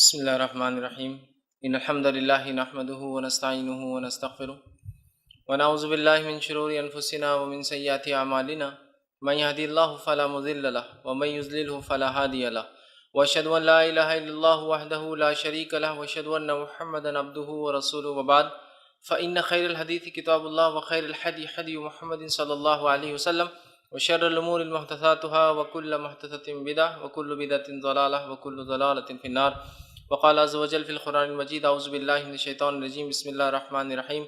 بسم اللہ الرحمن الرحیم ان الحمد للہ نحمده ونستعینه ونستغفره ونعوذ باللہ من شرور انفسنا ومن سیئات اعمالنا من يهدي الله فلا مضل له ومن يضلل فلا هادي له واشهد ان لا اله الا الله وحده لا شريك له واشهد ان محمدا عبده ورسوله وبعد فان خير الحديث كتاب الله وخير الهدي هدي محمد صلى الله عليه وسلم وشر الامور محدثاتها وكل محدثة بدعة وكل بدعة ضلالة وكل ضلالة في النار وقال عز وجل في القرآن المجيد أعوذ بالله من الشيطان الرجيم بسم الله الرحمن الرحيم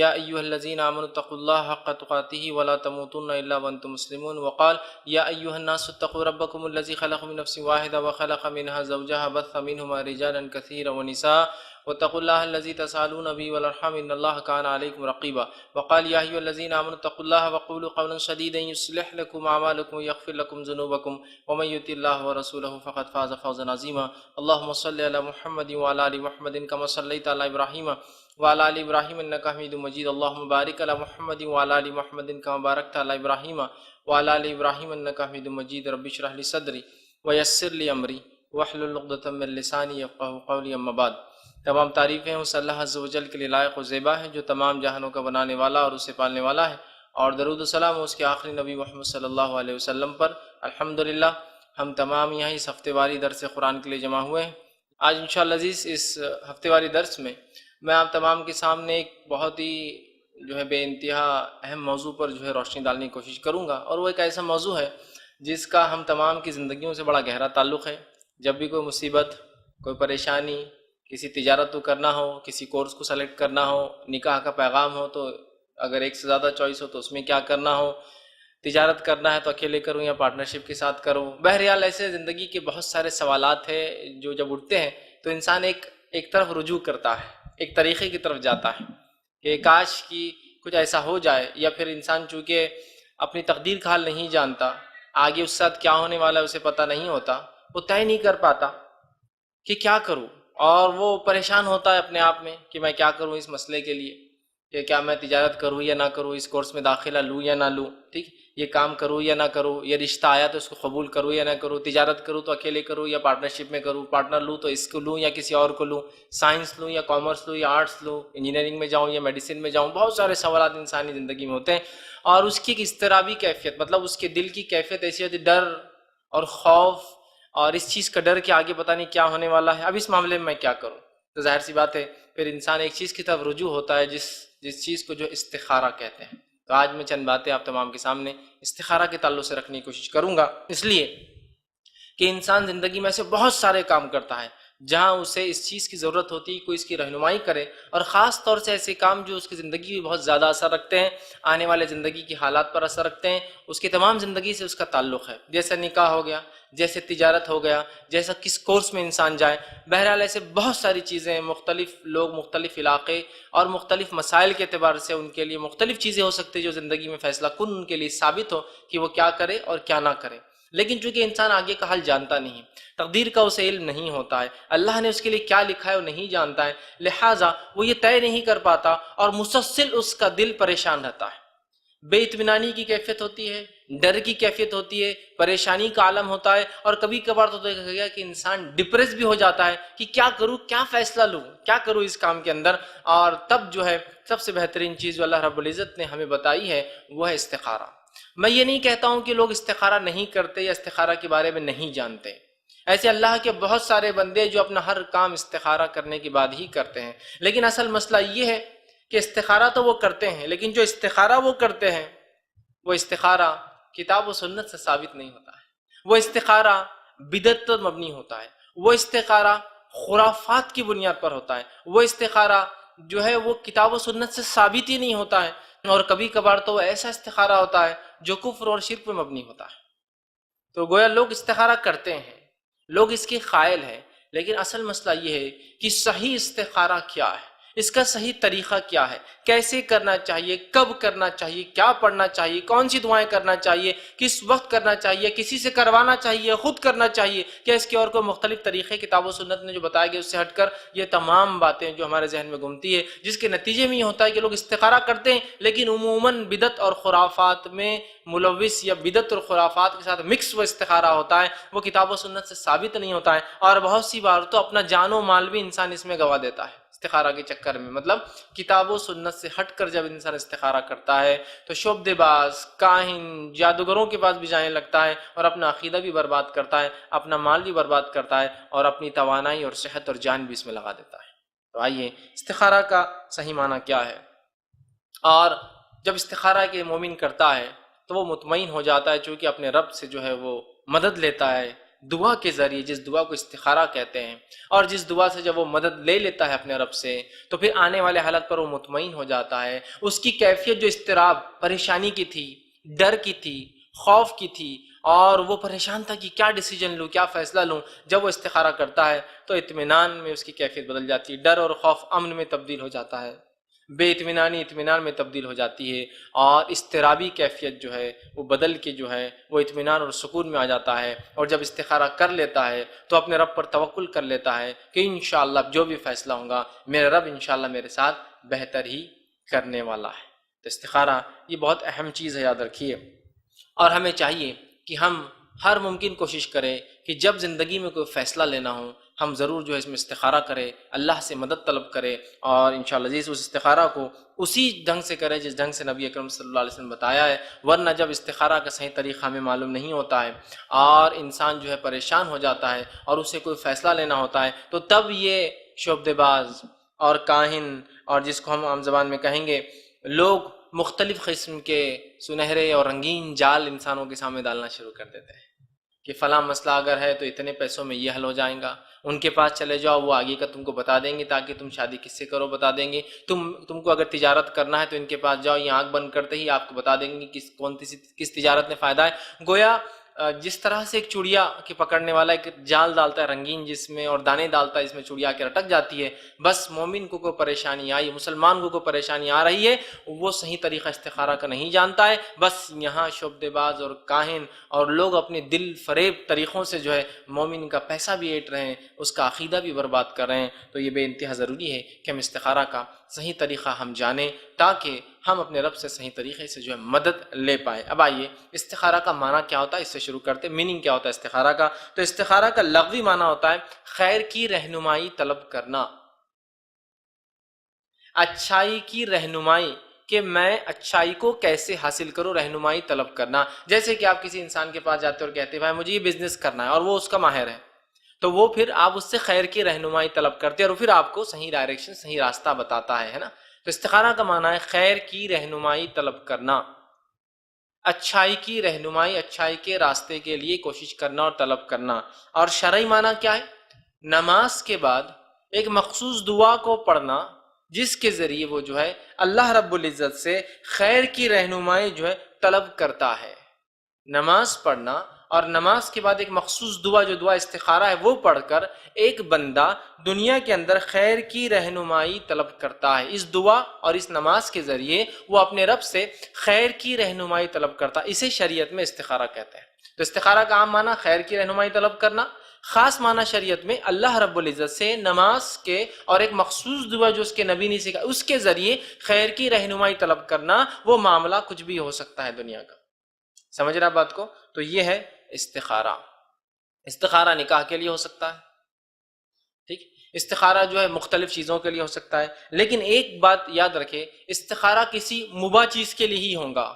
يا أيها الذين آمنوا اتقوا الله حق تقاته ولا تموتن إلا وأنتم مسلمون وقال يا أيها الناس اتقوا ربكم الذي خلق من نفس واحدة وخلق منها زوجها بث منهما رجالا كثيرا ونساء واتقوا الله الذي تسألون به والأرحام إن الله كان عليكم رقيبا وقال يا أيها الذين آمنوا اتقوا الله وقولوا قولا سديدا يصلح لكم أعمالكم ويغفر لكم ذنوبكم ومن يطع الله ورسوله فقد فاز فوزا عظيما اللهم صل على محمد وعلى آل محمد كما صليت على إبراهيم وعلى آل إبراهيم إنك حميد مجيد اللهم بارك على محمد وعلى آل محمد كما باركت على إبراهيم وعلى آل إبراهيم إنك حميد مجيد رب اشرح لي صدري ويسر لي أمري واحلل عقدة من لساني يفقهوا قولي أما بعد تمام تعریفیں اس اللہ عز و جل کے لیے لائق و زیبا ہے جو تمام جہانوں کا بنانے والا اور اسے پالنے والا ہے، اور درود و سلام اس کے آخری نبی محمد صلی اللہ علیہ وسلم پر۔ الحمدللہ ہم تمام یہاں اس ہفتے واری درس قرآن کے لیے جمع ہوئے ہیں۔ آج انشاءاللہ عزیز اس ہفتے واری درس میں آپ تمام کے سامنے ایک بہت ہی بے انتہا اہم موضوع پر روشنی ڈالنے کی کوشش کروں گا، اور وہ ایک ایسا موضوع ہے جس کا ہم تمام کی زندگیوں سے بڑا گہرا تعلق ہے۔ جب بھی کوئی مصیبت، کوئی پریشانی، کسی تجارت کو کرنا ہو، کسی کورس کو سلیکٹ کرنا ہو، نکاح کا پیغام ہو تو اگر ایک سے زیادہ چوائس ہو تو اس میں کیا کرنا ہو، تجارت کرنا ہے تو اکیلے کروں یا پارٹنرشپ کے ساتھ کروں، بہرحال ایسے زندگی کے بہت سارے سوالات ہیں جو جب اٹھتے ہیں تو انسان ایک طرف رجوع کرتا ہے، ایک طریقے کی طرف جاتا ہے کہ کاش کی کچھ ایسا ہو جائے، یا پھر انسان چونکہ اپنی تقدیر کا حال نہیں جانتا، آگے اس ساتھ کیا ہونے والا ہے اسے پتہ نہیں ہوتا، وہ طے نہیں کر پاتا کہ کیا کروں، اور وہ پریشان ہوتا ہے اپنے آپ میں کہ میں کیا کروں اس مسئلے کے لیے، کہ کیا میں تجارت کروں یا نہ کروں، اس کورس میں داخلہ لوں یا نہ لوں، ٹھیک، یہ کام کروں یا نہ کروں، یہ رشتہ آیا تو اس کو قبول کروں یا نہ کروں، تجارت کروں تو اکیلے کروں یا پارٹنرشپ میں کروں، پارٹنر لوں تو اس کو لوں یا کسی اور کو لوں، سائنس لوں یا کامرس لوں یا آرٹس لوں، انجینئرنگ میں جاؤں یا میڈیسن میں جاؤں، بہت سارے سوالات انسانی زندگی میں ہوتے ہیں، اور اس کی ایک اضطرابی کیفیت، مطلب اس کے دل کی کیفیت ایسی ہوتی ہے، ڈر اور خوف اور اس چیز کا ڈر کہ آگے پتہ نہیں کیا ہونے والا ہے، اب اس معاملے میں کیا کروں، تو ظاہر سی بات ہے پھر انسان ایک چیز کی طرف رجوع ہوتا ہے جس چیز کو استخارہ کہتے ہیں۔ تو آج میں چند باتیں آپ تمام کے سامنے استخارہ کے تعلق سے رکھنے کی کوشش کروں گا، اس لیے کہ انسان زندگی میں ایسے بہت سارے کام کرتا ہے جہاں اسے اس چیز کی ضرورت ہوتی ہے کوئی اس کی رہنمائی کرے، اور خاص طور سے ایسے کام جو اس کی زندگی میں بہت زیادہ اثر رکھتے ہیں، آنے والے زندگی کی حالات پر اثر رکھتے ہیں، اس کی تمام زندگی سے اس کا تعلق ہے، جیسے نکاح ہو گیا، جیسے تجارت ہو گیا، جیسا کس کورس میں انسان جائے، بہرحال ایسے بہت ساری چیزیں، مختلف لوگ، مختلف علاقے اور مختلف مسائل کے اعتبار سے ان کے لیے مختلف چیزیں ہو سکتی ہیں جو زندگی میں فیصلہ کن ان کے لیے ثابت ہو کہ وہ کیا کرے اور کیا نہ کرے، لیکن چونکہ انسان آگے کا حل جانتا نہیں، تقدیر کا اسے علم نہیں ہوتا ہے، اللہ نے اس کے لیے کیا لکھا ہے وہ نہیں جانتا ہے، لہٰذا وہ یہ طے نہیں کر پاتا اور مسلسل اس کا دل پریشان رہتا ہے، بے اطمینانی کی کیفیت ہوتی ہے، ڈر کی کیفیت ہوتی ہے، پریشانی کا عالم ہوتا ہے، اور کبھی کبھار تو دیکھا گیا کہ انسان ڈپریس بھی ہو جاتا ہے کہ کیا کروں، کیا فیصلہ لوں، کیا کروں اس کام کے اندر، اور تب سب سے بہترین چیز جو اللہ رب العزت نے ہمیں بتائی ہے وہ ہے استخارہ۔ میں یہ نہیں کہتا ہوں کہ لوگ استخارہ نہیں کرتے یا استخارہ کے بارے میں نہیں جانتے، ایسے اللہ کے بہت سارے بندے جو اپنا ہر کام استخارہ کرنے کے بعد ہی کرتے ہیں، لیکن اصل مسئلہ یہ ہے کہ استخارہ تو وہ کرتے ہیں، لیکن جو استخارہ وہ کرتے ہیں وہ استخارہ کتاب و سنت سے ثابت نہیں ہوتا ہے، وہ استخارہ بدعت پر مبنی ہوتا ہے، وہ استخارہ خرافات کی بنیاد پر ہوتا ہے، وہ استخارہ وہ کتاب و سنت سے ثابت ہی نہیں ہوتا ہے، اور کبھی کبھار تو وہ ایسا استخارہ ہوتا ہے جو کفر اور شرک پر مبنی ہوتا ہے۔ تو گویا لوگ استخارہ کرتے ہیں، لوگ اس کے قائل ہیں، لیکن اصل مسئلہ یہ ہے کہ صحیح استخارہ کیا ہے، اس کا صحیح طریقہ کیا ہے، کیسے کرنا چاہیے، کب کرنا چاہیے، کیا پڑھنا چاہیے، کون سی دعائیں کرنا چاہیے، کس وقت کرنا چاہیے، کسی سے کروانا چاہیے، خود کرنا چاہیے، کیا اس کے اور کوئی مختلف طریقے کتاب و سنت نے جو بتایا گیا اس سے ہٹ کر، یہ تمام باتیں جو ہمارے ذہن میں گھومتی ہے، جس کے نتیجے میں یہ ہوتا ہے کہ لوگ استخارہ کرتے ہیں لیکن عموماً بدعت اور خرافات میں ملوث یا بدعت اور خرافات کے ساتھ مکس وہ استخارہ ہوتا ہے، وہ کتاب و سنت سے ثابت نہیں ہوتا ہے، اور بہت سی بار تو اپنا جان و مال بھی انسان اس میں گوا دیتا ہے استخارہ کے چکر میں۔ مطلب کتاب و سنت سے ہٹ کر جب انسان استخارہ کرتا ہے تو شعبدے باز، کاہن، جادوگروں کے پاس بھی جانے لگتا ہے اور اپنا عقیدہ بھی برباد کرتا ہے، اپنا مال بھی برباد کرتا ہے اور اپنی توانائی اور صحت اور جان بھی اس میں لگا دیتا ہے۔ تو آئیے استخارہ کا صحیح معنی کیا ہے، اور جب استخارہ کے مومن کرتا ہے تو وہ مطمئن ہو جاتا ہے، چونکہ اپنے رب سے جو ہے وہ مدد لیتا ہے دعا کے ذریعے، جس دعا کو استخارہ کہتے ہیں، اور جس دعا سے جب وہ مدد لے لیتا ہے اپنے رب سے تو پھر آنے والے حالت پر وہ مطمئن ہو جاتا ہے۔ اس کی کیفیت جو اضطراب، پریشانی کی تھی، ڈر کی تھی، خوف کی تھی، اور وہ پریشان تھا کہ کیا ڈیسیجن لوں، کیا فیصلہ لوں، جب وہ استخارہ کرتا ہے تو اطمینان میں اس کی کیفیت بدل جاتی ہے، ڈر اور خوف امن میں تبدیل ہو جاتا ہے، بے اطمینانی اطمینان میں تبدیل ہو جاتی ہے، اور اضطرابی کیفیت جو ہے وہ بدل کے جو ہے وہ اطمینان اور سکون میں آ جاتا ہے، اور جب استخارہ کر لیتا ہے تو اپنے رب پر توکل کر لیتا ہے کہ انشاءاللہ جو بھی فیصلہ ہوگا میرے رب انشاءاللہ میرے ساتھ بہتر ہی کرنے والا ہے۔ تو استخارہ یہ بہت اہم چیز ہے، یاد رکھیے، اور ہمیں چاہیے کہ ہم ہر ممکن کوشش کریں کہ جب زندگی میں کوئی فیصلہ لینا ہو ہم ضرور جو ہے اس میں استخارہ کریں، اللہ سے مدد طلب کریں، اور انشاءاللہ عزیز اس استخارہ کو اسی ڈھنگ سے کریں جس ڈھنگ سے نبی اکرم صلی اللہ علیہ وسلم بتایا ہے، ورنہ جب استخارہ کا صحیح طریقہ ہمیں معلوم نہیں ہوتا ہے اور انسان جو ہے پریشان ہو جاتا ہے اور اسے کوئی فیصلہ لینا ہوتا ہے تو تب یہ شعبدے باز اور کاہن، اور جس کو ہم عام زبان میں کہیں گے لوگ، مختلف قسم کے سنہرے اور رنگین جال انسانوں کے سامنے ڈالنا شروع کر دیتے ہیں کہ فلاں مسئلہ اگر ہے تو اتنے پیسوں میں یہ حل ہو جائے گا، ان کے پاس چلے جاؤ وہ آگے کا تم کو بتا دیں گے، تاکہ تم شادی کس سے کرو بتا دیں گے، تم کو اگر تجارت کرنا ہے تو ان کے پاس جاؤ، یہ آنکھ بند کرتے ہی آپ کو بتا دیں گے کس تجارت میں فائدہ ہے۔ گویا جس طرح سے ایک چڑیا کے پکڑنے والا ایک جال ڈالتا ہے رنگین جس میں اور دانے ڈالتا ہے، اس میں چڑیا کے لٹک جاتی ہے، بس مومن کو کوئی پریشانی آئی، مسلمان کو کوئی پریشانی آ رہی ہے، وہ صحیح طریقہ استخارہ کا نہیں جانتا ہے، بس یہاں شعبدے باز اور کاہن اور لوگ اپنے دل فریب طریقوں سے جو ہے مومن کا پیسہ بھی ایٹ رہے ہیں، اس کا عقیدہ بھی برباد کر رہے ہیں۔ تو یہ بے انتہا ضروری ہے کہ ہم استخارہ کا صحیح طریقہ ہم جانیں تاکہ ہم اپنے رب سے صحیح طریقے سے جو ہے مدد لے پائیں۔ اب آئیے استخارہ کا معنی کیا ہوتا ہے اس سے شروع کرتے ہیں، میننگ کیا ہوتا ہے استخارہ کا۔ تو استخارہ کا لغوی معنی ہوتا ہے خیر کی رہنمائی طلب کرنا، اچھائی کی رہنمائی، کہ میں اچھائی کو کیسے حاصل کروں، رہنمائی طلب کرنا۔ جیسے کہ آپ کسی انسان کے پاس جاتے اور کہتے ہیں بھائی مجھے یہ بزنس کرنا ہے، اور وہ اس کا ماہر ہے، تو وہ پھر آپ اس سے خیر کی رہنمائی طلب کرتے ہیں اور پھر آپ کو صحیح ڈائریکشن، صحیح راستہ بتاتا ہے نا۔ تو استخارہ کا معنی ہے خیر کی رہنمائی طلب کرنا، اچھائی کی رہنمائی، اچھائی کے راستے کے لیے کوشش کرنا اور طلب کرنا۔ اور شرعی معنی کیا ہے؟ نماز کے بعد ایک مخصوص دعا کو پڑھنا جس کے ذریعے وہ جو ہے اللہ رب العزت سے خیر کی رہنمائی جو ہے طلب کرتا ہے۔ نماز پڑھنا اور نماز کے بعد ایک مخصوص دعا، جو دعا استخارہ ہے، وہ پڑھ کر ایک بندہ دنیا کے اندر خیر کی رہنمائی طلب کرتا ہے۔ اس دعا اور اس نماز کے ذریعے وہ اپنے رب سے خیر کی رہنمائی طلب کرتا ہے، اسے شریعت میں استخارہ کہتے ہیں۔ تو استخارہ کا عام معنی خیر کی رہنمائی طلب کرنا، خاص معنی شریعت میں اللہ رب العزت سے نماز کے اور ایک مخصوص دعا جو اس کے نبی نے سکھائی اس کے ذریعے خیر کی رہنمائی طلب کرنا۔ وہ معاملہ کچھ بھی ہو سکتا ہے دنیا کا، سمجھ رہا بات کو؟ تو یہ ہے استخارہ۔ استخارہ نکاح کے لیے ہو سکتا ہے، ٹھیک، استخارہ جو ہے مختلف چیزوں کے لیے ہو سکتا ہے، لیکن ایک بات یاد رکھے، استخارہ کسی مباح چیز کے لیے ہی ہوگا،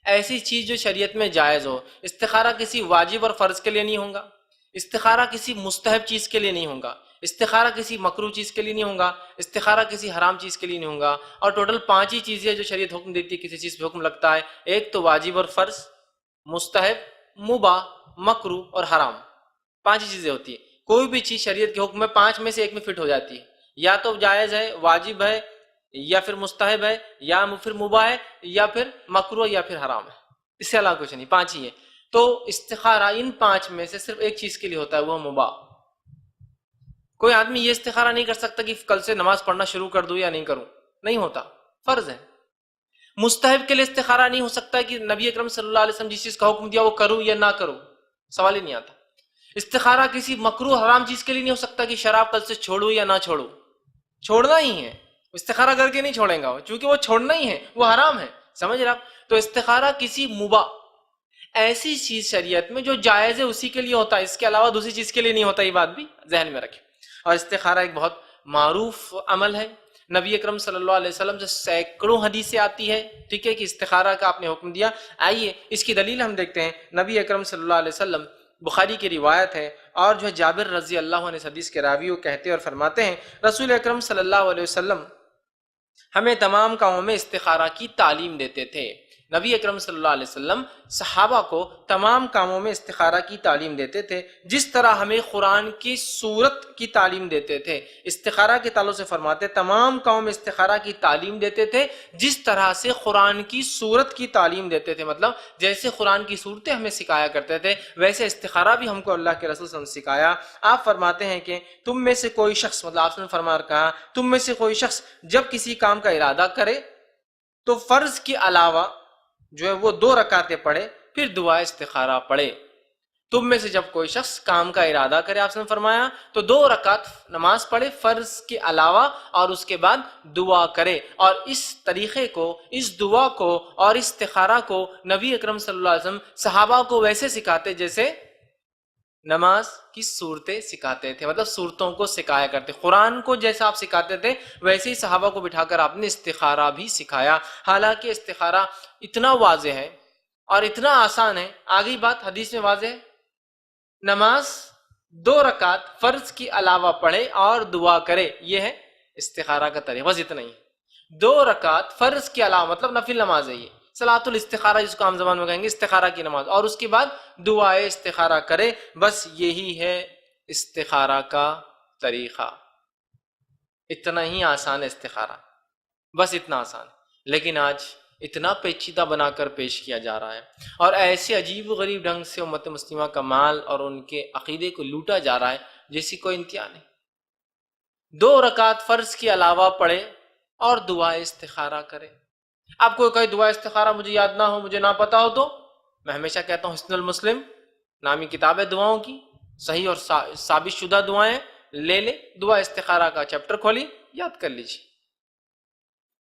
ایسی چیز جو شریعت میں جائز ہو۔ استخارہ کسی واجب اور فرض کے لیے نہیں ہوگا، استخارہ کسی مستحب چیز کے لیے نہیں ہوگا، استخارہ کسی مکروہ چیز کے لیے نہیں ہوگا، استخارہ کسی حرام چیز کے لیے نہیں ہوگا۔ اور ٹوٹل 5 ہی چیزیں جو شریعت حکم دیتی ہے، کسی چیز پہ حکم لگتا ہے، ایک تو واجب اور فرض، مستحب، مباح، مکروہ اور حرام، 5 ہی چیزیں ہوتی ہیں۔ کوئی بھی چیز شریعت کے حکم میں 5 میں سے ایک میں فٹ ہو جاتی ہے، یا تو جائز ہے، واجب ہے، یا پھر مستحب ہے، یا پھر مباح ہے، یا پھر مکروہ، یا پھر حرام ہے، اس سے علاوہ کچھ نہیں، 5 ہی ہے۔ تو استخارہ ان 5 میں سے صرف ایک چیز کے لیے ہوتا ہے، وہ مباح۔ کوئی آدمی یہ استخارہ نہیں کر سکتا کہ کل سے نماز پڑھنا شروع کر دوں یا نہیں کروں، نہیں ہوتا، فرض ہے۔ مستحب کے لیے استخارہ نہیں ہو سکتا کہ نبی اکرم صلی اللہ علیہ وسلم جس چیز کا حکم دیا وہ کروں یا نہ کروں، سوال ہی نہیں آتا۔ استخارہ کسی مکروہ حرام چیز کے لیے نہیں ہو سکتا کہ شراب کل سے چھوڑوں یا نہ چھوڑوں، چھوڑنا ہی ہے، استخارہ کر کے نہیں چھوڑیں گا، چونکہ وہ چھوڑنا ہی ہے، وہ حرام ہے، سمجھ رہے آپ؟ تو استخارہ کسی مباح ایسی چیز شریعت میں جو جائز ہے اسی کے لیے ہوتا ہے، اس کے علاوہ دوسری چیز کے لیے نہیں ہوتا، یہ بات بھی ذہن میں رکھیں۔ اور استخارہ ایک بہت معروف عمل ہے، نبی اکرم صلی اللہ علیہ وسلم سے سینکڑوں حدیثیں آتی ہے، ٹھیک ہے، کہ استخارہ کا آپ نے حکم دیا۔ آئیے اس کی دلیل ہم دیکھتے ہیں۔ نبی اکرم صلی اللہ علیہ وسلم، بخاری کی روایت ہے، اور جو ہے جابر رضی اللہ عنہ اس حدیث کے راوی وہ کہتے اور فرماتے ہیں، رسول اکرم صلی اللہ علیہ وسلم ہمیں تمام کاموں میں استخارہ کی تعلیم دیتے تھے۔ نبی اکرم صلی اللہ علیہ وسلم صحابہ کو تمام کاموں میں استخارہ کی تعلیم دیتے تھے، جس طرح ہمیں قرآن کی سورت کی تعلیم دیتے تھے۔ استخارہ کے تعلق سے فرماتے تمام کاموں میں استخارہ کی تعلیم دیتے تھے جس طرح سے قرآن کی سورت کی تعلیم دیتے تھے، مطلب جیسے قرآن کی صورتیں ہمیں سکھایا کرتے تھے ویسے استخارہ بھی ہم کو اللہ کے رسول صلی اللہ علیہ وسلم نے سکھایا۔ آپ فرماتے ہیں کہ تم میں سے کوئی شخص، مطلب آپ نے فرما کہا تم میں سے کوئی شخص جب کسی کام کا ارادہ کرے تو فرض کے علاوہ جو ہے وہ 2 رکعتیں پڑھے، پھر دعا استخارہ پڑھے۔ تم میں سے جب کوئی شخص کام کا ارادہ کرے، آپ نے فرمایا، تو 2 رکعت نماز پڑھے فرض کے علاوہ، اور اس کے بعد دعا کرے۔ اور اس طریقے کو، اس دعا کو اور استخارہ کو نبی اکرم صلی اللہ علیہ وسلم صحابہ کو ویسے سکھاتے جیسے نماز کی صورتیں سکھاتے تھے، مطلب صورتوں کو سکھایا کرتے۔ قرآن کو جیسا آپ سکھاتے تھے ویسے ہی صحابہ کو بٹھا کر آپ نے استخارہ بھی سکھایا۔ حالانکہ استخارہ اتنا واضح ہے اور اتنا آسان ہے، آگئی بات حدیث میں واضح ہے، نماز 2 رکعت فرض کے علاوہ پڑھے اور دعا کرے، یہ ہے استخارہ کا طریقہ، بس اتنا ہی۔ 2 رکعت فرض کے علاوہ، مطلب نفل نماز ہے یہ، صلاۃ الاستخارہ جس کو عام زبان میں کہیں گے، استخارہ کی نماز، اور اس کے بعد دعائے استخارہ کرے، بس یہی ہے استخارہ کا طریقہ۔ اتنا ہی آسان ہے استخارہ، بس اتنا آسان۔ لیکن آج اتنا پیچیدہ بنا کر پیش کیا جا رہا ہے، اور ایسے عجیب و غریب ڈھنگ سے امت مسلمہ کا مال اور ان کے عقیدے کو لوٹا جا رہا ہے جیسی کوئی انتہا نہیں۔ 2 رکعت فرض کے علاوہ پڑھے اور دعائے استخارہ کرے۔ آپ کو کوئی دعا استخارہ مجھے یاد نہ ہو، مجھے نہ پتا ہو، تو میں ہمیشہ کہتا ہوں حسن المسلم نامی کتاب ہے دعاؤں کی، صحیح اور ثابت شدہ دعائیں لے لے، دعا استخارہ کا چیپٹر کھولی، یاد کر لیجیے۔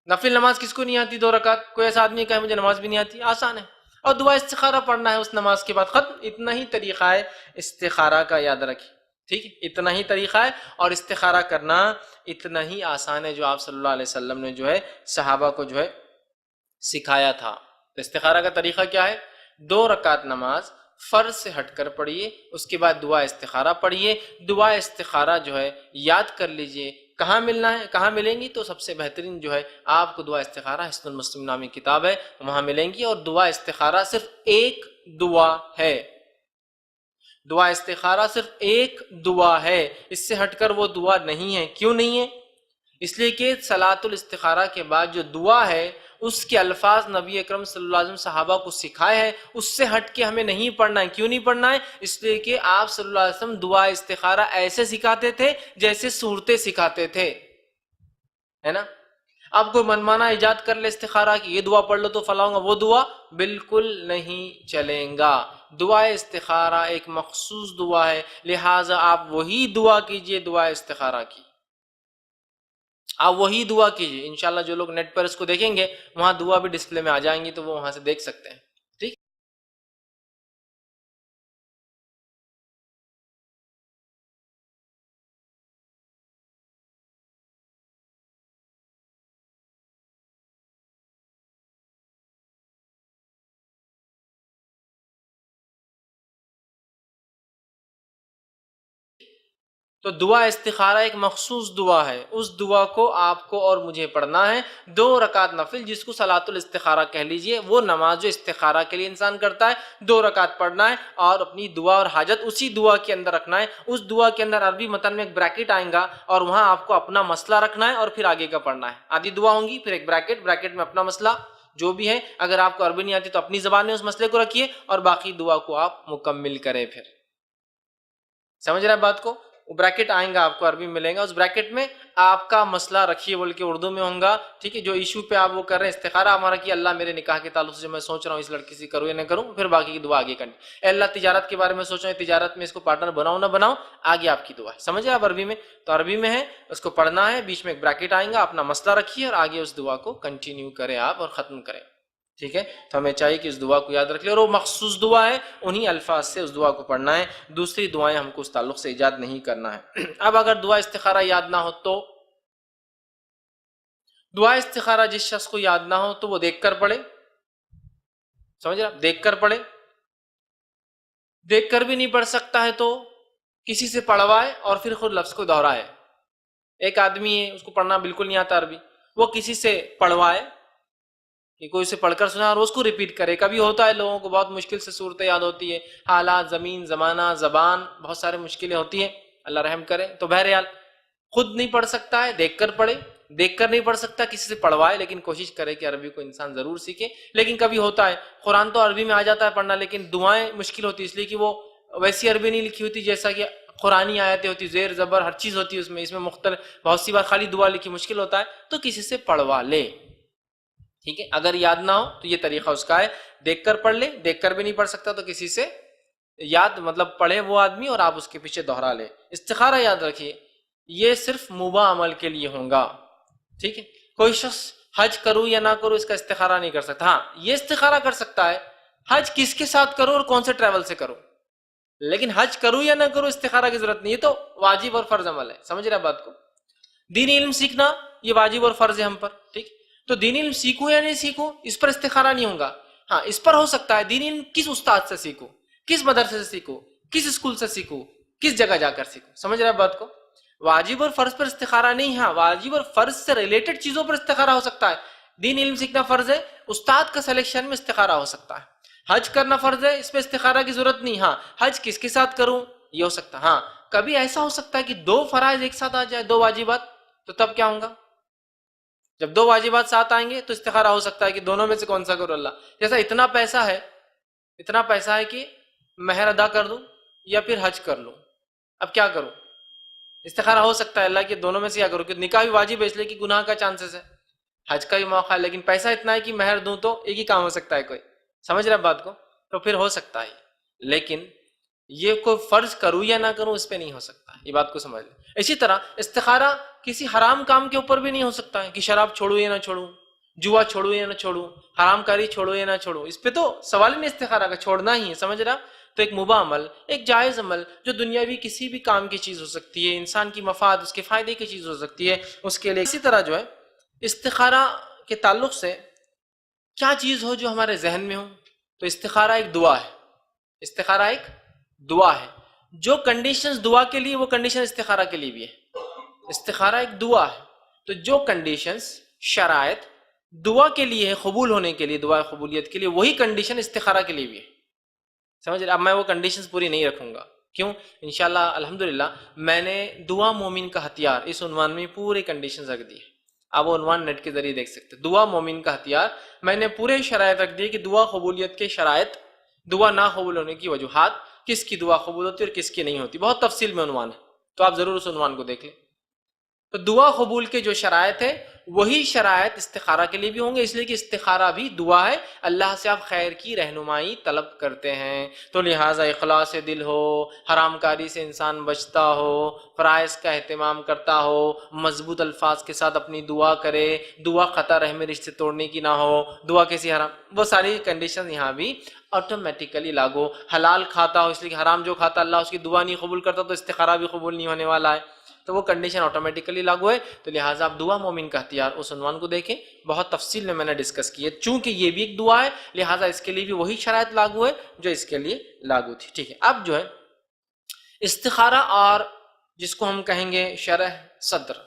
نفل نماز کس کو نہیں آتی 2 رکعت؟ کوئی ایسا آدمی کہے مجھے نماز بھی نہیں آتی، آسان ہے، اور دعا استخارہ پڑھنا ہے اس نماز کے بعد، ختم۔ اتنا ہی طریقہ ہے استخارہ کا، یاد رکھیں، ٹھیک ہے، اتنا ہی طریقہ ہے، اور استخارہ کرنا اتنا ہی آسان ہے جو آپ صلی اللہ علیہ وسلم نے جو ہے صحابہ کو جو ہے سکھایا تھا۔ تو استخارہ کا طریقہ کیا ہے؟ 2 رکعت نماز فرض سے ہٹ کر پڑھیے، اس کے بعد دعا استخارہ پڑھیے۔ دعا استخارہ جو ہے یاد کر لیجئے، کہاں ملنا ہے، کہاں ملیں گی؟ تو سب سے بہترین جو ہے آپ کو دعا استخارہ حسن المسلم نامی کتاب ہے، وہاں ملیں گی۔ اور دعا استخارہ صرف ایک دعا ہے، دعا استخارہ صرف ایک دعا ہے، اس سے ہٹ کر وہ دعا نہیں ہے۔ کیوں نہیں ہے؟ اس لیے کہ صلاۃ الاستخارہ کے بعد جو دعا ہے اس کے الفاظ نبی اکرم صلی اللہ علیہ وسلم صحابہ کو سکھائے ہیں، اس سے ہٹ کے ہمیں نہیں پڑھنا ہے۔ کیوں نہیں پڑھنا ہے؟ اس لیے کہ آپ صلی اللہ علیہ وسلم دعا استخارہ ایسے سکھاتے تھے جیسے صورتیں سکھاتے تھے، ہے نا؟ آپ کو منمانا ایجاد کر لے استخارہ کی، یہ دعا پڑھ لو تو فلاں ہوگا، وہ دعا بالکل نہیں چلیں گا۔ دعا استخارہ ایک مخصوص دعا ہے، لہٰذا آپ وہی دعا کیجئے دعا استخارہ کی، آپ وہی دعا کیجئے۔ انشاءاللہ جو لوگ نیٹ پر اس کو دیکھیں گے وہاں دعا بھی ڈسپلے میں آ جائیں گی تو وہ وہاں سے دیکھ سکتے ہیں، ٹھیک۔ تو دعا استخارہ ایک مخصوص دعا ہے، اس دعا کو آپ کو اور مجھے پڑھنا ہے۔ 2 رکعت نفل جس کو صلاۃ الاستخارہ کہہ لیجئے، وہ نماز جو استخارہ کے لیے انسان کرتا ہے، 2 رکعت پڑھنا ہے اور اپنی دعا اور حاجت اسی دعا کے اندر رکھنا ہے۔ اس دعا کے اندر عربی متن میں ایک بریکٹ آئیں گا اور وہاں آپ کو اپنا مسئلہ رکھنا ہے اور پھر آگے کا پڑھنا ہے۔ آدھی دعا ہوں گی، پھر ایک بریکٹ میں اپنا مسئلہ جو بھی ہے، اگر آپ کو عربی نہیں آتی تو اپنی زبان میں اس مسئلے کو رکھیے اور باقی دعا کو آپ مکمل کریں۔ پھر سمجھ رہے ہیں بات کو؟ وہ بریکٹ آئیں گا آپ کو عربی میں ملیں گا, اس بریکٹ میں آپ کا مسئلہ رکھیے بول کے اردو میں ہوگا, ٹھیک ہے, جو ایشو پہ آپ وہ کر رہے ہیں استخارہ ہمارا کہ اللہ میرے نکاح کے تعلق سے جو میں سوچ رہا ہوں اس لڑکی سے کروں یا نہ کروں, پھر باقی کی دعا آگے کرنی. اے اللہ تجارت کے بارے میں سوچ رہے ہیں, تجارت میں اس کو پارٹنر بناؤ نہ بناؤ, آگے آپ کی دعا ہے. سمجھے آپ عربی میں؟ تو عربی میں ہے, اس کو پڑھنا ہے, بیچ میں ایک بریکٹ آئیں گا, اپنا مسئلہ رکھیے اور آگے اس دعا کو کنٹینیو کریں آپ اور ختم کریں. ٹھیک ہے, تو ہمیں چاہیے کہ اس دعا کو یاد رکھ لیں, اور وہ مخصوص دعا ہے, انہی الفاظ سے اس دعا کو پڑھنا ہے, دوسری دعائیں ہم کو اس تعلق سے ایجاد نہیں کرنا ہے. اب اگر دعا استخارہ یاد نہ ہو تو دعا استخارہ جس شخص کو یاد نہ ہو تو وہ دیکھ کر پڑھے. سمجھ رہے آپ؟ دیکھ کر پڑھے. دیکھ کر بھی نہیں پڑھ سکتا ہے تو کسی سے پڑھوائے اور پھر خود لفظ کو دہرائے. ایک آدمی ہے, اس کو پڑھنا بالکل نہیں آتا عربی, وہ کسی سے پڑھوائے کہ کوئی اسے پڑھ کر سنا اور اس کو ریپیٹ کرے. کبھی ہوتا ہے لوگوں کو بہت مشکل سے صورتیں یاد ہوتی ہے, حالات, زمین, زمانہ, زبان, بہت سارے مشکلیں ہوتی ہیں, اللہ رحم کرے. تو بہرحال خود نہیں پڑھ سکتا ہے, دیکھ کر پڑھے. دیکھ کر نہیں پڑھ سکتا, کسی سے پڑھوائے, لیکن کوشش کرے کہ عربی کو انسان ضرور سیکھے. لیکن کبھی ہوتا ہے قرآن تو عربی میں آ جاتا ہے پڑھنا, لیکن دعائیں مشکل ہوتی ہے, اس لیے کہ وہ ویسی عربی نہیں لکھی ہوتی جیسا کہ قرآنی آیتیں ہوتی, زیر زبر ہر چیز ہوتی ہے اس میں مختلف بہت سی بار خالی دعا لکھی, مشکل ہوتا ہے, تو کسی سے پڑھوا لے. ٹھیک ہے, اگر یاد نہ ہو تو یہ طریقہ اس کا ہے, دیکھ کر پڑھ لے. دیکھ کر بھی نہیں پڑھ سکتا تو کسی سے یاد مطلب پڑھے وہ آدمی اور آپ اس کے پیچھے دوہرا لے. استخارہ یاد رکھیے یہ صرف مباح عمل کے لیے ہوگا. ٹھیک ہے, کوئی شخص حج کروں یا نہ کروں اس کا استخارہ نہیں کر سکتا. ہاں یہ استخارہ کر سکتا ہے حج کس کے ساتھ کروں اور کون سے ٹریول سے کروں, لیکن حج کروں یا نہ کروں استخارہ کی ضرورت نہیں. یہ تو واجب اور فرض عمل ہے. سمجھ رہے بات کو؟ دینی علم سیکھنا یہ واجب اور فرض ہے ہم پر. ٹھیک, تو دینی علم سیکھوں یا نہیں سیکھوں اس پر استخارہ نہیں ہوگا. ہاں اس پر ہو سکتا ہے دینی علم کس استاد سے سیکھوں, کس مدرسے سے سیکھوں, کس اسکول سے سیکھوں, کس جگہ جا کر سیکھوں. سمجھ رہے بات کو؟ واجب اور فرض پر استخارہ نہیں. ہاں واجب اور فرض سے ریلیٹڈ چیزوں پر استخارہ ہو سکتا ہے. دین علم سیکھنا فرض ہے, استاد کا سلیکشن میں استخارہ ہو سکتا ہے. حج کرنا فرض ہے, اس میں استخارہ کی ضرورت نہیں. ہاں حج کس کے ساتھ کروں یہ ہو سکتا ہے. ہاں کبھی ایسا ہو سکتا ہے کہ دو فرائض ایک ساتھ آ جائے, دو واجبات, تو تب کیا ہوگا؟ جب دو واجبات ساتھ آئیں گے تو استخارہ ہو سکتا ہے کہ دونوں میں سے کون سا کروں. اللہ جیسا اتنا پیسہ ہے کہ مہر ادا کر دوں یا پھر حج کر لوں, اب کیا کروں؟ استخارہ ہو سکتا ہے اللہ کہ دونوں میں سے کیا کروں, کہ نکاح بھی واجب ہے اس لیے کہ گناہ کا چانسز ہے, حج کا بھی موقع ہے, لیکن پیسہ اتنا ہے کہ مہر دوں تو ایک ہی کام ہو سکتا ہے کوئی. سمجھ رہے بات کو؟ تو پھر ہو سکتا ہے, لیکن یہ کوئی فرض کروں یا نہ کروں اس پہ نہیں ہو سکتا. یہ بات کو سمجھ لیں. اسی طرح استخارہ کسی حرام کام کے اوپر بھی نہیں ہو سکتا ہے کہ شراب چھوڑوں یا نہ چھوڑوں, جوا چھوڑوں یا نہ چھوڑوں, حرام کاری چھوڑوں یا نہ چھوڑوں. اس پہ تو سوال ہی نہیں استخارہ کا, چھوڑنا ہی ہے. سمجھ رہا؟ تو ایک مباح عمل, ایک جائز عمل جو دنیاوی کسی بھی کام کی چیز ہو سکتی ہے, انسان کی مفاد اس کے فائدے کی چیز ہو سکتی ہے, اس کے لیے. اسی طرح جو ہے استخارہ کے تعلق سے کیا چیز ہو جو ہمارے ذہن میں ہو, تو استخارہ ایک دعا ہے. استخارہ ایک دعا ہے. جو کنڈیشنز دعا کے لیے وہ کنڈیشن استخارہ کے لیے بھی ہے. استخارہ ایک دعا ہے, تو جو کنڈیشنز شرائط دعا کے لیے ہے, قبول ہونے کے لیے, دعا قبولیت کے لیے, وہی کنڈیشن استخارہ کے لیے بھی ہے. سمجھ رہے؟ اب میں وہ کنڈیشنز پوری نہیں رکھوں گا. کیوں؟ انشاءاللہ الحمدللہ میں نے دعا مومن کا ہتھیار اس عنوان میں پورے کنڈیشنز رکھ دی ہے. آپ وہ عنوان نیٹ کے ذریعے دیکھ سکتے. دعا مومن کا ہتھیار, میں نے پورے شرائط رکھ دیے کہ دعا قبولیت کے شرائط, دعا نہ قبول ہونے کی وجوہات, کس کی دعا قبول ہوتی ہے اور کس کی نہیں ہوتی, بہت تفصیل میں عنوان ہے, تو آپ ضرور اس عنوان کو دیکھ لیں. تو دعا قبول کے جو شرائط ہے وہی شرائط استخارہ کے لیے بھی ہوں گے, اس لیے کہ استخارہ بھی دعا ہے. اللہ سے آپ خیر کی رہنمائی طلب کرتے ہیں, تو لہٰذا اخلاص دل ہو, حرام کاری سے انسان بچتا ہو, فرائض کا اہتمام کرتا ہو, مضبوط الفاظ کے ساتھ اپنی دعا کرے, دعا قطع رحم رشتے توڑنے کی نہ ہو, دعا کسی حرام, وہ ساری کنڈیشن یہاں بھی آٹومیٹیکلی لاگو. حلال کھاتا ہو اس لیے کہ حرام جو کھاتا اللہ اس کی دعا نہیں قبول کرتا, تو استخارہ بھی قبول نہیں ہونے والا ہے, تو وہ کنڈیشن آٹومیٹیکلی لاگو ہے. تو لہٰذا آپ دعا مومن کا ہتھیار اس عنوان کو دیکھیں, بہت تفصیل میں نے ڈسکس کی ہے. چونکہ یہ بھی ایک دعا ہے لہٰذا اس کے لیے بھی وہی شرائط لاگو ہے جو اس کے لیے لاگو تھی. ٹھیک ہے, اب جو ہے استخارہ اور جس کو ہم کہیں گے شرح صدر,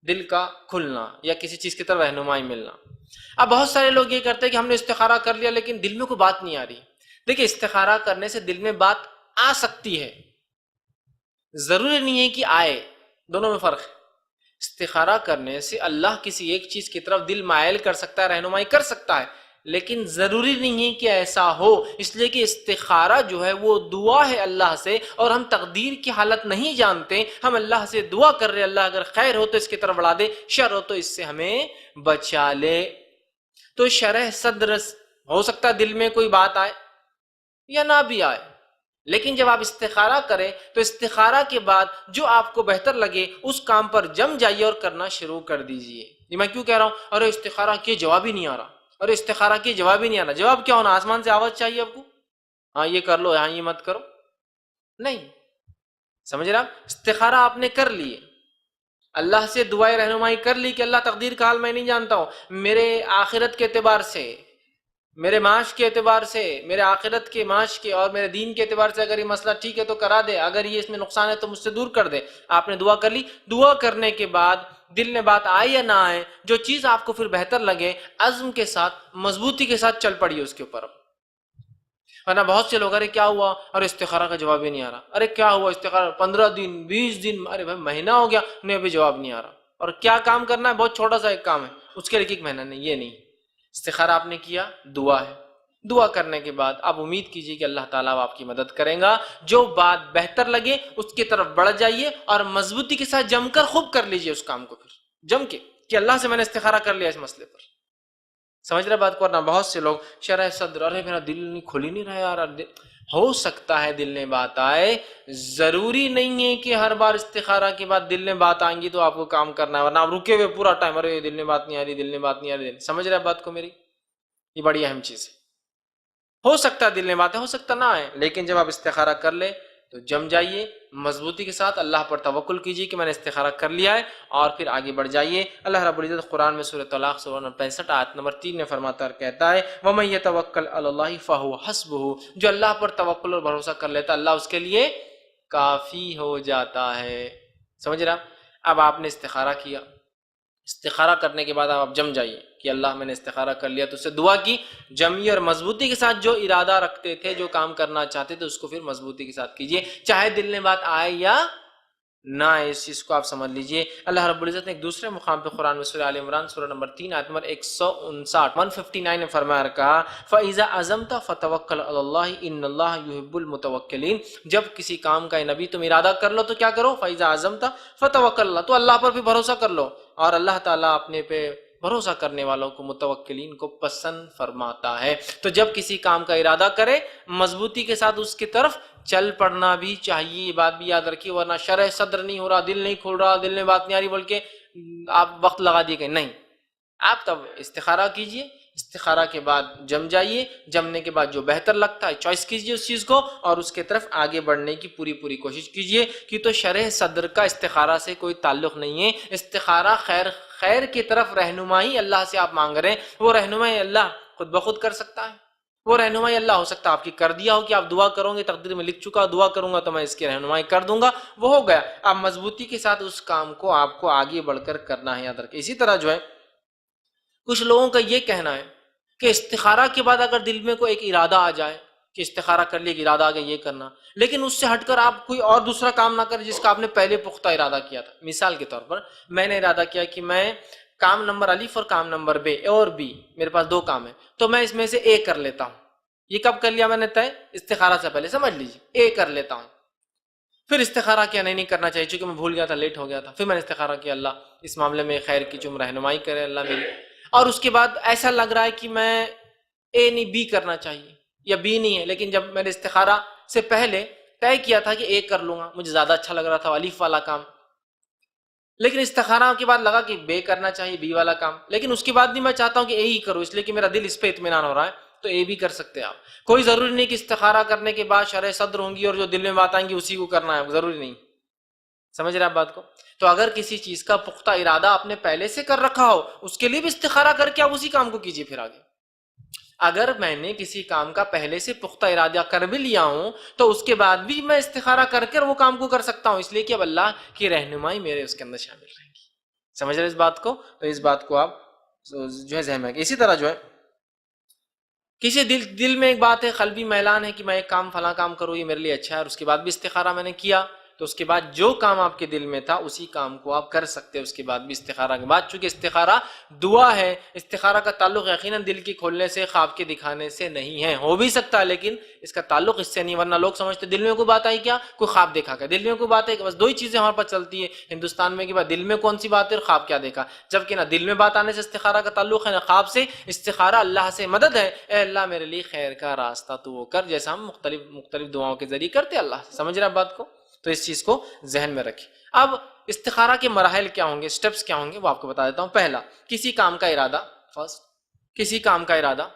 دل کا کھلنا یا کسی چیز کی طرف رہنمائی ملنا. اب بہت سارے لوگ یہ کرتے ہیں کہ ہم نے استخارہ کر لیا لیکن دل میں کوئی بات نہیں آ رہی. دیکھیں استخارہ کرنے سے دل میں بات آ سکتی ہے, ضروری نہیں ہے کہ آئے, دونوں میں فرق ہے. استخارہ کرنے سے اللہ کسی ایک چیز کی طرف دل مائل کر سکتا ہے, رہنمائی کر سکتا ہے, لیکن ضروری نہیں ہے کہ ایسا ہو، اس لیے کہ استخارہ جو ہے وہ دعا ہے اللہ سے، اور ہم تقدیر کی حالت نہیں جانتے، ہم اللہ سے دعا کر رہے اللہ اگر خیر ہو تو اس کی طرف بڑھا دے، شر ہو تو اس سے ہمیں بچا لے۔ تو شرح صدر ہو سکتا ہے دل میں کوئی بات آئے یا نہ بھی آئے، لیکن جب آپ استخارہ کریں تو استخارہ کے بعد جو آپ کو بہتر لگے اس کام پر جم جائیے اور کرنا شروع کر دیجئے۔ یہ میں کیوں کہہ رہا ہوں؟ ارے استخارہ کے جواب ہی نہیں آ رہا، ارے استخارہ کے جواب ہی نہیں آ رہا۔ جواب کیا ہونا؟ آسمان سے آواز چاہیے آپ کو، ہاں یہ کر لو، ہاں یہ مت کرو؟ نہیں، سمجھ رہے آپ؟ استخارہ آپ نے کر لیے، اللہ سے دعائیں رہنمائی کر لی کہ اللہ تقدیر کا حال میں نہیں جانتا ہوں، میرے آخرت کے اعتبار سے، میرے معاش کے اعتبار سے، میرے آخرت کے معاش کے اور میرے دین کے اعتبار سے اگر یہ مسئلہ ٹھیک ہے تو کرا دے، اگر یہ اس میں نقصان ہے تو مجھ سے دور کر دے۔ آپ نے دعا کر لی، دعا کرنے کے بعد دل میں بات آئے یا نہ آئے، جو چیز آپ کو پھر بہتر لگے عزم کے ساتھ مضبوطی کے ساتھ چل پڑیے اس کے اوپر۔ ورنہ بہت سے لوگ ارے کیا ہوا، ارے استخارہ کا جواب ہی نہیں آ رہا، ارے کیا ہوا استخارہ 15 دن 20 دن، ارے بھائی مہینہ ہو گیا انہیں ابھی جواب نہیں آ رہا، اور کیا کام کرنا ہے؟ بہت چھوٹا سا ایک کام ہے، اس کے لیے ایک مہینہ نہیں، یہ نہیں۔ استخارہ آپ نے کیا، دعا ہے، دعا کرنے کے بعد آپ امید کیجیے کہ اللہ تعالیٰ آپ کی مدد کرے گا، جو بات بہتر لگے اس کی طرف بڑھ جائیے اور مضبوطی کے ساتھ جم کر خوب کر لیجیے اس کام کو، پھر جم کے کہ اللہ سے میں نے استخارہ کر لیا اس مسئلے پر۔ سمجھ رہے بات کو؟ ورنہ بہت سے لوگ شرح صدر، ارے میرا دل نہیں کھل ہی نہیں رہا یار، ہو سکتا ہے دل میں بات آئے، ضروری نہیں ہے کہ ہر بار استخارہ کے بعد دل میں بات آئیں گی تو آپ کو کام کرنا ہے، ورنہ آپ رکے ہوئے پورا ٹائم، ارے دل میں بات نہیں آ رہی، دل میں بات نہیں آ رہی۔ سمجھ رہے بات کو میری؟ یہ بڑی اہم چیز ہے۔ ہو سکتا ہے دل میں بات ہے، ہو سکتا نہ آئے، لیکن جب آپ استخارہ کر لیں تو جم جائیے، مضبوطی کے ساتھ اللہ پر توکل کیجیے کہ میں نے استخارہ کر لیا ہے، اور پھر آگے بڑھ جائیے۔ اللہ رب العزت قرآن میں سورۃ طلاق سورہ نمبر 65 آیت نمبر 3 میں فرماتا اور کہتا ہے وَمَن يَتَوَكَّلْ عَلَى اللَّهِ فَهُوَ حَسْبُهُ، جو اللہ پر توکل اور بھروسہ کر لیتا اللہ اس کے لیے کافی ہو جاتا ہے۔ سمجھ رہا؟ اب آپ نے استخارہ کیا، استخارہ کرنے کے بعد آپ جم جائیے کہ اللہ میں نے استخارہ کر لیا، تو اس سے دعا کی، جمی اور مضبوطی کے ساتھ جو ارادہ رکھتے تھے، جو کام کرنا چاہتے تھے اس کو پھر مضبوطی کے ساتھ کیجیے، چاہے دل میں بات آئے یا نہ آئے، اس چیز کو آپ سمجھ لیجئے۔ اللہ رب العزت نے ایک دوسرے مقام پہ قرآن میں سورہ آل عمران سورہ نمبر 3 آیت نمبر 159 میں فرمایا کہا فَإِذَا عَزَمْتَ فَتَوَكَّلْ عَلَى اللَّهِ إِنَّ اللَّهَ يُحِبُّ الْمُتَوَكِّلِينَ، جب کسی کام کا نبی تم ارادہ کر لو تو کیا کرو؟ فَإِذَا عَزَمْتَ فَتَوَكَّلْ اللَّهِ، تو اللہ پر بھی بھروسہ کر لو، اور اللہ تعالیٰ اپنے پہ بھروسہ کرنے والوں کو، متوکلین کو پسند فرماتا ہے۔ تو جب کسی کام کا ارادہ کرے مضبوطی کے ساتھ اس کی طرف چل پڑنا بھی چاہیے، یہ بات بھی یاد رکھیے، ورنہ شرح صدر نہیں ہو رہا، دل نہیں کھل رہا، دل میں بات نہیں آ رہی، بلکہ آپ وقت لگا دیے کہ نہیں، آپ تب استخارہ کیجئے، استخارہ کے بعد جم جائیے، جمنے کے بعد جو بہتر لگتا ہے چوائس کیجئے اس چیز کو، اور اس کے طرف آگے بڑھنے کی پوری کوشش کیجئے، کہ تو شرح صدر کا استخارہ سے کوئی تعلق نہیں ہے، استخارہ خیر کی طرف رہنمائی اللہ سے آپ مانگ رہے ہیں، وہ رہنمائی اللہ خود بخود کر سکتا ہے، وہ رہنمائی اللہ ہو سکتا ہے آپ کی کر دیا ہو کہ آپ دعا کرو گے، تقدیر میں لکھ چکا، دعا کروں گا تو میں اس کی رہنمائی کر دوں گا، وہ ہو گیا، آپ مضبوطی کے ساتھ اس کام کو آپ کو آگے بڑھ کر کرنا ہے، یاد رکھیں۔ اسی طرح جو ہے کچھ لوگوں کا یہ کہنا ہے کہ استخارہ کے بعد اگر دل میں کوئی ایک ارادہ آ جائے کہ استخارہ کر لیا کہ ارادہ آ گیا یہ کرنا، لیکن اس سے ہٹ کر آپ کوئی اور دوسرا کام نہ کریں جس کا آپ نے پہلے پختہ ارادہ کیا تھا۔ مثال کے طور پر میں نے ارادہ کیا کہ میں کام نمبر الف اور کام نمبر بے اور بی، میرے پاس دو کام ہیں، تو میں اس میں سے اے کر لیتا ہوں۔ یہ کب کر لیا میں نے طے؟ استخارہ سے پہلے، سمجھ لیجیے اے کر لیتا ہوں، پھر استخارہ کیا نہیں کرنا چاہیے چونکہ میں بھول گیا تھا، لیٹ ہو گیا تھا، پھر میں نے استخارہ کیا اللہ اس معاملے میں خیر کی جو رہنمائی کرے اللہ میری، اور اس کے بعد ایسا لگ رہا ہے کہ میں اے نہیں بی کرنا چاہیے یا بی نہیں ہے، لیکن جب میں نے استخارہ سے پہلے طے کیا تھا کہ اے کر لوں گا، مجھے زیادہ اچھا لگ رہا تھا الف والا کام، لیکن استخارہ کے بعد لگا کہ بے کرنا چاہیے بی والا کام، لیکن اس کے بعد بھی میں چاہتا ہوں کہ اے ہی کروں اس لیے کہ میرا دل اس پہ اطمینان ہو رہا ہے، تو اے بھی کر سکتے ہیں آپ۔ کوئی ضروری نہیں کہ استخارہ کرنے کے بعد شرح صدر ہوں گی اور جو دل میں بات آئیں گی اسی کو کرنا ہے، ضروری نہیں، سمجھ رہے آپ بات کو؟ تو اگر کسی چیز کا پختہ ارادہ آپ نے پہلے سے کر رکھا ہو اس کے لیے بھی استخارہ کر کے آپ اسی کام کو کیجیے پھر آگے۔ اگر میں نے کسی کام کا پہلے سے پختہ ارادہ کر بھی لیا ہوں تو اس کے بعد بھی میں استخارہ کر کے وہ کام کو کر سکتا ہوں، اس لیے کہ اب اللہ کی رہنمائی میرے اس کے اندر شامل رہے گی۔ سمجھ رہے اس بات کو؟ تو اس بات کو آپ جو ہے ذہن میں رکھیں۔ اسی طرح جو ہے کسی دل میں ایک بات ہے، قلبی میلان ہے کہ میں ایک کام فلاں کام کروں یہ میرے لیے اچھا ہے، اور اس کے بعد بھی استخارہ میں نے کیا تو اس کے بعد جو کام آپ کے دل میں تھا اسی کام کو آپ کر سکتے ہیں اس کے بعد بھی استخارہ کے بعد، چونکہ استخارہ دعا ہے، استخارہ کا تعلق یقیناً دل کی کھولنے سے، خواب کے دکھانے سے نہیں ہے، ہو بھی سکتا ہے لیکن اس کا تعلق اس سے نہیں، ورنہ لوگ سمجھتے دل میں کوئی بات آئی کیا، کوئی خواب دیکھا کیا، دل میں کوئی بات ہے کہ بس دو ہی چیزیں ہمارے پاس چلتی ہے ہندوستان میں کہ بس دل میں کون سی بات ہے اور خواب کیا دیکھا، جبکہ نہ دل میں بات آنے سے استخارہ کا تعلق ہے نہ خواب سے، استخارہ اللہ سے مدد ہے، اے اللہ میرے لیے خیر کا راستہ تو وہ کر، جیسا ہم مختلف دعاؤں کے ذریعے کرتے اللہ سے، سمجھ رہے آپ بات کو؟ تو اس چیز کو ذہن میں رکھیں۔ اب استخارہ کے مراحل کیا ہوں گے، سٹیپس کیا ہوں گے، وہ آپ کو بتا دیتا ہوں۔ پہلا، کسی کام کا ارادہ، فرسٹ کسی کام کا ارادہ،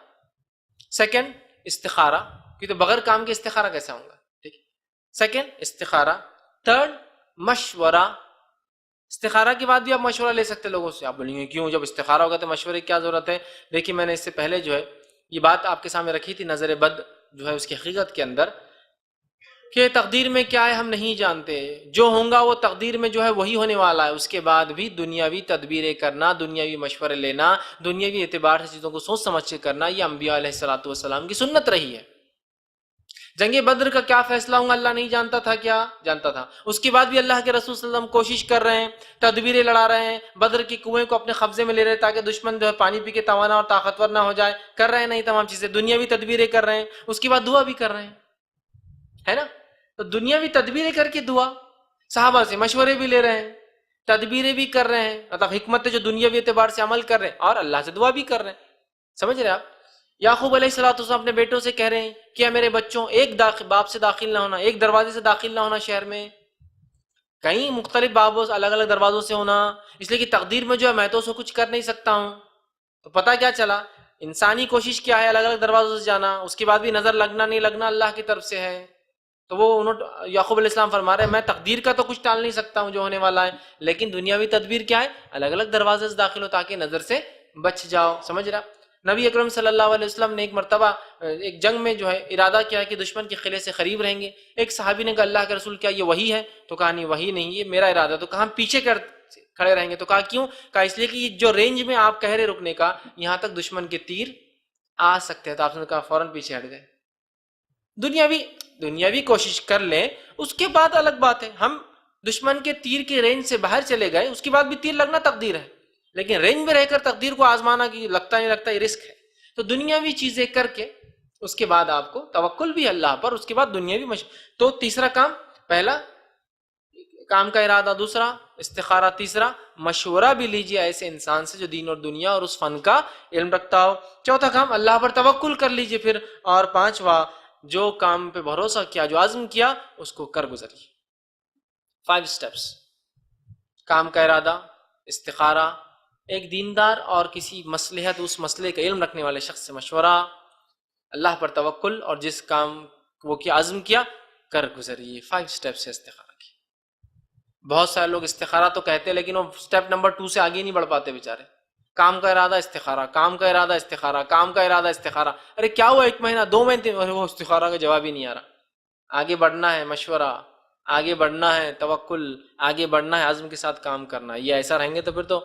سیکنڈ استخارہ، کیونکہ بغیر کام کے استخارہ کیسا ہوگا، ٹھیک ہے، سیکنڈ استخارہ، تھرڈ مشورہ، استخارہ کے بعد بھی آپ مشورہ لے سکتے لوگوں سے، آپ بولیں گے کیوں، جب استخارہ ہوگا تو مشورے کی کیا ضرورت ہے؟ دیکھیے میں نے اس سے پہلے جو ہے یہ بات آپ کے سامنے رکھی تھی، نظر بد جو ہے اس کی حقیقت کے اندر، کہ تقدیر میں کیا ہے ہم نہیں جانتے، جو ہوگا وہ تقدیر میں جو ہے وہی ہونے والا ہے، اس کے بعد بھی دنیاوی تدبیریں کرنا، دنیاوی مشورے لینا، دنیاوی اعتبار سے چیزوں کو سوچ سمجھ کے کرنا، یہ انبیاء علیہ الصلوۃ والسلام کی سنت رہی ہے۔ جنگ بدر کا کیا فیصلہ ہوگا اللہ نہیں جانتا تھا کیا؟ جانتا تھا، اس کے بعد بھی اللہ کے رسول صلی اللہ علیہ وسلم کوشش کر رہے ہیں، تدبیریں لڑا رہے ہیں، بدر کے کنویں کو اپنے قبضے میں لے رہے ہیں تاکہ دشمن جو ہے پانی پی کے توانا اور طاقتور نہ ہو جائے، کر رہے ہیں نہیں تمام چیزیں، دنیاوی تدبیریں کر رہے ہیں، اس کے بعد دعا بھی کر رہے ہیں، ہے نا؟ تو دنیاوی تدبیریں کر کے دعا، صحابہ سے مشورے بھی لے رہے ہیں، تدبیریں بھی کر رہے ہیں، مطلب حکمت ہے جو دنیاوی اعتبار سے عمل کر رہے ہیں، اور اللہ سے دعا بھی کر رہے ہیں، سمجھ رہے آپ؟ یعقوب علیہ الصلوۃ والسلام اپنے بیٹوں سے کہہ رہے ہیں کہ میرے بچوں ایک باپ سے داخل نہ ہونا، ایک دروازے سے داخل نہ ہونا شہر میں، کئی مختلف بابوں سے الگ الگ دروازوں سے ہونا، اس لیے کہ تقدیر میں جو ہے میں تو اس کو کچھ کر نہیں سکتا ہوں۔ تو پتہ کیا چلا، انسانی کوشش کیا ہے الگ الگ دروازوں سے جانا، اس کے بعد بھی نظر لگنا نہیں لگنا اللہ کی طرف سے ہے۔ تو وہ یعقوب علیہ السلام فرما رہے ہیں میں تقدیر کا تو کچھ ٹال نہیں سکتا ہوں جو ہونے والا ہے، لیکن دنیاوی تدبیر کیا ہے، الگ الگ دروازے سے داخل ہو تاکہ نظر سے بچ جاؤ، سمجھ رہا؟ نبی اکرم صلی اللہ علیہ وسلم نے ایک مرتبہ ایک جنگ میں جو ہے ارادہ کیا کہ دشمن کے قلعے سے قریب رہیں گے، ایک صحابی نے کہا اللہ کے رسول کیا یہ وہی ہے؟ تو کہا نہیں وہی نہیں، یہ میرا ارادہ، تو کہا ہم پیچھے کھڑے رہیں گے، تو کہا کیوں؟ کہا اس لیے کہ یہ جو رینج میں آپ کہہ رہے رکنے کا، یہاں تک دشمن کے تیر آ سکتے ہیں، تو آپ نے کہا فوراً پیچھے ہٹ گئے۔ دنیاوی کوشش کر لیں، اس کے بعد الگ بات ہے، ہم دشمن کے تیر کے رینج سے باہر چلے گئے، اس کے بعد بھی تیر لگنا تقدیر ہے، لیکن رینج میں رہ کر تقدیر کو آزمانا کہ لگتا نہیں لگتا یہ رسک ہے۔ تو دنیاوی چیزیں کر کے اس کے بعد آپ کو توکل بھی اللہ پر، اس کے بعد دنیاوی تو تیسرا کام، پہلا کام کا ارادہ، دوسرا استخارہ، تیسرا مشورہ بھی لیجیے ایسے انسان سے جو دین اور دنیا اور اس فن کا علم رکھتا ہو، چوتھا کام اللہ پر توکل کر لیجیے پھر، اور پانچواں جو کام پہ بھروسہ کیا، جو عزم کیا، اس کو کر گزریے۔ 5 سٹیپس، کام کا ارادہ، استخارہ، ایک دیندار اور کسی مصلحت اس مسئلے کا علم رکھنے والے شخص سے مشورہ، اللہ پر توکل، اور جس کام وہ کیا عزم کیا کر گزریے۔ 5 سٹیپس ہے استخارہ کی۔ بہت سارے لوگ استخارہ تو کہتے ہیں لیکن وہ سٹیپ نمبر 2 سے آگے نہیں بڑھ پاتے بیچارے، کام کا ارادہ استخارہ، کام کا ارادہ استخارہ، کام کا ارادہ استخارہ، ارے کیا ہوا 1 مہینہ 2 مہینے، وہ استخارہ کا جواب ہی نہیں آ رہا۔ آگے بڑھنا ہے مشورہ، آگے بڑھنا ہے توکل، آگے بڑھنا ہے عزم کے ساتھ کام کرنا، یہ ایسا رہیں گے تو پھر تو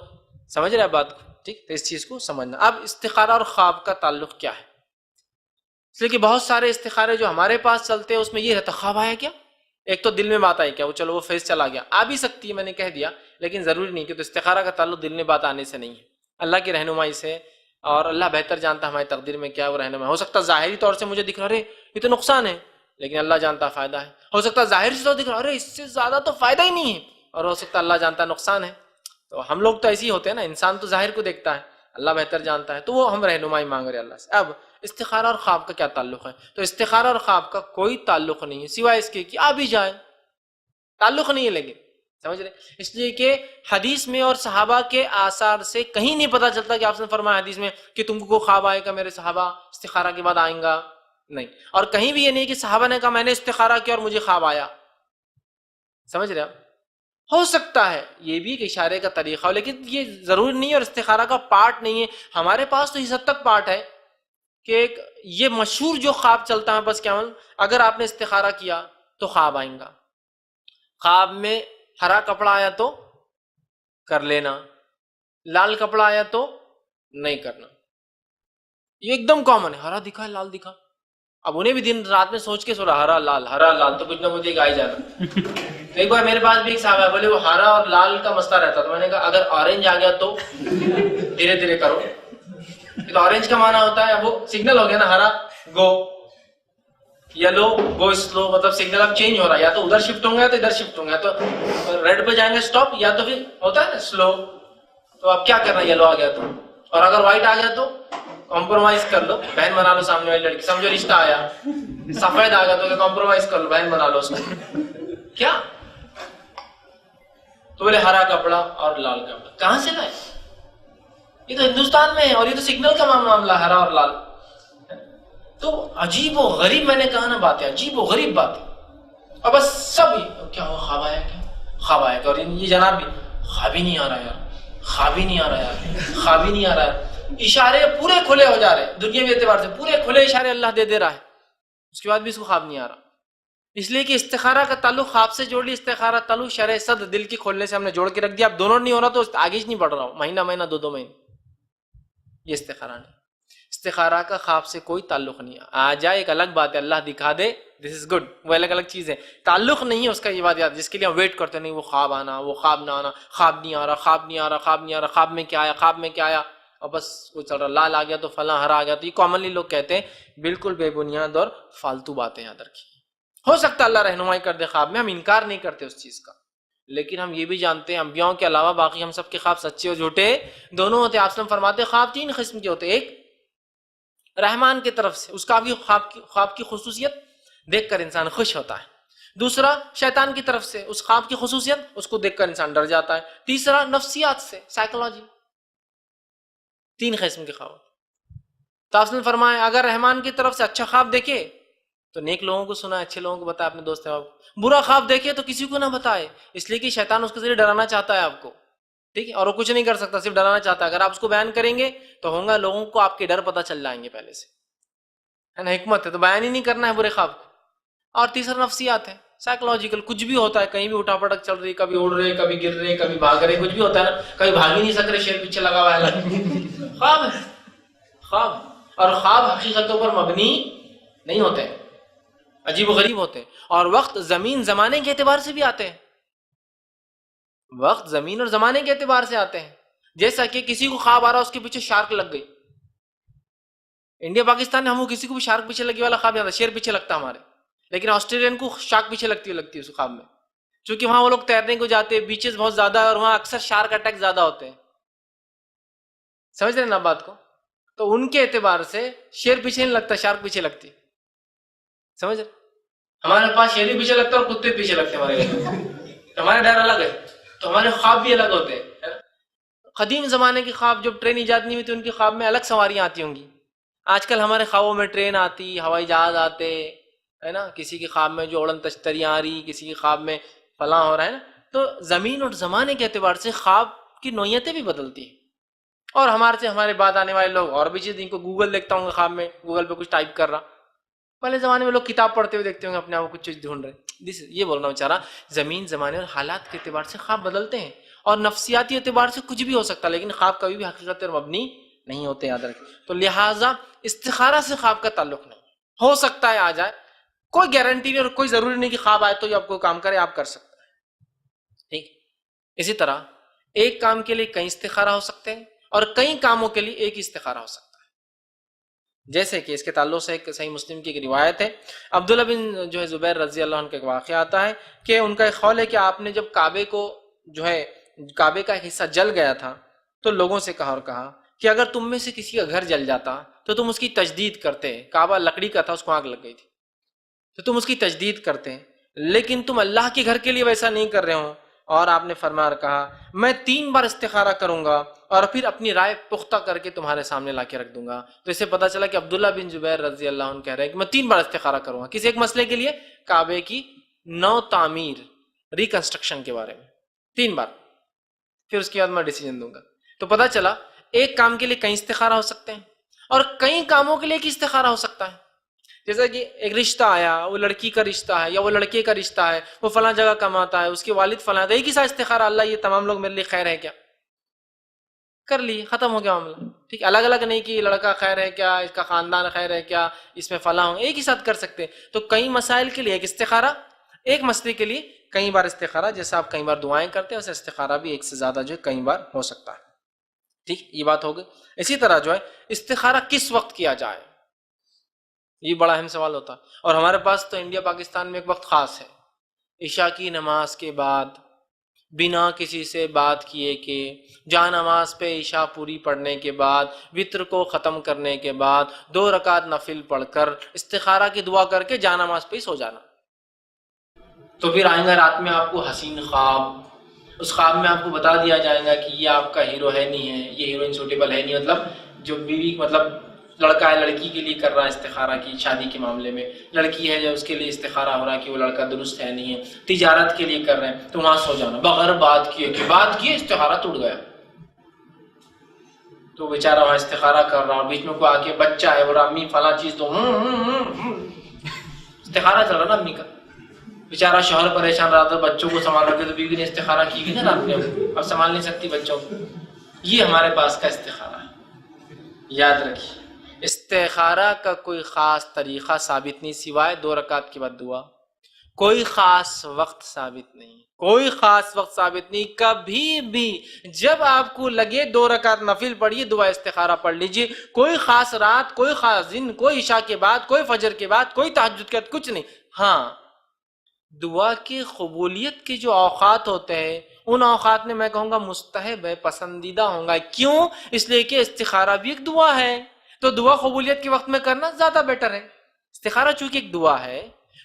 سمجھ رہے ہیں بات کو، ٹھیک؟ تو اس چیز کو سمجھنا۔ اب استخارہ اور خواب کا تعلق کیا ہے؟ اس لیے کہ بہت سارے استخارے جو ہمارے پاس چلتے ہیں اس میں یہ رہتا خواب آیا کیا، ایک تو دل میں بات آئی کیا، وہ چلو وہ فیض چلا گیا، آ بھی سکتی ہے میں نے کہہ دیا، لیکن ضروری نہیں کہ تو استخارہ کا تعلق دل میں بات آنے سے نہیں ہے، اللہ کی رہنمائی سے، اور اللہ بہتر جانتا ہماری تقدیر میں کیا وہ رہنمائی۔ ہو سکتا ظاہری طور سے مجھے دکھ رہا ہے یہ تو نقصان ہے، لیکن اللہ جانتا فائدہ ہے، ہو سکتا ظاہر سے تو دکھ رہا ارے اس سے زیادہ تو فائدہ ہی نہیں ہے، اور ہو سکتا اللہ جانتا نقصان ہے۔ تو ہم لوگ تو ایسے ہی ہوتے ہیں نا، انسان تو ظاہر کو دیکھتا ہے، اللہ بہتر جانتا ہے، تو وہ ہم رہنمائی مانگ رہے ہیں اللہ سے۔ اب استخارہ اور خواب کا کیا تعلق ہے؟ تو استخارہ اور خواب کا کوئی تعلق نہیں ہے سوائے اس کے کہ آ بھی جائے، تعلق نہیں ہے، لیکن سمجھ رہے، اس لیے کہ حدیث میں اور صحابہ کے آثار سے کہیں نہیں پتہ چلتا کہ آپ نے فرمایا حدیث میں کہ تم کو خواب آئے گا میرے صحابہ استخارہ کے بعد آئیں گا، نہیں، اور کہیں بھی یہ نہیں کہ صحابہ نے کہا میں نے استخارہ کیا اور مجھے خواب آیا، سمجھ رہے آپ؟ ہو سکتا ہے یہ بھی ایک اشارے کا طریقہ ہو، لیکن یہ ضروری نہیں ہے اور استخارہ کا پارٹ نہیں ہے۔ ہمارے پاس تو اس حد تک پارٹ ہے کہ ایک یہ مشہور جو خواب چلتا ہے بس کیا اگر آپ نے استخارہ کیا تو خواب آئیں گا، خواب میں ہرا کپڑا آیا تو کر لینا، لال کپڑا آیا تو نہیں کرنا، یہ ایک دم کامن ہے، ہرا دکھا لال دکھا اب انہیں بھی دن رات میں سوچ کے سو رہا ہرا لال تو کچھ نہ کچھ ایک آ ہی جانا. تو ایک بار میرے پاس بھی ایک صاحب ہے, بولے وہ ہرا اور لال کا مسئلہ رہتا. تو میں نے کہا اگر اورنج آ گیا تو دھیرے دھیرے کرو. تو اورنج کا معنی ہوتا ہے وہ سگنل ہو گیا نا, ہرا گو, یلو گو سلو, مطلب سگنل اب چینج ہو رہا ہے, یا تو ادھر شفٹ ہوں گے تو ادھر شفٹ ہوں گے, تو ریڈ پہ جائیں گے اسٹاپ, یا تو پھر ہوتا ہے نا سلو. تو اب کیا کرنا, یلو آ گیا تو, اور اگر وائٹ آ گیا تو کمپرومائز کر لو, بہن بنا لو سامنے والی لڑکی, سمجھو رشتہ آیا. سفید آ گیا تو کمپرومائز کر لو, بہن بنا لو اس کو. کیا تو بولے ہرا کپڑا اور لال کپڑا کہاں سے لائے؟ یہ تو ہندوستان میں ہے, اور یہ تو سگنل کا معاملہ, ہرا اور لال. تو عجیب و غریب, میں نے کہا نا بات ہے, عجیب و غریب بات ہے. اور بس سب کیا ہوا, خواب آیا, کیا خواب آیا, اور یہ جناب بھی خواب ہی نہیں آ رہا یار, خواب ہی نہیں آ رہا یار, خواب ہی نہیں آ رہا. اشارے پورے کھلے ہو جا رہے, دنیاوی اعتبار سے پورے کھلے اشارے اللہ دے رہا ہے, اس کے بعد بھی اس کو خواب نہیں آ رہا. اس لیے کہ استخارہ کا تعلق خواب سے جوڑ لی, استخارہ تعلق شرح صدر دل کی کھولنے سے ہم نے جوڑ کے رکھ دیا. اب دونوں نہیں ہو رہا تو آگے ہی نہیں بڑھ رہا ہوں, مہینہ دو مہینے, یہ استخارہ نہیں. استخارہ کا خواب سے کوئی تعلق نہیں. آ جائے ایک الگ بات ہے, اللہ دکھا دے, دس از گڈ, وہ الگ چیز ہے, تعلق نہیں ہے اس کا. یہ بات یاد, جس کے لیے ہم ویٹ کرتے نہیں, وہ خواب آنا, وہ خواب نہ آنا, خواب نہیں آ رہا, خواب نہیں آ رہا, خواب نہیں آ رہا, خواب میں کیا آیا, خواب میں کیا آیا, اور بس وہ چل رہا, لال آ گیا تو فلاں, ہرا آ گیا تو. یہ کامنلی لوگ کہتے ہیں, بالکل بے بنیاد اور فالتو باتیں یاد رکھیے. ہو سکتا ہے اللہ رہنمائی کر دے خواب میں, ہم انکار نہیں کرتے اس چیز کا, لیکن ہم یہ بھی جانتے ہیں انبیاؤں کے علاوہ باقی ہم سب کے خواب سچے اور جھوٹے دونوں ہوتے. آپ وسلم فرماتے خواب 3 قسم کے ہوتے, ایک رحمان کی طرف سے, اس کا بھی خواب کی خصوصیت دیکھ کر انسان خوش ہوتا ہے. دوسرا شیطان کی طرف سے, اس خواب کی خصوصیت اس کو دیکھ کر انسان ڈر جاتا ہے. تیسرا نفسیات سے, سائیکولوجی. 3 قسم کے خواب. تو آپ نے فرمایا اگر رحمان کی طرف سے اچھا خواب دیکھے تو نیک لوگوں کو سنا, اچھے لوگوں کو بتائے, اپنے دوست احباب کو. برا خواب دیکھے تو کسی کو نہ بتائے, اس لیے کہ شیطان اس کے ذریعے ڈرانا چاہتا ہے آپ کو, ٹھیک ہے, اور وہ کچھ نہیں کر سکتا, صرف ڈرانا چاہتا ہے. اگر آپ اس کو بیان کریں گے تو ہوگا لوگوں کو آپ کے ڈر پتہ چل جائیں گے پہلے سے, ہے نا, حکمت ہے. تو بیان ہی نہیں کرنا ہے برے خواب کو. اور تیسرا نفسیات ہے, سائیکولوجیکل, کچھ بھی ہوتا ہے, کہیں بھی اٹھا پٹک چل رہی, کبھی اڑ رہے, کبھی گر رہے, کبھی بھاگ رہے, کچھ بھی ہوتا ہے نا, کبھی بھاگ ہی نہیں سک رہے, شیر پیچھے لگا ہوا ہے, خواب ہے, خواب. اور خواب حقیقتوں پر مبنی نہیں ہوتے, عجیب و غریب ہوتے ہیں. اور وقت زمین زمانے کے اعتبار سے بھی آتے ہیں, وقت زمین اور زمانے کے اعتبار سے آتے ہیں. جیسا کہ کسی کو خواب آ رہا, اس کے پیچھے شارک لگ گئی. انڈیا پاکستان میں ہم کسی کو بھی شارک پیچھے لگی والا خواب نہیں آتا, شیر پیچھے لگتا ہمارے. لیکن آسٹریلین کو شارک پیچھے لگتی ہے اس خواب میں, چونکہ وہاں وہ لوگ تیرنے کو جاتے ہیں, بیچز بہت زیادہ ہے, اور وہاں اکثر شارک اٹیک زیادہ ہوتے ہیں. سمجھ رہے ہیں نا بات کو؟ تو ان کے اعتبار سے شیر پیچھے نہیں لگتا, شارک پیچھے لگتی. سمجھ رہے؟ ہمارے پاس شیر بھی پیچھے لگتا ہے اور کتے پیچھے لگتے ہیں. ہمارے ڈر الگ ہے, تو ہمارے خواب بھی الگ ہوتے ہیں. قدیم زمانے کے خواب, جب ٹرین ایجاد نہیں ہوئی تھی, ان کے خواب میں الگ سواریاں آتی ہوں گی. آج کل ہمارے خوابوں میں ٹرین آتی, ہوائی جہاز آتے, ہے نا, کسی کے خواب میں جو اڑن تشتریاں آ رہی, کسی کے خواب میں فلاں ہو رہا ہے نا. تو زمین اور زمانے کے اعتبار سے خواب کی نوعیتیں بھی بدلتی ہیں. اور ہمارے بعد آنے والے لوگ اور بھی چیز, ان کو گوگل دیکھتا ہوں خواب میں, گوگل پہ کچھ ٹائپ کر رہا. پہلے زمانے میں لوگ کتاب پڑھتے ہوئے دیکھتے ہوں گے اپنے آپ کو کچھ چیز ڈھونڈ رہے. یہ بولنا چاہ رہا, زمین زمانے اور حالات کے اعتبار سے خواب بدلتے ہیں, اور نفسیاتی اعتبار سے کچھ بھی ہو سکتا ہے, لیکن خواب کبھی بھی حقیقت پر مبنی نہیں ہوتے, یاد رکھیں. تو لہٰذا استخارہ سے خواب کا تعلق نہیں. ہو سکتا ہے آ جائے, کوئی گارنٹی نہیں, اور کوئی ضروری نہیں کہ خواب آئے تو یہ آپ کو کام کرے, آپ کر سکتے ہیں, ٹھیک. اسی طرح ایک کام کے لیے کئی استخارہ ہو سکتے ہیں, اور کئی کاموں کے لیے ایک استخارہ ہو سکتا ہے. جیسے کہ اس کے تعلق سے ایک صحیح مسلم کی ایک روایت ہے, عبداللہ بن جو ہے زبیر رضی اللہ عنہ کا ایک واقعہ آتا ہے کہ ان کا ایک قول ہے کہ آپ نے جب کعبے کو جو ہے کعبے کا ایک حصہ جل گیا تھا تو لوگوں سے کہا کہ اگر تم میں سے کسی کا گھر جل جاتا تو تم اس کی تجدید کرتے. کعبہ لکڑی کا تھا, اس کو آگ لگ گئی تھی, تو تم اس کی تجدید کرتے, لیکن تم اللہ کے گھر کے لیے ویسا نہیں کر رہے ہو. اور آپ نے فرمایا اور کہا میں 3 بار استخارہ کروں گا اور پھر اپنی رائے پختہ کر کے تمہارے سامنے لا کے رکھ دوں گا. تو اس سے پتہ چلا کہ عبداللہ بن زبیر رضی اللہ عنہ کہہ رہے ہیں کہ میں 3 بار استخارہ کروں گا کسی ایک مسئلے کے لیے, کعبے کی نو تعمیر, ریکنسٹرکشن کے بارے میں 3 بار, پھر اس کے بعد میں ڈیسیجن دوں گا. تو پتہ چلا ایک کام کے لیے کئی استخارہ ہو سکتے ہیں, اور کئی کاموں کے لیے ایک استخارہ ہو سکتا ہے. جیسا کہ ایک رشتہ آیا, وہ لڑکی کا رشتہ ہے یا وہ لڑکے کا رشتہ ہے, وہ فلاں جگہ کماتا ہے, اس کے والد فلاں, ایک ہی ساتھ استخارہ, اللہ یہ تمام لوگ میرے لیے خیر ہے کیا, کر لی, ختم ہو گیا معاملہ, ٹھیک، الگ الگ نہیں کہ لڑکا خیر ہے کیا، اس کا خاندان خیر ہے کیا، اس میں فلاں ہوں، ایک ہی ساتھ کر سکتے ہیں۔ تو کئی مسائل کے لیے ایک استخارہ، ایک مسئلے کے لیے کئی بار استخارہ، جیسا آپ کئی بار دعائیں کرتے ہیں ویسے استخارہ بھی ایک سے زیادہ جو ہے کئی بار ہو سکتا ہے۔ ٹھیک، یہ بات ہو گئی۔ اسی طرح جو ہے استخارہ کس وقت کیا جائے، یہ بڑا اہم سوال ہوتا ہے، اور ہمارے پاس تو انڈیا پاکستان میں ایک وقت خاص ہے، عشاء کی نماز کے بعد بنا کسی سے بات کیے کہ جا نماز پہ عشاء پوری پڑھنے کے بعد وتر کو ختم کرنے کے بعد 2 رکعت نفل پڑھ کر استخارہ کی دعا کر کے جا نماز پہ ہی سو جانا۔ تو پھر آئیں گا رات میں آپ کو حسین خواب، اس خواب میں آپ کو بتا دیا جائے گا کہ یہ آپ کا ہیرو ہے نہیں ہے، یہ ہیروئن سوٹیبل ہے نہیں، مطلب جو بیوی، مطلب لڑکا ہے لڑکی کے لیے کر رہا ہے استخارہ کی شادی کے معاملے میں، لڑکی ہے جو اس کے لیے استخارہ ہو رہا ہے کہ وہ لڑکا درست ہے نہیں ہے، تجارت کے لیے کر رہے ہیں، تو وہاں سو جانا بغیر بات کیے، کہ بات کیے استخارہ ٹوٹ گیا، تو بیچارہ وہاں استخارہ کر رہا، اور بیچ میں کوئی آ کے بچہ ہے اور امی فلاں چیز تو استخارہ چل رہا نا امی کا، بیچارہ شوہر پریشان رہا تھا، بچوں کو سنبھال رکھے، تو بیوی نے استخارہ کی بھی نا رات میں، اب سنبھال نہیں سکتی بچوں کو، یہ ہمارے پاس کا استخارہ ہے۔ یاد رکھیے استخارہ کا کوئی خاص طریقہ ثابت نہیں سوائے 2 رکعت کے بعد دعا، کوئی خاص وقت ثابت نہیں، کوئی خاص وقت ثابت نہیں، کبھی بھی جب آپ کو لگے 2 رکعت نفل پڑھیے، دعا استخارہ پڑھ لیجیے، کوئی خاص رات، کوئی خاص دن، کوئی عشاء کے بعد، کوئی فجر کے بعد، کوئی تہجد کے بعد، کچھ نہیں۔ ہاں، دعا کی قبولیت کے جو اوقات ہوتے ہیں ان اوقات میں کہوں گا مستحب ہے، پسندیدہ ہوں گا، کیوں؟ اس لیے کہ استخارہ بھی ایک دعا ہے، تو دعا قبولیت کے وقت میں کرنا زیادہ بیٹر ہے۔ استخارہ چونکہ ایک دعا ہے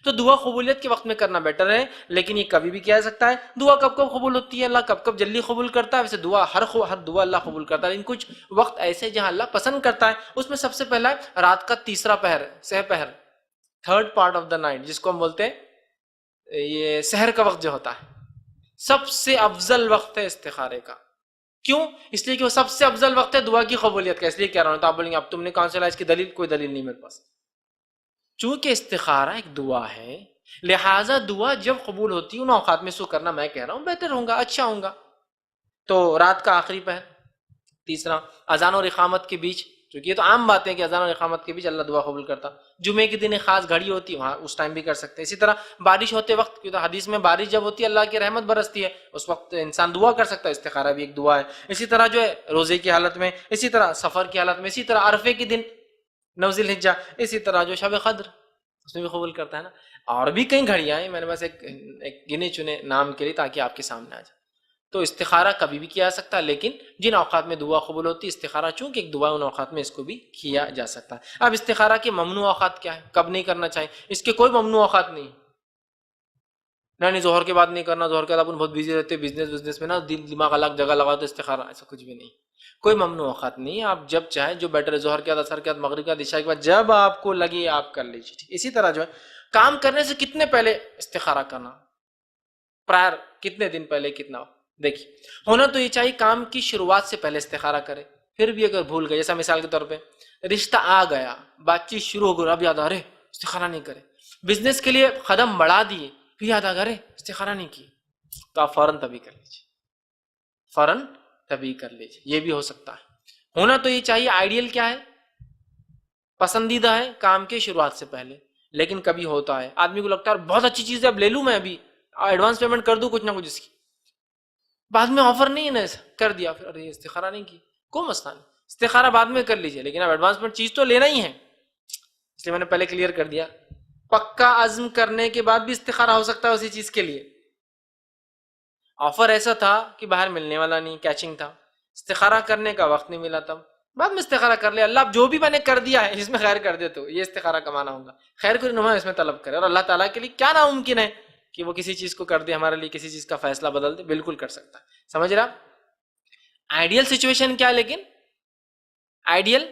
تو دعا قبولیت کے وقت میں کرنا بیٹر ہے، لیکن یہ کبھی بھی کیا جا سکتا ہے۔ دعا کب کب قبول ہوتی ہے، اللہ کب کب جلدی قبول کرتا ہے، ویسے دعا ہر دعا اللہ قبول کرتا ہے، لیکن کچھ وقت ایسے جہاں اللہ پسند کرتا ہے، اس میں سب سے پہلا ہے رات کا تیسرا پہر، سہ پہر، 3rd part of the night، جس کو ہم بولتے ہیں یہ سحر کا وقت جو ہوتا ہے، سب سے افضل وقت ہے استخارے کا۔ کیوں؟ اس لیے کہ وہ سب سے افضل وقت ہے دعا کی قبولیت کا۔ اس لیے کہہ رہا ہوں، تو آپ بولیں گے اب تم نے کہاں سے لایا اس کی دلیل؟ کوئی دلیل نہیں میرے پاس، چونکہ استخارہ ایک دعا ہے، لہٰذا دعا جب قبول ہوتی ہے ان اوقات میں سو کرنا میں کہہ رہا ہوں بہتر ہوں گا، اچھا ہوں گا۔ تو رات کا آخری پہر، تیسرا اذان اور اقامت کے بیچ، کیونکہ یہ تو عام بات ہے کہ اذان اور اقامت کے بیچ اللہ دعا قبول کرتا۔ جمعے کے دن ایک خاص گھڑی ہوتی ہے، وہاں اس ٹائم بھی کر سکتے ہیں۔ اسی طرح بارش ہوتے وقت، کیونکہ حدیث میں بارش جب ہوتی ہے اللہ کی رحمت برستی ہے، اس وقت انسان دعا کر سکتا ہے، استخارہ بھی ایک دعا ہے۔ اسی طرح جو ہے روزے کی حالت میں، اسی طرح سفر کی حالت میں، اسی طرح عرفے کے دن 9 ذی الحجہ، اسی طرح جو شب قدر اس میں بھی قبول کرتا ہے نا۔ اور بھی کئی گھڑیاں ہیں، میرے پاس ایک گنے چنے نام کے لیے تاکہ آپ کے سامنے آ جائے۔ تو استخارہ کبھی بھی کیا جا سکتا ہے، لیکن جن اوقات میں دعا قبول ہوتی ہے، استخارہ چونکہ ایک دعا، ان اوقات میں اس کو بھی کیا جا سکتا ہے۔ اب استخارہ کے ممنوع اوقات کیا ہے، کب نہیں کرنا چاہیے؟ اس کے کوئی ممنوع اوقات نہیں، نہیں ظہر کے بعد نہیں کرنا، ظہر کے بعد اپن بہت بزی رہتے بزنس میں نا، دماغ الگ جگہ لگا تو استخارہ، ایسا کچھ بھی نہیں، کوئی ممنوع اوقات نہیں۔ آپ جب چاہیں، جو بیٹر ہے، ظہر کے بعد، اثر کے بعد، مغرب کے بعد، عشاء کے بعد، جب آپ کو لگے آپ کر لیجیے۔ اسی طرح جو ہے کام کرنے سے کتنے پہلے استخارہ کرنا، پرائر کتنے دن پہلے، کتنا؟ دیکھیے ہونا تو یہ چاہیے کام کی شروعات سے پہلے استخارہ کرے، پھر بھی اگر بھول گئے، جیسا مثال کے طور پہ رشتہ آ گیا، بات چیت شروع ہو گئی، اب یاد آ رہے استخارہ نہیں کرے، بزنس کے لیے قدم بڑھا دیے، پھر یاد آ گیا استخارہ نہیں کی، تو آپ فوراً تبھی کر لیجیے، فوراً تبھی کر لیجیے، یہ بھی ہو سکتا ہے۔ ہونا تو یہ چاہیے، آئیڈیل کیا ہے، پسندیدہ ہے کام کے شروعات سے پہلے، لیکن کبھی ہوتا ہے آدمی کو لگتا ہے بہت اچھی چیز ہے، اب لے لوں میں، ابھی ایڈوانس پیمنٹ کر دوں کچھ نہ کچھ اس کی، بعد میں آفر نہیں ہے نا، کر دیا، پھر ارے استخارہ نہیں کی، کوئی مسئلہ نہیں، استخارہ بعد میں کر لیجیے، لیکن اب ایڈوانس پیمنٹ چیز تو لینا ہی ہے، اس لیے میں نے پہلے کلیئر کر دیا۔ پکا عزم کرنے کے بعد بھی استخارہ ہو سکتا ہے اسی چیز کے لیے، آفر ایسا تھا کہ باہر ملنے والا نہیں، کیچنگ تھا، استخارہ کرنے کا وقت نہیں ملا، تب بعد میں استخارہ کر لیا، اللہ جو بھی میں نے کر دیا ہے اس میں خیر کر دے، تو یہ استخارہ کمانا ہوگا، خیر کو نما اس میں طلب کرے، اور اللہ تعالیٰ کے لیے کیا ناممکن ہے کہ وہ کسی چیز کو کر دے، ہمارے لیے کسی چیز کا فیصلہ بدل دے، بالکل کر سکتا ہے۔ سمجھ رہا؟ آئیڈیل سچویشن کیا، لیکن آئیڈیل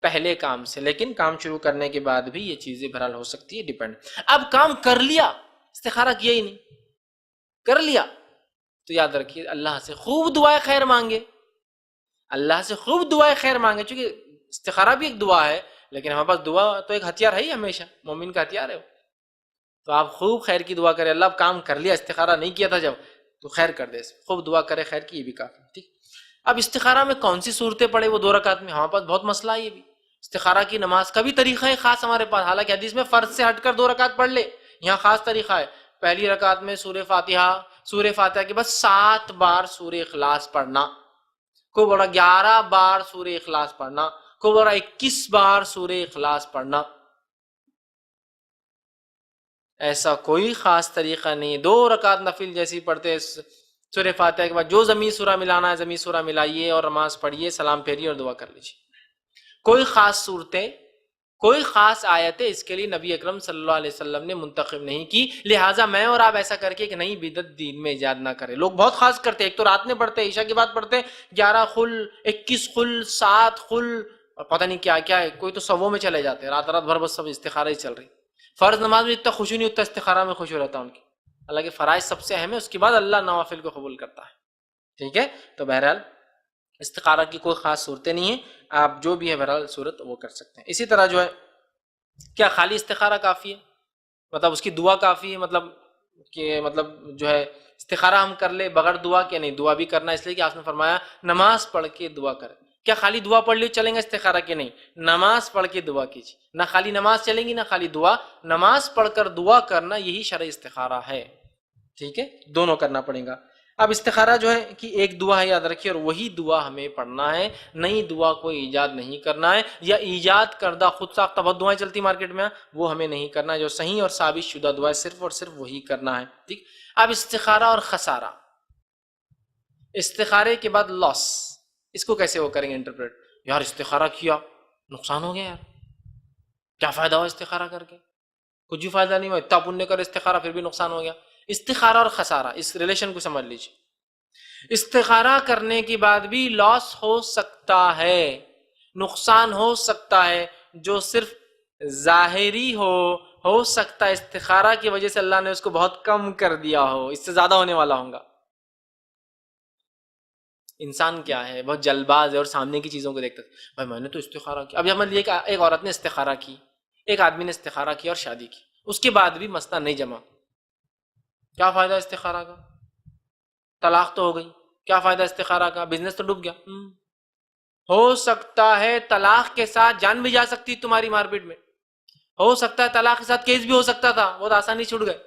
پہلے کام سے، لیکن کام شروع کرنے کے بعد بھی یہ چیزیں بہرحال ہو سکتی ہے، ڈیپینڈ۔ اب کام کر لیا، استخارہ کیا ہی نہیں، کر لیا، تو یاد رکھیے اللہ سے خوب دعائیں خیر مانگے، اللہ سے خوب دعائیں خیر مانگے، چونکہ استخارہ بھی ایک دعا ہے، لیکن ہمارے پاس دعا تو ایک ہتھیار ہے ہی، ہمیشہ مومن کا ہتھیار ہے وہ، تو آپ خوب خیر کی دعا کریں، اللہ کام کر لیا، استخارہ نہیں کیا تھا جب، تو خیر کر دے، خوب دعا کرے خیر کی، یہ بھی کافی ٹھیک۔ اب استخارہ میں کون سی صورتیں پڑھے وہ 2 رکعت میں، ہمارے پاس بہت مسئلہ ہے یہ بھی. استخارہ کی نماز کا بھی طریقہ ہے خاص ہمارے پاس، حالانکہ حدیث میں فرض سے ہٹ کر 2 رکعت پڑھ لے، یہاں خاص طریقہ ہے. پہلی رکعت میں سورہ فاتحہ کے بعد 7 بار سورہ اخلاص پڑھنا، کو بڑا 11 بار سورہ اخلاص پڑھنا، کو بڑا 21 بار سورہ اخلاص پڑھنا. ایسا کوئی خاص طریقہ نہیں. 2 رکعت نفل جیسی پڑھتے سورہ فاتحہ کے بعد جو زمین سورہ ملانا ہے زمین سورہ ملائیے اور نماز پڑھیے، سلام پھیریے اور دعا کر لیجیے. کوئی خاص صورتیں، کوئی خاص آیتیں اس کے لیے نبی اکرم صلی اللہ علیہ وسلم نے منتخب نہیں کی. لہٰذا میں اور آپ ایسا کر کے کہ نہیں بدعت دین میں ایجاد نہ کرے. لوگ بہت خاص کرتے ہیں، ایک تو رات میں پڑھتے ہیں، عشاء کے بعد پڑھتے ہیں 11 خل 21 خل 7 خل اور پتہ نہیں کیا کیا ہے. کوئی تو 100 میں چلے جاتے ہیں، رات بھر بس سب استخارہ ہی چل رہی. فرض نماز میں اتنا خوشی نہیں، اتنا استخارہ میں خوشی رہتا ان کی. حالانکہ فرائض سب سے اہم ہے، اس کے بعد اللہ نوافل کو قبول کرتا ہے. ٹھیک ہے، تو بہرحال استخارہ کی کوئی خاص صورتیں نہیں ہیں، آپ جو بھی ہے بہرحال صورت وہ کر سکتے ہیں. اسی طرح جو ہے کیا خالی استخارہ کافی ہے، مطلب اس کی دعا کافی ہے، مطلب جو ہے استخارہ ہم کر لے بغیر دعا کے؟ نہیں، دعا بھی کرنا، اس لیے کہ آپ نے فرمایا نماز پڑھ کے دعا کریں. کیا خالی دعا پڑھ لی چلیں گا استخارہ کے؟ نہیں، نماز پڑھ کے دعا کیجیے. نہ خالی نماز چلیں گی نہ خالی دعا، نماز پڑھ کر دعا کرنا یہی شرع استخارہ ہے. ٹھیک ہے، دونوں کرنا پڑے گا. اب استخارہ جو ہے کہ ایک دعا ہے، یاد رکھیے، اور وہی دعا ہمیں پڑھنا ہے، نئی دعا کو ایجاد نہیں کرنا ہے، یا ایجاد کردہ خود ساختہ بہت دعائیں چلتی مارکیٹ میں، وہ ہمیں نہیں کرنا ہے. جو صحیح اور ثابت شدہ دعا ہے صرف اور صرف وہی کرنا ہے. ٹھیک. اب استخارہ اور خسارہ، استخارے کے بعد لاس، اس کو کیسے وہ کریں گے انٹرپریٹ؟ یار استخارہ کیا، نقصان ہو گیا، یار کیا فائدہ ہوا استخارہ کر کے؟ کچھ بھی فائدہ نہیں ہوا، اتنا پنے کر استخارہ پھر بھی نقصان ہو گیا. استخارہ اور خسارہ، اس ریلیشن کو سمجھ لیجیے. استخارہ کرنے کے بعد بھی لاس ہو سکتا ہے، نقصان ہو سکتا ہے، جو صرف ظاہری ہو سکتا ہے استخارہ کی وجہ سے اللہ نے اس کو بہت کم کر دیا ہو، اس سے زیادہ ہونے والا ہوگا. انسان کیا ہے، بہت جلد باز ہے اور سامنے کی چیزوں کو دیکھتا ہے. بھائی میں نے تو استخارہ کیا، اب ہم لیے کہ ایک عورت نے استخارہ کی، ایک آدمی نے استخارہ کی اور شادی کی، اس کے بعد بھی مسئلہ نہیں جمع، کیا فائدہ استخارہ کا؟ طلاق تو ہو گئی، کیا فائدہ استخارہ کا؟ بزنس تو ڈوب گیا. ہو سکتا ہے طلاق کے ساتھ جان بھی جا سکتی تمہاری مارپیٹ میں، ہو سکتا ہے طلاق کے ساتھ کیس بھی ہو سکتا تھا، بہت آسانی چھوٹ گئے.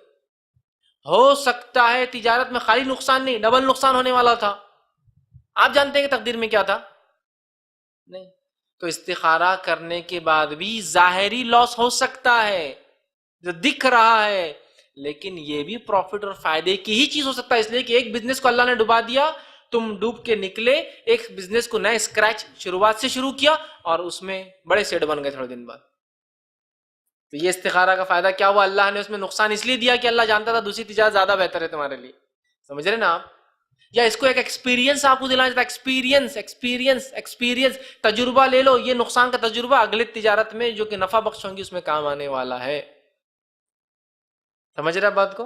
ہو سکتا ہے تجارت میں خالی نقصان نہیں، ڈبل نقصان ہونے والا تھا. آپ جانتے ہیں کہ تقدیر میں کیا تھا؟ نہیں. تو استخارہ کرنے کے بعد بھی ظاہری لاس ہو سکتا ہے جو دکھ رہا ہے، لیکن یہ بھی پروفٹ اور فائدے کی ہی چیز ہو سکتا ہے. اس لیے کہ ایک بزنس کو اللہ نے ڈبا دیا، تم ڈوب کے نکلے، ایک بزنس کو نئے اسکریچ شروعات سے شروع کیا اور اس میں بڑے سیٹ بن گئے تھوڑے دن بعد. تو یہ استخارہ کا فائدہ کیا ہوا؟ اللہ نے اس میں نقصان اس لیے دیا کہ اللہ جانتا تھا دوسری تجارت زیادہ بہتر ہے تمہارے لیے. سمجھ رہے نا آپ؟ یا اس کو ایک ایکسپیرینس آپ کو دلانا چاہتا ہے، ایکسپیرینس تجربہ لے لو، یہ نقصان کا تجربہ اگلے تجارت میں جو کہ نفع بخش ہوں گی اس میں کام آنے والا ہے. سمجھ رہے بات کو؟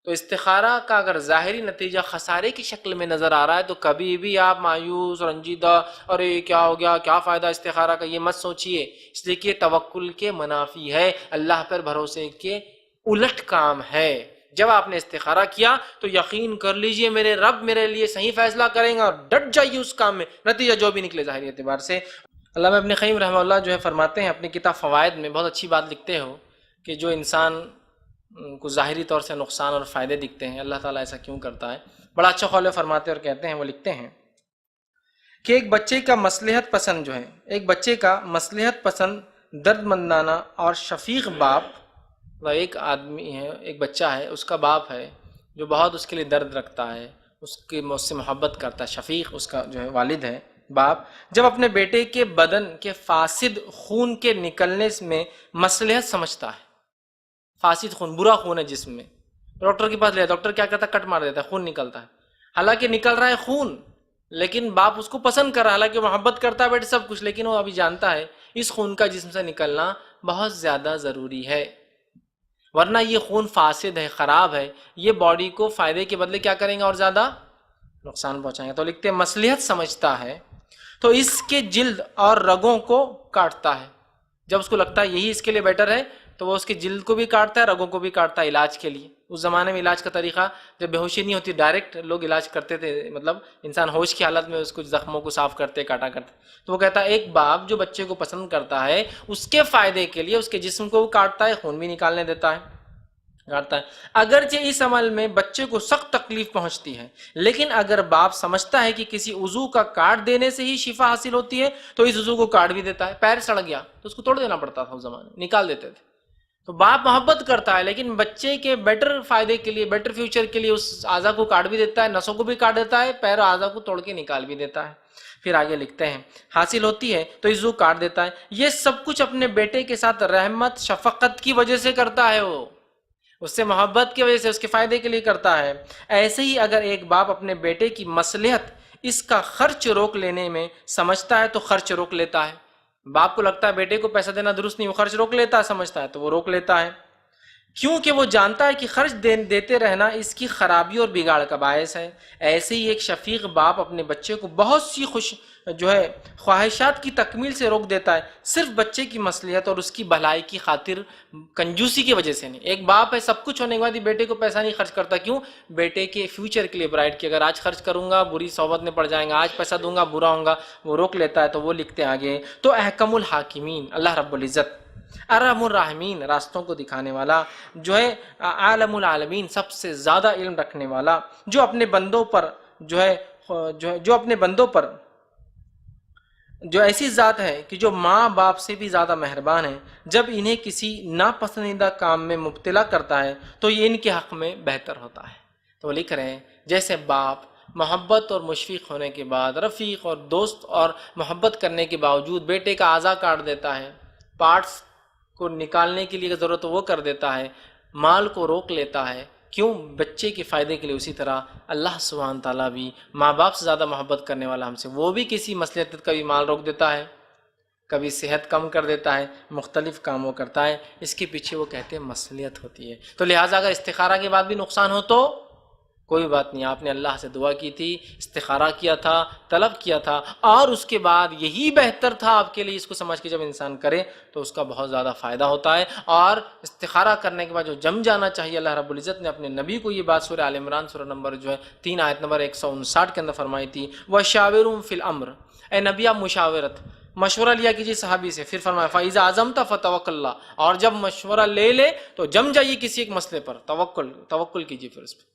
تو استخارہ کا اگر ظاہری نتیجہ خسارے کی شکل میں نظر آ رہا ہے تو کبھی بھی آپ مایوس رنجیدہ ارے کیا ہو گیا، کیا فائدہ استخارہ کا، یہ مت سوچئے. اس لیے کہ توکل کے منافی ہے، اللہ پر بھروسے کے الٹ کام ہے. جب آپ نے استخارہ کیا تو یقین کر لیجئے میرے رب میرے لیے صحیح فیصلہ کریں گا، اور ڈٹ جائیے اس کام میں، نتیجہ جو بھی نکلے ظاہری اعتبار سے. علامہ ابن قیم رحمہ اللہ جو ہے فرماتے ہیں اپنی کتاب فوائد میں، بہت اچھی بات لکھتے ہو کہ جو انسان کو ظاہری طور سے نقصان اور فائدے دکھتے ہیں، اللہ تعالیٰ ایسا کیوں کرتا ہے؟ بڑا اچھا قول فرماتے اور کہتے ہیں، وہ لکھتے ہیں کہ ایک بچے کا مصلحت پسند جو ہے، ایک بچے کا مصلحت پسند درد مندانہ اور شفیق باپ، ایک آدمی ہے، ایک بچہ ہے، اس کا باپ ہے جو بہت اس کے لیے درد رکھتا ہے، اس سے محبت کرتا ہے، شفیق اس کا جو ہے والد ہے، باپ، جب اپنے بیٹے کے بدن کے فاسد خون کے نکلنے میں مصلحت سمجھتا ہے، فاسد خون، برا خون ہے جسم میں، ڈاکٹر کے پاس لے، ڈاکٹر کیا کرتا ہے؟ کٹ مار دیتا ہے، خون نکلتا ہے. حالانکہ نکل رہا ہے خون، لیکن باپ اس کو پسند کر رہا ہے، حالانکہ محبت کرتا ہے بیٹے سب کچھ، لیکن وہ ابھی جانتا ہے اس خون کا جسم سے نکلنا بہت زیادہ ضروری ہے، ورنہ یہ خون فاسد ہے، خراب ہے، یہ باڈی کو فائدے کے بدلے کیا کریں گے؟ اور زیادہ نقصان پہنچائیں گے. تو لکھتے ہیں مصلحت سمجھتا ہے تو اس کے جلد اور رگوں کو کاٹتا ہے. جب اس کو لگتا ہے یہی اس کے لیے بیٹر ہے تو وہ اس کی جلد کو بھی کاٹتا ہے، رگوں کو بھی کاٹتا ہے علاج کے لیے۔ اس زمانے میں علاج کا طریقہ جب بے ہوشی نہیں ہوتی ڈائریکٹ لوگ علاج کرتے تھے، مطلب انسان ہوش کی حالت میں اس کو زخموں کو صاف کرتے کاٹا کرتے۔ تو وہ کہتا ہے ایک باپ جو بچے کو پسند کرتا ہے اس کے فائدے کے لیے اس کے جسم کو کاٹتا ہے، خون بھی نکالنے دیتا ہے، کاٹتا ہے، اگرچہ اس عمل میں بچے کو سخت تکلیف پہنچتی ہے، لیکن اگر باپ سمجھتا ہے کہ کسی عضو کا کاٹ دینے سے ہی شفا حاصل ہوتی ہے تو اس عضو کو کاٹ بھی دیتا ہے۔ پیر سڑ گیا تو اس کو توڑ دینا پڑتا تھا، اس زمانے میں نکال دیتے تھے۔ تو باپ محبت کرتا ہے لیکن بچے کے بیٹر فائدے کے لیے، بیٹر فیوچر کے لیے اس اعضا کو کاٹ بھی دیتا ہے، نسوں کو بھی کاٹ دیتا ہے، پیر اعضا کو توڑ کے نکال بھی دیتا ہے۔ پھر آگے لکھتے ہیں حاصل ہوتی ہے تو عضو کاٹ دیتا ہے۔ یہ سب کچھ اپنے بیٹے کے ساتھ رحمت شفقت کی وجہ سے کرتا ہے، وہ اس سے محبت کی وجہ سے، اس کے فائدے کے لیے کرتا ہے۔ ایسے ہی اگر ایک باپ اپنے بیٹے کی مصلحت اس کا خرچ روک لینے میں سمجھتا ہے تو خرچ روک لیتا ہے۔ باپ کو لگتا ہے بیٹے کو پیسہ دینا درست نہیں، وہ خرچ روک لیتا ہے، سمجھتا ہے تو وہ روک لیتا ہے، کیونکہ وہ جانتا ہے کہ خرچ دیتے رہنا اس کی خرابی اور بگاڑ کا باعث ہے۔ ایسے ہی ایک شفیق باپ اپنے بچے کو بہت سی خواہشات کی تکمیل سے روک دیتا ہے، صرف بچے کی مصلحت اور اس کی بھلائی کی خاطر، کنجوسی کی وجہ سے نہیں۔ ایک باپ ہے سب کچھ ہونے کے بعد بھی بیٹے کو پیسہ نہیں خرچ کرتا، کیوں؟ بیٹے کے فیوچر کے لیے، برائٹ کی اگر آج خرچ کروں گا بری صحبت میں پڑ جائیں گا، آج پیسہ دوں گا برا ہوں گا، وہ روک لیتا ہے۔ تو وہ لکھتے ہیں آگے تو احکم الحاکمین اللہ رب العزت، ارحم الراحمین راستوں کو دکھانے والا، جو ہے عالم العالمین سب سے زیادہ علم رکھنے والا، جو اپنے بندوں پر جو اپنے بندوں پر جو ایسی ذات ہے کہ جو ماں باپ سے بھی زیادہ مہربان ہے، جب انہیں کسی ناپسندیدہ کام میں مبتلا کرتا ہے تو یہ ان کے حق میں بہتر ہوتا ہے۔ تو وہ لکھ رہے ہیں جیسے باپ محبت اور مشفق ہونے کے بعد، رفیق اور دوست اور محبت کرنے کے باوجود بیٹے کا اعضا کاٹ دیتا ہے، پارٹس کو نکالنے کے لیے ضرورت وہ کر دیتا ہے، مال کو روک لیتا ہے، کیوں؟ بچے کے فائدے کے لیے، اسی طرح اللہ سبحانہ تعالیٰ بھی ماں باپ سے زیادہ محبت کرنے والا ہم سے، وہ بھی کسی مصلحت کا بھی مال روک دیتا ہے، کبھی صحت کم کر دیتا ہے، مختلف کاموں کرتا ہے، اس کے پیچھے وہ کہتے ہیں مصلحت ہوتی ہے۔ تو لہٰذا اگر استخارہ کے بعد بھی نقصان ہو تو کوئی بات نہیں، آپ نے اللہ سے دعا کی تھی، استخارہ کیا تھا، طلب کیا تھا، اور اس کے بعد یہی بہتر تھا آپ کے لیے، اس کو سمجھ کے جب انسان کرے تو اس کا بہت زیادہ فائدہ ہوتا ہے۔ اور استخارہ کرنے کے بعد جو جم جانا چاہیے، اللہ رب العزت نے اپنے نبی کو یہ بات سورہ آل عمران سورہ نمبر 3 آیت نمبر 159 کے اندر فرمائی تھی، وَشَاوِرْهُمْ فِي الْأَمْرِ، اے نبی آپ مشورہ لیا کیجیے صحابی سے، پھر فرمایا فَإِذَا عَزَمْتَ فَتَوَكَّلْ اللَّهِ، اور جب مشورہ لے لے تو جم جائیے کسی ایک مسئلے پر، توکل کیجیے، پھر اس پہ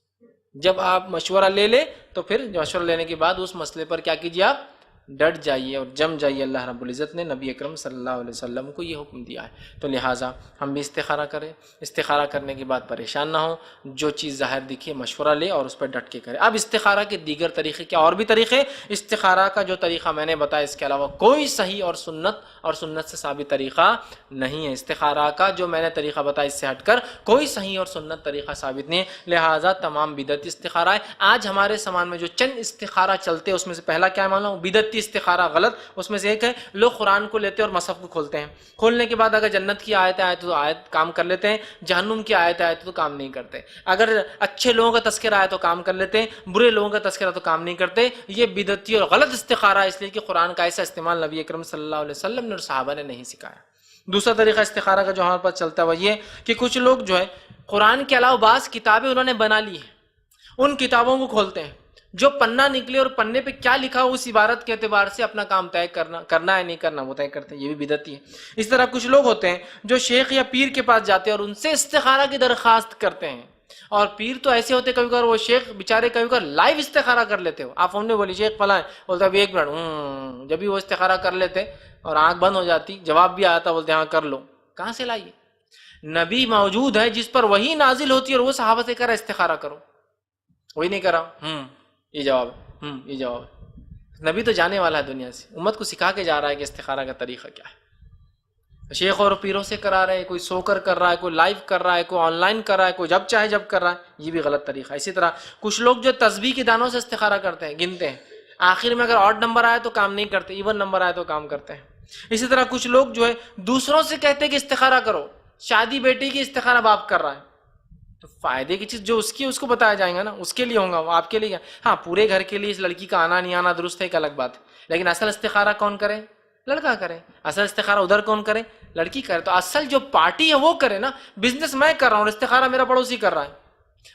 جب آپ مشورہ لے لے تو پھر مشورہ لینے کے بعد اس مسئلے پر کیا کیجیے، آپ ڈٹ جائیے اور جم جائیے۔ اللہ رب العزت نے نبی اکرم صلی اللہ علیہ وسلم کو یہ حکم دیا ہے۔ تو لہٰذا ہم بھی استخارہ کریں، استخارہ کرنے کے بعد پریشان نہ ہوں، جو چیز ظاہر دکھے مشورہ لے اور اس پر ڈٹ کے کرے۔ اب استخارہ کے دیگر طریقے کیا، اور بھی طریقے، استخارہ کا جو طریقہ میں نے بتایا اس کے علاوہ کوئی صحیح اور سنت سے ثابت طریقہ نہیں ہے۔ استخارہ کا جو میں نے طریقہ بتایا اس سے ہٹ کر کوئی صحیح اور سنت طریقہ ثابت نہیں ہے، لہٰذا تمام بدعتی استخارہ ہے۔ آج ہمارے سامان میں جو چند استخارہ چلتے ہیں اس میں سے پہلا کیا معلوم، بدعتی استخارہ غلط، اس میں سے ایک ہے لوگ قرآن کو لیتے اور مصحف کو کھولتے ہیں، کھولنے کے بعد اگر جنت کی آیت آئے تو آیت کام کر لیتے ہیں، جہنم کی آیت آئے تو کام نہیں کرتے، اگر اچھے لوگوں کا تذکرہ آئے تو کام کر لیتے ہیں، برے لوگوں کا تذکرہ تو کام نہیں کرتے۔ یہ بدعتی اور غلط استخارہ ہے، اس لیے کہ قرآن کا ایسا استعمال نبی اکرم صلی اللہ علیہ وسلم نے اور صحابہ نے نہیں سکھایا۔ دوسرا طریقہ استخارہ کا جو ہمارے پاس چلتا ہے وہ یہ کہ کچھ لوگ جو ہے قرآن کے علاوہ بعض کتابیں انہوں نے بنا لی ہیں، ان کتابوں کو کھولتے ہیں، جو پنہ نکلے اور پنے پہ کیا لکھا ہو اس عبارت کے اعتبار سے اپنا کام طے کرنا ہے نہیں کرنا وہ طے کرتے ہیں، یہ بھی بدعتی ہے۔ اس طرح کچھ لوگ ہوتے ہیں جو شیخ یا پیر کے پاس جاتے ہیں اور ان سے استخارہ کی درخواست کرتے ہیں، اور پیر تو ایسے ہوتے کبھی کبھار وہ شیخ بیچارے کبھی کبھار لائیو استخارہ کر لیتے ہو، آپ ہم نے بولی شیخ فلاں بولتا ابھی 1 منٹ، جب بھی وہ استخارہ کر لیتے اور آنکھ بند ہو جاتی، جواب بھی آتا، بولتے ہاں کر لو۔ کہاں سے لائیے؟ نبی موجود ہے جس پر وحی نازل ہوتی ہے اور وہ صحابہ سے کہہ رہا استخارہ کرو، وہی نہیں کرا، یہ جواب ہے، یہ جواب ہے۔ نبی تو جانے والا ہے دنیا سے، امت کو سکھا کے جا رہا ہے کہ استخارہ کا طریقہ کیا ہے۔ شیخ اور پیروں سے کرا رہے ہیں، کوئی سو کر رہا ہے، کوئی لائیو کر رہا ہے، کوئی آن لائن کر رہا ہے، کوئی جب چاہے جب کر رہا ہے، یہ بھی غلط طریقہ ہے۔ اسی طرح کچھ لوگ جو تسبیح کے دانوں سے استخارہ کرتے ہیں، گنتے ہیں، آخر میں اگر آڈ نمبر آئے تو کام نہیں کرتے، ایون نمبر آئے تو کام کرتے ہیں۔ اسی طرح کچھ لوگ جو ہے دوسروں سے کہتے ہیں کہ استخارہ کرو، شادی بیٹی کی استخارہ باپ کر رہا ہے، تو فائدے کی چیز جو اس کی اس کو بتایا جائیں گا نا، اس کے لیے ہوگا، وہ آپ کے لیے ہاں پورے گھر کے لیے اس لڑکی کا آنا نہیں آنا درست ہے ایک الگ بات ہے، لیکن اصل استخارہ کون کرے؟ لڑکا کرے. اصل استخارہ ادھر کون کرے؟ لڑکی کرے. تو اصل جو پارٹی ہے وہ کرے نا. بزنس میں کر رہا ہوں استخارہ میرا پڑوسی کر رہا ہے.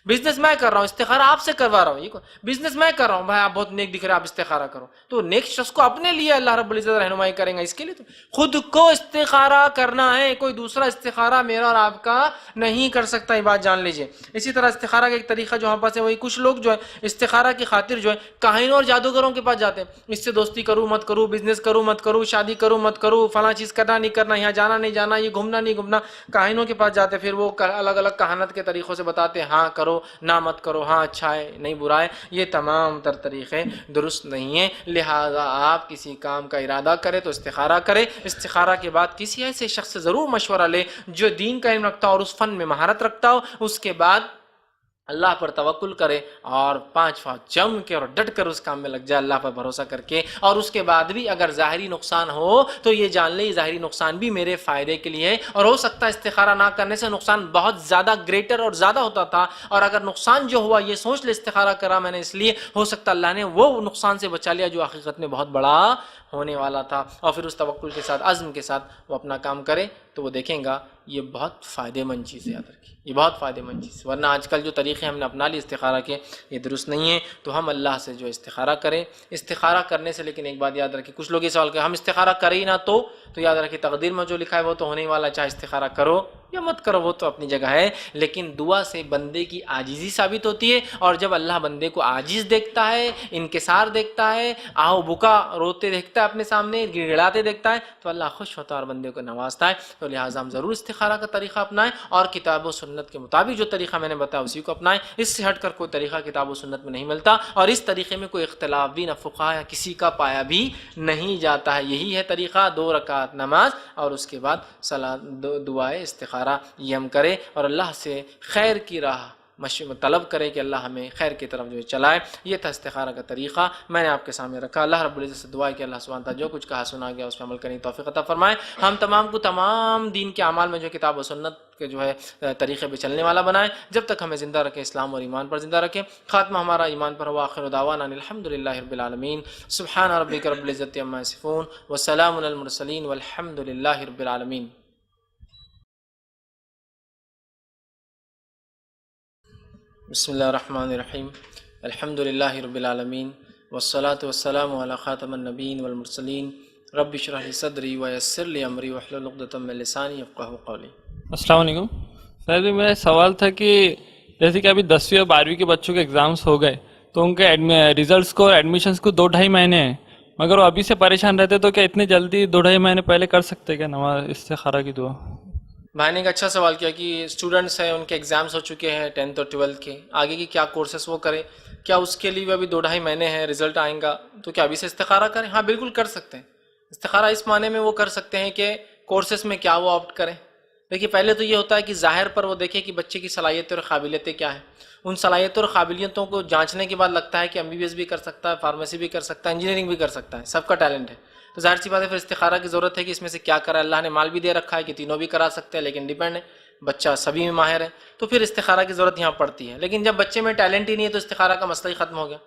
بزنس میں کر رہا ہوں استخارہ آپ سے کروا رہا ہوں. یہ بزنس میں کر رہا ہوں بھائی آپ بہت نیک دکھ رہے آپ استخارہ کرو. تو نیک شخص کو اپنے لیے اللہ رب العزت رہنمائی کریں گا. اس کے لیے تو خود کو استخارہ کرنا ہے. کوئی دوسرا استخارہ میرا اور آپ کا نہیں کر سکتا. یہ بات جان لیجئے. اسی طرح استخارہ کا ایک طریقہ جو ہمارے پاس ہے وہی کچھ لوگ جو ہے استخارہ کی خاطر جو ہے کاہنوں اور جادوگروں کے پاس جاتے ہیں. اس سے دوستی کروں مت کروں, بزنس کروں مت کروں, شادی کروں مت کروں, فلاں چیز کرنا نہیں کرنا, یہاں جانا نہیں جانا, یہ گھومنا نہیں گھومنا. کاہنوں کے پاس جاتے پھر وہ الگ الگ کہانت کے طریقوں سے بتاتے ہیں ہاں کرو نہ مت کرو, ہاں اچھا ہے نہیں برا ہے. یہ تمام تر طریقے درست نہیں ہیں. لہذا آپ کسی کام کا ارادہ کرے تو استخارہ کرے. استخارہ کے بعد کسی ایسے شخص سے ضرور مشورہ لے جو دین کا علم رکھتا ہو اور اس فن میں مہارت رکھتا ہو. اس کے بعد اللہ پر توکل کرے اور 5 جم کے اور ڈٹ کر اس کام میں لگ جائے اللہ پر بھروسہ کر کے. اور اس کے بعد بھی اگر ظاہری نقصان ہو تو یہ جان لے ظاہری نقصان بھی میرے فائدے کے لیے ہے. اور ہو سکتا ہے استخارہ نہ کرنے سے نقصان بہت زیادہ گریٹر اور زیادہ ہوتا تھا, اور اگر نقصان جو ہوا یہ سوچ لے استخارہ کرا میں نے اس لیے, ہو سکتا اللہ نے وہ نقصان سے بچا لیا جو حقیقت میں بہت بڑا ہونے والا تھا. اور پھر اس توکل کے ساتھ عزم کے ساتھ وہ اپنا کام کرے تو وہ دیکھیں گا یہ بہت فائدہ مند چیز ہے. یاد رکھیے یہ بہت فائدہ مند چیز. ورنہ آج کل جو طریقے ہم نے اپنا لیے استخارہ کے یہ درست نہیں ہیں. تو ہم اللہ سے جو استخارہ کریں. استخارہ کرنے سے لیکن ایک بات یاد رکھیں, کچھ لوگ یہ سوال کریں ہم استخارہ کریں ہی نہ تو یاد رکھیں تقدیر میں جو لکھا ہے وہ تو ہونے ہی والا, چاہے استخارہ کرو یا مت کرو وہ تو اپنی جگہ ہے. لیکن دعا سے بندے کی عاجزی ثابت ہوتی ہے, اور جب اللہ بندے کو عاجز دیکھتا ہے, انکسار دیکھتا ہے, آہو بکا روتے دیکھتا ہے اپنے سامنے, گڑ گڑاتے دیکھتا ہے تو اللہ خوش ہوتا ہے اور بندے کو نوازتا ہے. تو لہٰذا ہم ضرور استخارہ کا طریقہ اپنائیں اور کتاب و سنت کے مطابق جو طریقہ میں نے بتایا اسی کو اپنائیں. اس سے ہٹ کر کوئی طریقہ کتاب و سنت میں نہیں ملتا, اور اس طریقے میں کوئی اختلاف بھی نہ فقہا یا کسی کا پایا بھی نہیں جاتا ہے. یہی ہے طریقہ 2 رکعت نماز اور اس کے بعد دعائے استخارہ یہ ہم کرے اور اللہ سے خیر کی راہ طلب کرے کہ اللہ ہمیں خیر کی طرف جو چلائے. یہ تھا استخارہ کا طریقہ میں نے آپ کے سامنے رکھا. اللہ رب العزت سے دعا ہے کہ اللہ سبحانہ تعالیٰ جو کچھ کہا سنا گیا اس پہ عمل کرنے کی توفیق عطا فرمائے. ہم تمام کو تمام دین کے اعمال میں جو کتاب و سنت کے جو ہے طریقے پہ چلنے والا بنائے. جب تک ہمیں زندہ رکھے اسلام اور ایمان پر زندہ رکھے. خاتمہ ہمارا ایمان پر ہوا. آخر دعوانا الحمدللہ رب العالمین. سبحان ربک رب العزت عما یصفون وسلام علی المرسلین والحمدللہ رب العالمین. بسم اللہ الرحمن الرحیم. الحمدللہ رب العالمین والصلاة والسلام علی خاتم النبیین والمرسلین. رب اشرح لی صدری ویسر لی امری واحلل عقدۃ من لسانی یفقہوا قولی. السلام علیکم سر جی. میرا سوال تھا کہ جیسے کہ ابھی 10ویں اور 12ویں کے بچوں کے ایگزامس ہو گئے تو ان کے ریزلٹس کو ایڈمیشنس کو 2-2.5 مہینے ہیں, مگر وہ ابھی سے پریشان رہتے تو کیا اتنے جلدی 2-2.5 مہینے پہلے کر سکتے کیا نماز استخارہ کی دعا؟ بھائی نے ایک اچھا سوال کیا کہ اسٹوڈنٹس ہیں ان کے ایگزامس ہو چکے ہیں 10th اور 12th کے, آگے کی کیا کورسز وہ کرے, کیا اس کے لیے بھی ابھی 2-2.5 مہینے ہیں رزلٹ آئیں گا تو کیا ابھی سے استخارہ کریں؟ ہاں بالکل کر سکتے ہیں. استخارہ اس معنی میں وہ کر سکتے ہیں کہ کورسز میں کیا وہ آپٹ کریں. دیکھیے پہلے تو یہ ہوتا ہے کہ ظاہر پر وہ دیکھیں کہ بچے کی صلاحیتیں اور قابلیتیں کیا ہیں. ان صلاحیتوں اور قابلیتوں کو جانچنے کے بعد لگتا ہے کہ MBBS بھی کر سکتا ہے, فارمیسی بھی کر سکتا ہے, انجینئرنگ بھی کر سکتا ہے, سب کا ٹیلنٹ ہے. تو ظاہر سی بات ہے پھر استخارہ کی ضرورت ہے کہ اس میں سے کیا کرا. اللہ نے مال بھی دے رکھا ہے کہ تینوں بھی کرا سکتے ہیں لیکن ڈیپینڈ ہے, بچہ سبھی میں ماہر ہے تو پھر استخارہ کی ضرورت یہاں پڑتی ہے. لیکن جب بچے میں ٹیلنٹ ہی نہیں ہے تو استخارہ کا مسئلہ ہی ختم ہو گیا.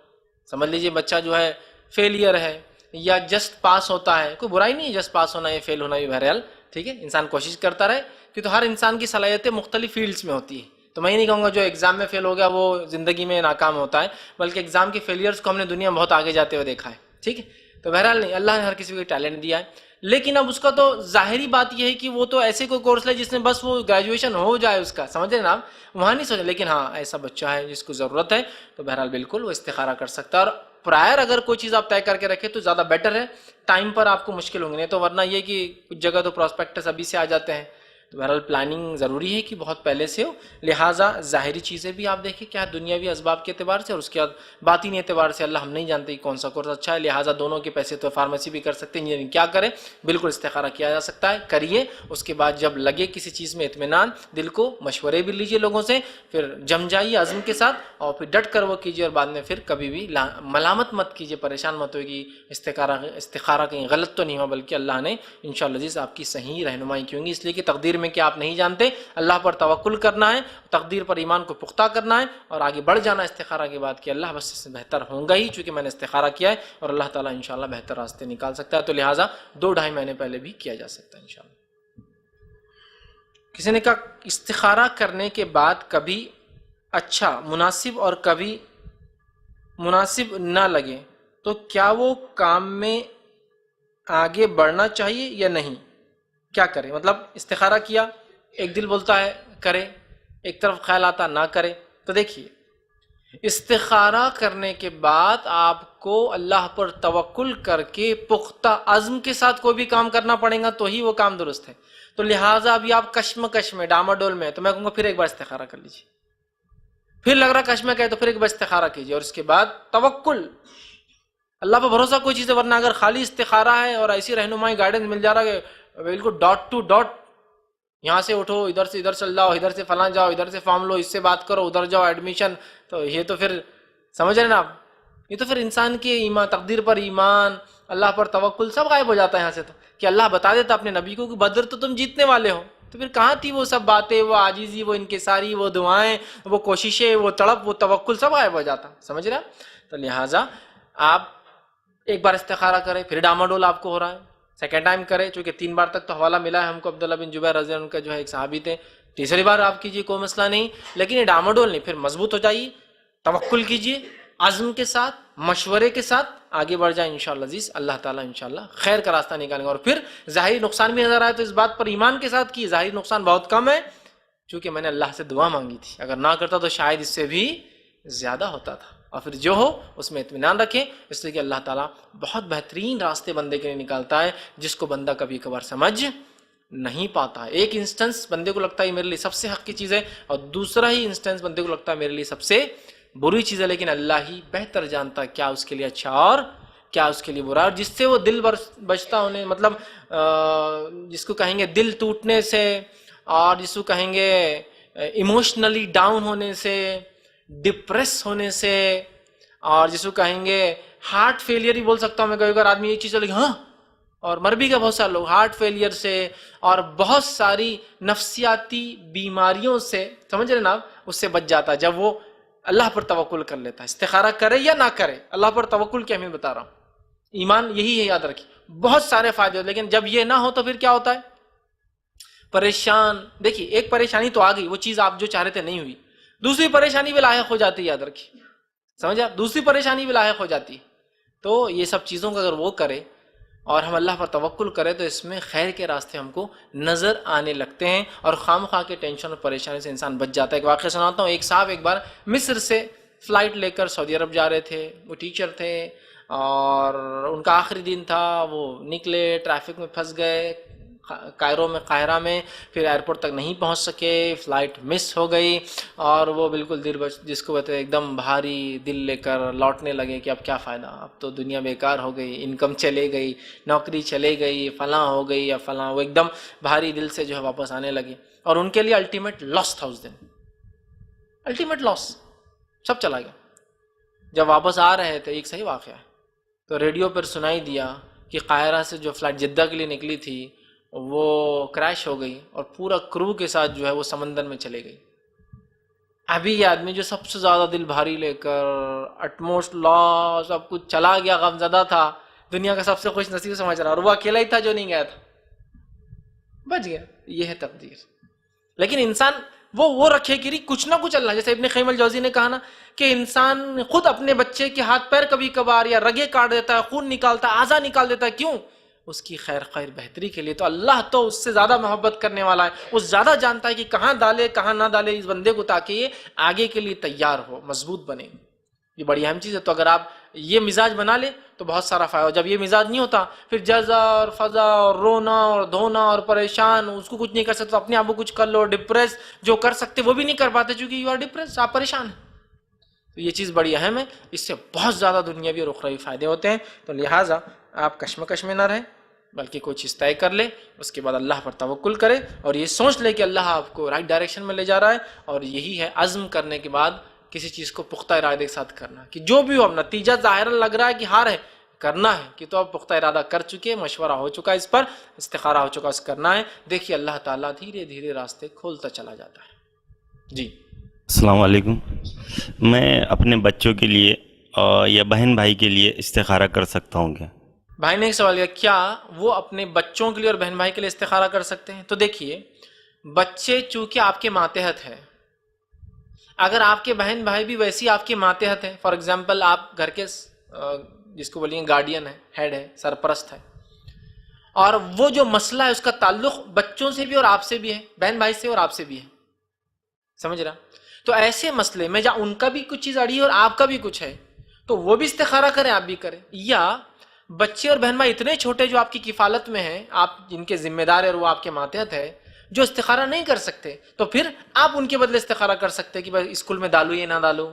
سمجھ لیجئے بچہ جو ہے فیلئر ہے یا جسٹ پاس ہوتا ہے, کوئی برائی نہیں ہے جسٹ پاس ہونا یا فیل ہونا بھی بہرحال ٹھیک ہے, انسان کوشش کرتا رہے کہ تو ہر انسان کی صلاحیتیں مختلف فیلڈز میں ہوتی ہے. تو میں یہ نہیں کہوں گا جو ایگزام میں فیل ہو گیا وہ زندگی میں ناکام ہوتا ہے, بلکہ ایگزام کے فیلیئرز کو ہم نے دنیا میں بہت آگے جاتے ہوئے دیکھا ہے. ٹھیک ہے, تو بہرحال نہیں, اللہ نے ہر کسی کو ٹیلنٹ دیا ہے. لیکن اب اس کا تو ظاہری بات یہ ہے کہ وہ تو ایسے کوئی کورس لے جس میں بس وہ گریجویشن ہو جائے اس کا, سمجھ رہے ہیں نا آپ, وہاں نہیں سوچے. لیکن ہاں ایسا بچہ ہے جس کو ضرورت ہے تو بہرحال بالکل وہ استخارہ کر سکتا ہے. اور پرائر اگر کوئی چیز آپ طے کر کے رکھیں تو زیادہ بیٹر ہے, ٹائم پر آپ کو مشکل ہوں گے. نہیں تو ورنہ یہ کہ کچھ جگہ تو پراسپیکٹس ابھی سے آ جاتے ہیں, تو بہرحال پلاننگ ضروری ہے کہ بہت پہلے سے ہو. لہٰذا ظاہری چیزیں بھی آپ دیکھیں کیا دنیاوی اسباب کے اعتبار سے اور اس کے بعد باطنی اعتبار سے اللہ ہم نہیں جانتے کہ کون سا کورس اچھا ہے. لہٰذا دونوں کے پیسے تو فارمیسی بھی کر سکتے ہیں, انجینئرنگ کیا کریں, بالکل استخارہ کیا جا سکتا ہے, کریے. اس کے بعد جب لگے کسی چیز میں اطمینان دل کو, مشورے بھی لیجیے لوگوں سے, پھر جم جائیے عزم کے ساتھ اور پھر ڈٹ کر وہ کیجیے. اور بعد میں پھر کبھی بھی ملامت مت کیجیے, پریشان مت ہوئے کہ استخارہ کہیں غلط تو نہیں ہوا, بلکہ اللہ نے انشاءاللہ عزیز آپ کی صحیح رہنمائی کی ہوگی, اس لیے کہ تقدیر میں کہ آپ نہیں جانتے، اللہ پر توکل کرنا ہے، تقدیر پر ایمان کو پختہ کرنا ہے اور آگے بڑھ جانا استخارہ کے بعد کہ اللہ بس اس سے بہتر ہوں گا ہی، چونکہ میں نے استخارہ کیا ہے اور اللہ تعالیٰ انشاءاللہ بہتر راستے نکال سکتا ہے، تو لہٰذا 2-2.5 مہینے پہلے بھی کیا جا سکتا ہے انشاءاللہ۔ کسی نے کہا استخارہ کرنے کے بعد کبھی اچھا مناسب اور کبھی مناسب نہ لگے تو کیا وہ کام میں آگے بڑھنا چاہیے یا نہیں؟ کیا کرے؟ مطلب استخارہ کیا، ایک دل بولتا ہے کرے، ایک طرف خیال آتا نہ کرے۔ تو دیکھیے، استخارہ کرنے کے بعد آپ کو اللہ پر توکل کر کے پختہ عزم کے ساتھ کوئی بھی کام کرنا پڑے گا تو ہی وہ کام درست ہے۔ تو لہٰذا ابھی آپ کشمکش میں ڈاماڈول میں، تو میں کہوں گا پھر ایک بار استخارہ کر لیجیے، پھر لگ رہا کشمکش ہے تو پھر ایک بار استخارہ کیجیے، اور اس کے بعد توکل، اللہ پر بھروسہ کوئی چیز ہے۔ ورنہ اگر خالی استخارہ ہے اور ایسی رہنمائی گائیڈنس مل جا رہا ہے کہ بالکل ڈاٹ ٹو ڈاٹ، یہاں سے اٹھو، ادھر سے ادھر چل جاؤ، ادھر سے فلاں جاؤ، ادھر سے فارم لو، اس سے بات کرو، ادھر جاؤ ایڈمیشن، تو یہ تو پھر سمجھ رہے نا آپ، یہ تو پھر انسان کے ایمان، تقدیر پر ایمان، اللہ پر توکل سب غائب ہو جاتا ہے یہاں سے۔ تو کہ اللہ بتا دیتا اپنے نبی کو کہ بدر تو تم جیتنے والے ہو، تو پھر کہاں تھی وہ سب باتیں، وہ عاجزی، وہ انکساری، وہ دعائیں، وہ کوششیں، وہ تڑپ، وہ توکل، سب غائب ہو جاتا، سمجھ رہے ہیں؟ تو لہٰذا آپ ایک بار استخارہ کریں، پھر ڈاماڈول آپ کو ہو رہا ہے، سیکنڈ ٹائم کریں، چونکہ 3 بار تک تو حوالہ ملا ہے ہم کو، عبداللہ بن جبیر رضی اللہ عنہ کا جو ہے ایک صحابی تھے، تیسری بار آپ کیجیے کوئی مسئلہ نہیں، لیکن یہ ڈاماڈول نہیں، پھر مضبوط ہو جائیے، توکل کیجیے، عزم کے ساتھ، مشورے کے ساتھ آگے بڑھ جائیں انشاءاللہ عزیز، اللہ تعالیٰ انشاءاللہ خیر کا راستہ نکالیں گا۔ اور پھر ظاہری نقصان بھی نظر آئے تو اس بات پر ایمان کے ساتھ کی ظاہری نقصان بہت کم ہے، چونکہ میں نے اللہ سے دعا مانگی تھی، اگر نہ کرتا تو شاید اس سے بھی زیادہ ہوتا تھا۔ اور پھر جو ہو اس میں اطمینان رکھیں، اس لیے کہ اللہ تعالیٰ بہت بہترین راستے بندے کے لیے نکالتا ہے جس کو بندہ کبھی کبھار سمجھ نہیں پاتا ہے۔ ایک انسٹنس بندے کو لگتا ہے میرے لیے سب سے حق کی چیز ہے، اور دوسرا ہی انسٹنس بندے کو لگتا ہے میرے لیے سب سے بری چیز ہے، لیکن اللہ ہی بہتر جانتا ہے کیا اس کے لیے اچھا اور کیا اس کے لیے برا، اور جس سے وہ دل بچتا ہونے، مطلب جس کو کہیں گے دل ٹوٹنے سے، اور جس کو کہیں گے ایموشنلی ڈاؤن ہونے سے، ڈپریس ہونے سے، اور جس کو کہیں گے ہارٹ فیلئر ہی بول سکتا ہوں میں، کبھی اگر آدمی یہ چیز لگے ہاں، اور مر بھی گئے بہت سارے لوگ ہارٹ فیلئر سے اور بہت ساری نفسیاتی بیماریوں سے، سمجھ رہے نا آپ، اس سے بچ جاتا ہے جب وہ اللہ پر توکل کر لیتا ہے۔ استخارہ کرے یا نہ کرے، اللہ پر توکل کی اہمیت بتا رہا ہوں، ایمان یہی ہے، یاد رکھیے، بہت سارے فائدے ہوتے، لیکن جب یہ نہ ہو تو پھر کیا ہوتا ہے؟ پریشان۔ دیکھیے ایک پریشانی تو آ گئی، وہ چیز آپ جو چاہ رہے تھے نہیں ہوئی، دوسری پریشانی بھی لاحق ہو جاتی ہے، یاد رکھیے، سمجھا؟ دوسری پریشانی بھی لاحق ہو جاتی ہے۔ تو یہ سب چیزوں کا اگر وہ کرے اور ہم اللہ پر توکل کریں تو اس میں خیر کے راستے ہم کو نظر آنے لگتے ہیں، اور خام خواہ کے ٹینشن اور پریشانی سے انسان بچ جاتا ہے۔ ایک واقعہ سناتا ہوں، ایک صاحب ایک بار مصر سے فلائٹ لے کر سعودی عرب جا رہے تھے، وہ ٹیچر تھے اور ان کا آخری دن تھا، وہ نکلے، ٹریفک میں پھنس گئے کائرو میں، قاہرہ میں، پھر ایئرپورٹ تک نہیں پہنچ سکے، فلائٹ مس ہو گئی، اور وہ بالکل جس کو کہتے ہیں ایک دم بھاری دل لے کر لوٹنے لگے کہ اب کیا فائدہ، اب تو دنیا بیکار ہو گئی، انکم چلے گئی، نوکری چلے گئی، فلاں ہو گئی یا فلاں، وہ ایک دم بھاری دل سے جو ہے واپس آنے لگے، اور ان کے لیے الٹیمیٹ لاس تھا اس دن، الٹیمیٹ لاس، سب چلا گیا۔ جب واپس آ رہے تھے، ایک صحیح واقعہ ہے، تو ریڈیو پر سنائی دیا کہ قاہرہ سے جو فلائٹ جدہ کے لیے نکلی تھی وہ کریش ہو گئی، اور پورا کرو کے ساتھ جو ہے وہ سمندر میں چلے گئی۔ ابھی یہ آدمی جو سب سے زیادہ دل بھاری لے کر اٹموسٹ لاس، سب کچھ چلا گیا، غمزدہ تھا، دنیا کا سب سے خوش نصیب سمجھ رہا، اور وہ اکیلا ہی تھا جو نہیں گیا تھا، بچ گیا۔ یہ ہے تقدیر۔ لیکن انسان وہ رکھے کہ کچھ نہ کچھ اللہ، جیسے ابن قیم الجوزی نے کہا نا کہ انسان خود اپنے بچے کے ہاتھ پیر کبھی کبھار یا رگے کاٹ دیتا ہے، خون نکالتا ہے، اعضا نکال دیتا ہے، کیوں؟ اس کی خیر بہتری کے لیے۔ تو اللہ تو اس سے زیادہ محبت کرنے والا ہے، وہ زیادہ جانتا ہے کہ کہاں ڈالے کہاں نہ ڈالے اس بندے کو، تاکہ یہ آگے کے لیے تیار ہو، مضبوط بنے۔ یہ بڑی اہم چیز ہے۔ تو اگر آپ یہ مزاج بنا لیں تو بہت سارا فائدہ ہو۔ جب یہ مزاج نہیں ہوتا پھر جزا اور فضا اور رونا اور دھونا اور پریشان، اس کو کچھ نہیں کر سکتے تو اپنے آپ کو کچھ کر لو، ڈپریس جو کر سکتے وہ بھی نہیں کر پاتے، چونکہ یو آر ڈپریس، آپ پریشان ہیں۔ تو یہ چیز بڑی اہم ہے، اس سے بہت زیادہ دنیاوی اور اخروی فائدے ہوتے ہیں۔ تو لہٰذا آپ کشمکش میں نہ رہیں، بلکہ کوئی چیز طے کر لے، اس کے بعد اللہ پر توکل کرے، اور یہ سوچ لے کہ اللہ آپ کو رائٹ ڈائریکشن میں لے جا رہا ہے، اور یہی ہے عزم کرنے کے بعد کسی چیز کو پختہ ارادے کے ساتھ کرنا، کہ جو بھی ہو، نتیجہ ظاہر لگ رہا ہے کہ ہار ہے، کرنا ہے کہ تو اب پختہ ارادہ کر چکے، مشورہ ہو چکا اس پر، استخارہ ہو چکا، اس کرنا ہے، دیکھیے اللہ تعالیٰ دھیرے دھیرے راستے کھولتا چلا جاتا ہے. جی السلام علیکم. میں اپنے بچوں کے لیے یا بہن بھائی کے لیے استخارہ کر سکتا ہوں کیا؟ بھائی نے ایک سوال کیا، کیا وہ اپنے بچوں کے لیے اور بہن بھائی کے لیے استخارہ کر سکتے ہیں؟ تو دیکھیے، بچے چونکہ آپ کے ماتحت ہے، اگر آپ کے بہن بھائی بھی ویسی آپ کے ماتحت ہیں، فار ایگزامپل آپ گھر کے جس کو بولیے گارڈین ہے، ہیڈ ہے، سرپرست ہے، اور وہ جو مسئلہ ہے اس کا تعلق بچوں سے بھی اور آپ سے بھی ہے، بہن بھائی سے اور آپ سے بھی ہے، سمجھ رہا؟ تو ایسے مسئلے میں جہاں ان کا بھی کچھ چیز اڑی ہے اور آپ کا بھی کچھ ہے، تو وہ بھی استخارہ کریں، آپ بھی کریں. یا بچے اور بہن بھائی اتنے چھوٹے جو آپ کی کفالت میں ہیں، آپ جن کے ذمہ دار ہیں اور وہ آپ کے ماتحت ہے، جو استخارہ نہیں کر سکتے، تو پھر آپ ان کے بدلے استخارہ کر سکتے کہ بھائی اسکول میں ڈالوں یا نہ ڈالوں،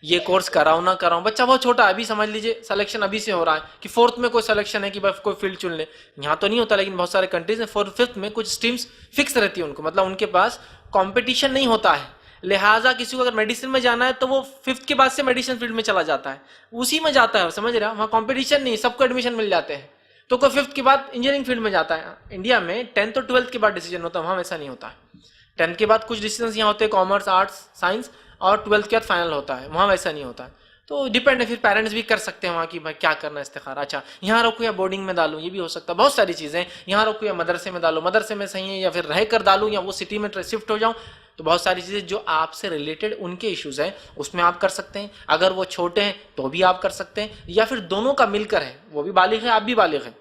یہ کورس کراؤں نہ کراؤں. بچہ بہت چھوٹا ہے، ابھی سمجھ لیجئے سلیکشن ابھی سے ہو رہا ہے کہ 4th میں کوئی سلیکشن ہے کہ بھائی کوئی فیلڈ چن لے. یہاں تو نہیں ہوتا، لیکن بہت سارے کنٹریز میں 4th 5th میں کچھ اسٹریمز فکس رہتی ہیں ان کو، مطلب ان کے پاس کمپٹیشن نہیں ہوتا ہے. لہٰذا کسی کو اگر میڈیسن میں جانا ہے تو وہ 5th کے بعد سے میڈیسن فیلڈ میں چلا جاتا ہے، اسی میں جاتا ہے، سمجھ رہا؟ وہاں کمپٹیشن نہیں، سب کو ایڈمیشن مل جاتے ہیں. تو کوئی 5th کے بعد انجینئرنگ فیلڈ میں جاتا ہے. انڈیا میں 10th اور 12th کے بعد ڈیسیجن ہوتا ہے، وہاں ایسا نہیں ہوتا ہے. 10th کے بعد کچھ ڈیسیجنس یہاں ہوتے ہیں، کامرس، آرٹس، سائنس، اور 12th کے بعد فائنل ہوتا ہے، وہاں ویسا نہیں ہوتا ہے. تو ڈیپینڈ ہے، پھر پیرنٹس بھی کر سکتے ہیں وہاں کی بھائی کیا کرنا ہے استخارہ. اچھا یہاں رکھوں یا بورڈنگ میں ڈالوں، یہ بھی ہو سکتا ہے. بہت ساری چیزیں، یہاں رکھوں یا مدرسے میں ڈالوں، مدرسے میں صحیح ہے، یا پھر رہ کر ڈالوں یا وہ سٹی میں شفٹ ہو جاؤں. تو بہت ساری چیزیں جو آپ سے ریلیٹڈ ان کے ایشوز ہیں اس میں آپ کر سکتے ہیں. اگر وہ چھوٹے ہیں تو بھی آپ کر سکتے ہیں، یا پھر دونوں کا مل کر ہے، وہ بھی بالغ ہے آپ بھی بالغ ہیں،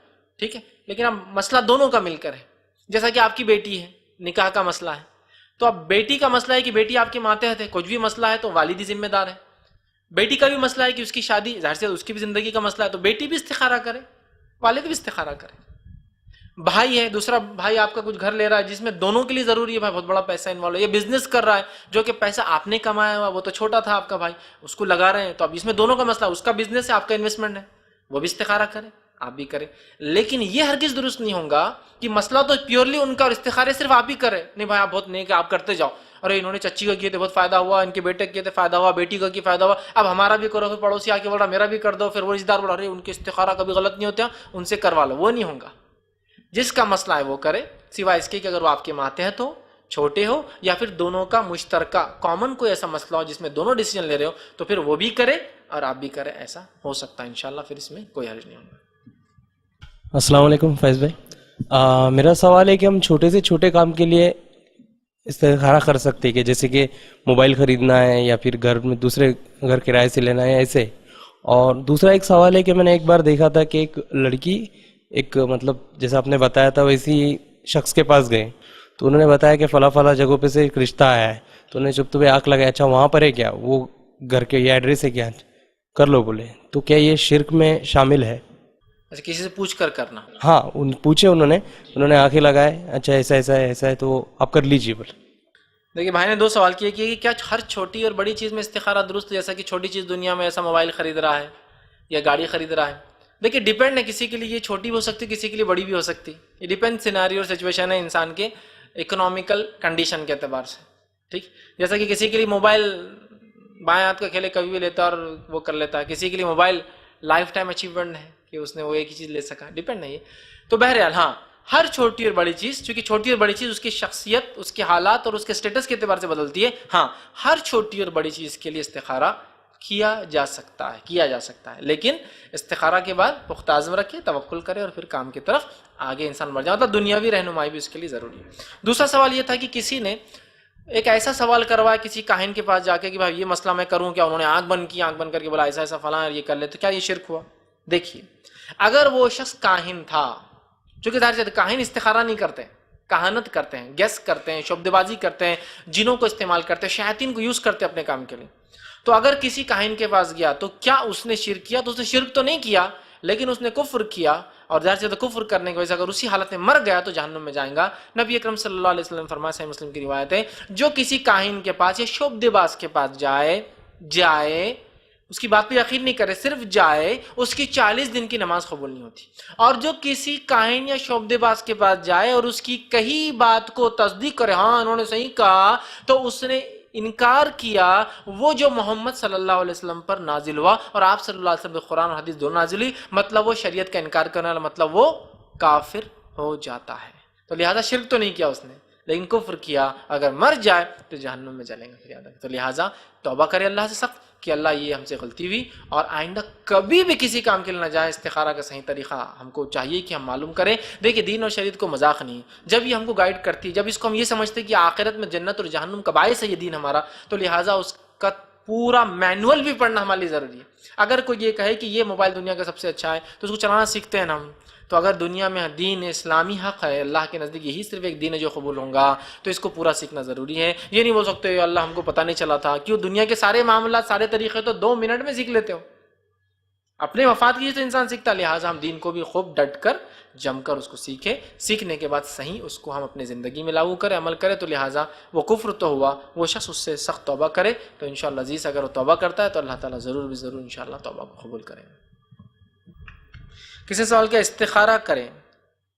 ٹھیک ہے، لیکن اب مسئلہ دونوں کا مل کر ہے. جیسا کہ آپ کی بیٹی ہے، نکاح کا مسئلہ ہے، تو اب بیٹی کا مسئلہ ہے کہ بیٹی آپ کے ماتحت ہے، کچھ بھی مسئلہ ہے تو والد ہی ذمہ دار ہے. بیٹی کا بھی مسئلہ ہے کہ اس کی شادی، ظاہر سے اس کی بھی زندگی کا مسئلہ ہے، تو بیٹی بھی استخارہ کرے، والد بھی استخارہ کرے. بھائی ہے، دوسرا بھائی آپ کا کچھ گھر لے رہا ہے جس میں دونوں کے لیے ضروری ہے، بھائی بہت بڑا پیسہ انوالو ہے، یہ بزنس کر رہا ہے جو کہ پیسہ آپ نے کمایا ہوا، وہ تو چھوٹا تھا آپ کا بھائی، اس کو لگا رہے ہیں، تو اب اس میں دونوں کا مسئلہ، اس کا بزنس ہے، آپ کا انویسٹمنٹ ہے، وہ بھی استخارہ کرے، آپ بھی کریں. لیکن یہ ہرگز درست نہیں ہوگا کہ مسئلہ تو پیورلی ان کا اور استخارے صرف آپ ہی کرے. نہیں بھائی آپ بہت نیک ہے، آپ کرتے جاؤ، ارے انہوں نے چچی کا کیے تھے بہت فائدہ ہوا، ان کے بیٹے کیے تھے فائدہ ہوا، بیٹی کا کی فائدہ ہوا، اب ہمارا بھی کرو، پھر پڑوسی آ کے بول رہا میرا بھی کر دو، پھر وہ رشتہ دار بول رہا ارے ان کے استخارہ کبھی غلط نہیں ہوتا، ان سے کروا لو. وہ نہیں ہوگا. جس کا مسئلہ ہے وہ کرے، سوائے اس کے کہ اگر وہ آپ کے ماتحت ہو، چھوٹے ہو، یا پھر دونوں کا مشترکہ کامن کوئی ایسا مسئلہ ہو جس میں دونوں ڈیسیجن لے رہے ہو، تو پھر وہ بھی کرے اور آپ بھی کرے. ایسا ہو سکتا ہے انشاءاللہ، پھر اس میں کوئی حرج نہیں ہوگا. السلام علیکم فیض بھائی. میرا سوال ہے کہ ہم چھوٹے سے چھوٹے کام کے لیے استخارہ کر سکتے ہیں کہ جیسے کہ موبائل خریدنا ہے یا پھر گھر میں دوسرے گھر کرائے سے لینا ہے ایسے. اور دوسرا ایک سوال ہے کہ میں نے ایک بار دیکھا تھا کہ ایک لڑکی ایک مطلب جیسا آپ نے بتایا تھا ویسی شخص کے پاس گئے تو انہوں نے بتایا کہ فلاں فلاں جگہوں پہ سے ایک رشتہ آیا ہے, تو انہوں نے چپ پہ آنکھ لگایا, اچھا وہاں پر ہے کیا, وہ گھر کے یہ ایڈریس ہے کیا, کر لو بولے. تو کیا یہ شرک میں شامل ہے؟ اچھا کسی سے پوچھ کر کرنا. ہاں پوچھے انہوں نے آنکھیں لگائے, اچھا ایسا ایسا ہے ایسا ہے تو آپ کر لیجیے بولے. دیکھیے بھائی نے دو سوال کیے کہ کیا ہر چھوٹی اور بڑی چیز میں استخارہ درست, جیسا کہ چھوٹی چیز دنیا میں ایسا موبائل خرید رہا ہے یا گاڑی خرید رہا ہے. دیکھیے ڈیپینڈ ہے, کسی کے لیے یہ چھوٹی بھی ہو سکتی, کسی کے لیے بڑی بھی ہو سکتی. یہ ڈیپینڈ سیناری اور سچویشن ہے انسان کے اکنامیکل کنڈیشن کے اعتبار سے. ٹھیک, جیسا کہ کسی کے لیے موبائل بائیں ہاتھ کا کھیلے کبھی بھی لیتا ہے اور وہ کر لیتا ہے, کسی کے لیے موبائل لائف ٹائم اچیومنٹ ہے کہ اس نے وہ ایک ہی چیز لے سکا. ڈیپینڈ ہے یہ. تو بہرحال ہاں ہر چھوٹی اور بڑی چیز, چونکہ چھوٹی اور بڑی چیز اس کی شخصیت, اس کے حالات اور اس کے سٹیٹس کے اعتبار سے بدلتی ہے. ہاں ہر چھوٹی اور بڑی چیز کے لیے استخارہ کیا جا سکتا ہے, لیکن استخارہ کے بعد پختہ عزم رکھے, توکل کرے اور پھر کام کی طرف آگے انسان بڑھ جائے. مطلب دنیاوی رہنمائی بھی اس کے لیے ضروری ہے. دوسرا سوال یہ تھا کہ کسی نے ایک ایسا سوال کروایا کسی کاہن کے پاس جا کے کہ بھائی یہ مسئلہ میں کروں کیا, انہوں نے آنکھ بند کی, آنکھ بند کر کے بولا ایسا ایسا فلاں یہ کر لے, تو کیا یہ شرک ہوا؟ دیکھیے اگر وہ شخص کاہن تھا, چونکہ ظاہر ہے کاہن استخارہ نہیں کرتے, کہانت کرتے ہیں, گیس کرتے ہیں, شبد بازی کرتے ہیں, جنوں کو استعمال کرتے ہیں, شیاطین کو یوز کرتے ہیں اپنے کام کے لیے. تو اگر کسی کاہن کے پاس گیا تو کیا اس نے شرک کیا؟ تو اس نے شرک تو نہیں کیا, لیکن اس نے کفر کیا, اور ظاہر سے تو کفر کرنے کی وجہ سے اگر اسی حالت میں مر گیا تو جہنم میں جائے گا. نبی اکرم صلی اللہ علیہ وسلم فرمایا, صحیح مسلم کی روایت ہے, جو کسی کاہن کے پاس یا شبد باز کے پاس جائے اس کی بات پہ یقین نہیں کرے, صرف جائے, اس کی 40 دن کی نماز قبول نہیں ہوتی. اور جو کسی کاہن یا شعبدے باز کے پاس جائے اور اس کی کہی بات کو تصدیق کرے, ہاں انہوں نے صحیح کہا, تو اس نے انکار کیا وہ جو محمد صلی اللہ علیہ وسلم پر نازل ہوا اور آپ صلی اللہ علیہ وسلم پہ قرآن اور حدیث دونوں نازل ہوئی، مطلب وہ شریعت کا انکار کرنے والا، مطلب وہ کافر ہو جاتا ہے. تو لہٰذا شرک تو نہیں کیا اس نے، لیکن کفر کیا، اگر مر جائے تو جہنم میں جلیں گے پھر یاد رکھیں. تو لہٰذا توبہ کرے اللہ سے سخت کہ اللہ یہ ہم سے غلطی ہوئی، اور آئندہ کبھی بھی کسی کام کے لیے نہ جائیں. استخارہ کا صحیح طریقہ ہم کو چاہیے کہ ہم معلوم کریں. دیکھیے دین اور شریعت کو مذاق نہیں، جب یہ ہم کو گائیڈ کرتی ہے، جب اس کو ہم یہ سمجھتے کہ آخرت میں جنت اور جہنم کا باعث ہے یہ دین ہمارا، تو لہٰذا اس کا پورا مینول بھی پڑھنا ہمارے لیے ضروری ہے. اگر کوئی یہ کہے کہ یہ موبائل دنیا کا سب سے اچھا ہے تو اس کو چلانا سیکھتے ہیں نا ہم، تو اگر دنیا میں دین اسلامی حق ہے، اللہ کے نزدیک یہی صرف ایک دین ہے جو قبول ہوں گا، تو اس کو پورا سیکھنا ضروری ہے. یہ نہیں بول سکتے اللہ ہم کو پتہ نہیں چلا تھا. کیوں؟ دنیا کے سارے معاملات، سارے طریقے تو 2 منٹ میں سیکھ لیتے ہو. اپنے مفاد کی تو انسان سیکھتا. لہٰذا ہم دین کو بھی خوب ڈٹ کر جم کر اس کو سیکھیں، سیکھنے کے بعد صحیح اس کو ہم اپنے زندگی میں لاگو کریں، عمل کریں. تو لہٰذا وہ کفر تو ہوا، وہ شخص اس سے سخت توبہ کرے تو انشاءاللہ عزیز اگر وہ توبہ کرتا ہے تو اللہ تعالیٰ ضرور بھی ضرور انشاءاللہ توبہ کو قبول کریں. کسی سوال کا استخارہ کریں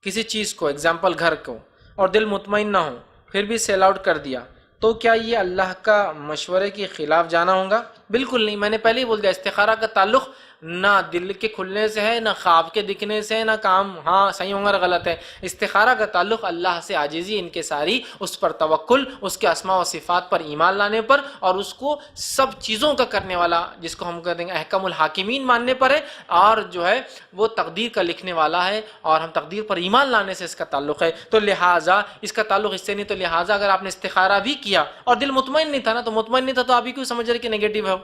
کسی چیز کو، ایگزامپل گھر کو، اور دل مطمئن نہ ہو پھر بھی سیل آؤٹ کر دیا، تو کیا یہ اللہ کا مشورے کے خلاف جانا ہوگا؟ بالکل نہیں. میں نے پہلے ہی بول دیا استخارہ کا تعلق نہ دل کے کھلنے سے ہے، نہ خواب کے دکھنے سے، نہ کام ہاں صحیح ہوگا غلط ہے. استخارہ کا تعلق اللہ سے عاجزی، انکساری، اس پر توکل، اس کے اسماء و صفات پر ایمان لانے پر، اور اس کو سب چیزوں کا کرنے والا جس کو ہم کہتے ہیں احکم الحاکمین ماننے پر ہے، اور جو ہے وہ تقدیر کا لکھنے والا ہے، اور ہم تقدیر پر ایمان لانے سے اس کا تعلق ہے. تو لہٰذا اس کا تعلق اس سے نہیں. تو لہٰذا اگر آپ نے استخارہ بھی کیا اور دل مطمئن نہیں تھا نا، تو مطمئن نہیں تھا تو آپ ہی کیوں سمجھ رہے کہ نگیٹو ہے؟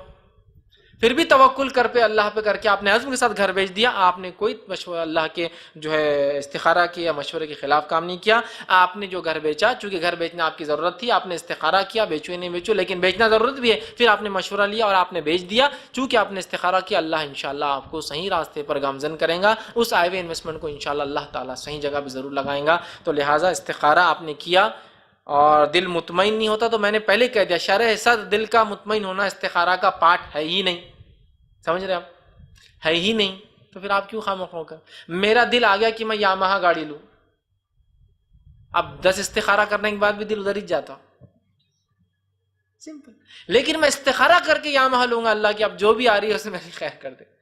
پھر بھی توکل کر پہ اللہ پہ کر کے آپ نے عزم کے ساتھ گھر بیچ دیا، آپ نے کوئی مشورہ اللہ کے جو ہے استخارہ کیا مشورے کے خلاف کام نہیں کیا. آپ نے جو گھر بیچا، چونکہ گھر بیچنا آپ کی ضرورت تھی، آپ نے استخارہ کیا، بیچو یا نہیں بیچو، لیکن بیچنا ضرورت بھی ہے، پھر آپ نے مشورہ لیا اور آپ نے بیچ دیا. چونکہ آپ نے استخارہ کیا، اللہ انشاءاللہ آپ کو صحیح راستے پر گامزن کریں گا. اس آئے ہوئے انویسٹمنٹ کو انشاءاللہ اللہ تعالیٰ صحیح جگہ بھی ضرور لگائیں گا. تو لہٰذا استخارہ آپ نے کیا اور دل مطمئن نہیں ہوتا، تو میں نے پہلے کہہ دیا شرح صد دل کا مطمئن ہونا استخارہ کا پارٹ ہے ہی نہیں. سمجھ رہے آپ؟ ہے ہی نہیں. تو پھر آپ کیوں خاموش ہو کر؟ میرا دل آ گیا کہ میں یامہا گاڑی لوں، اب 10 استخارہ کرنے کے بعد بھی دل ادھر ہی جاتا، سمپل. لیکن میں استخارہ کر کے یامہا لوں گا اللہ کی اب جو بھی آ رہی ہے اسے میری خیر کر دے.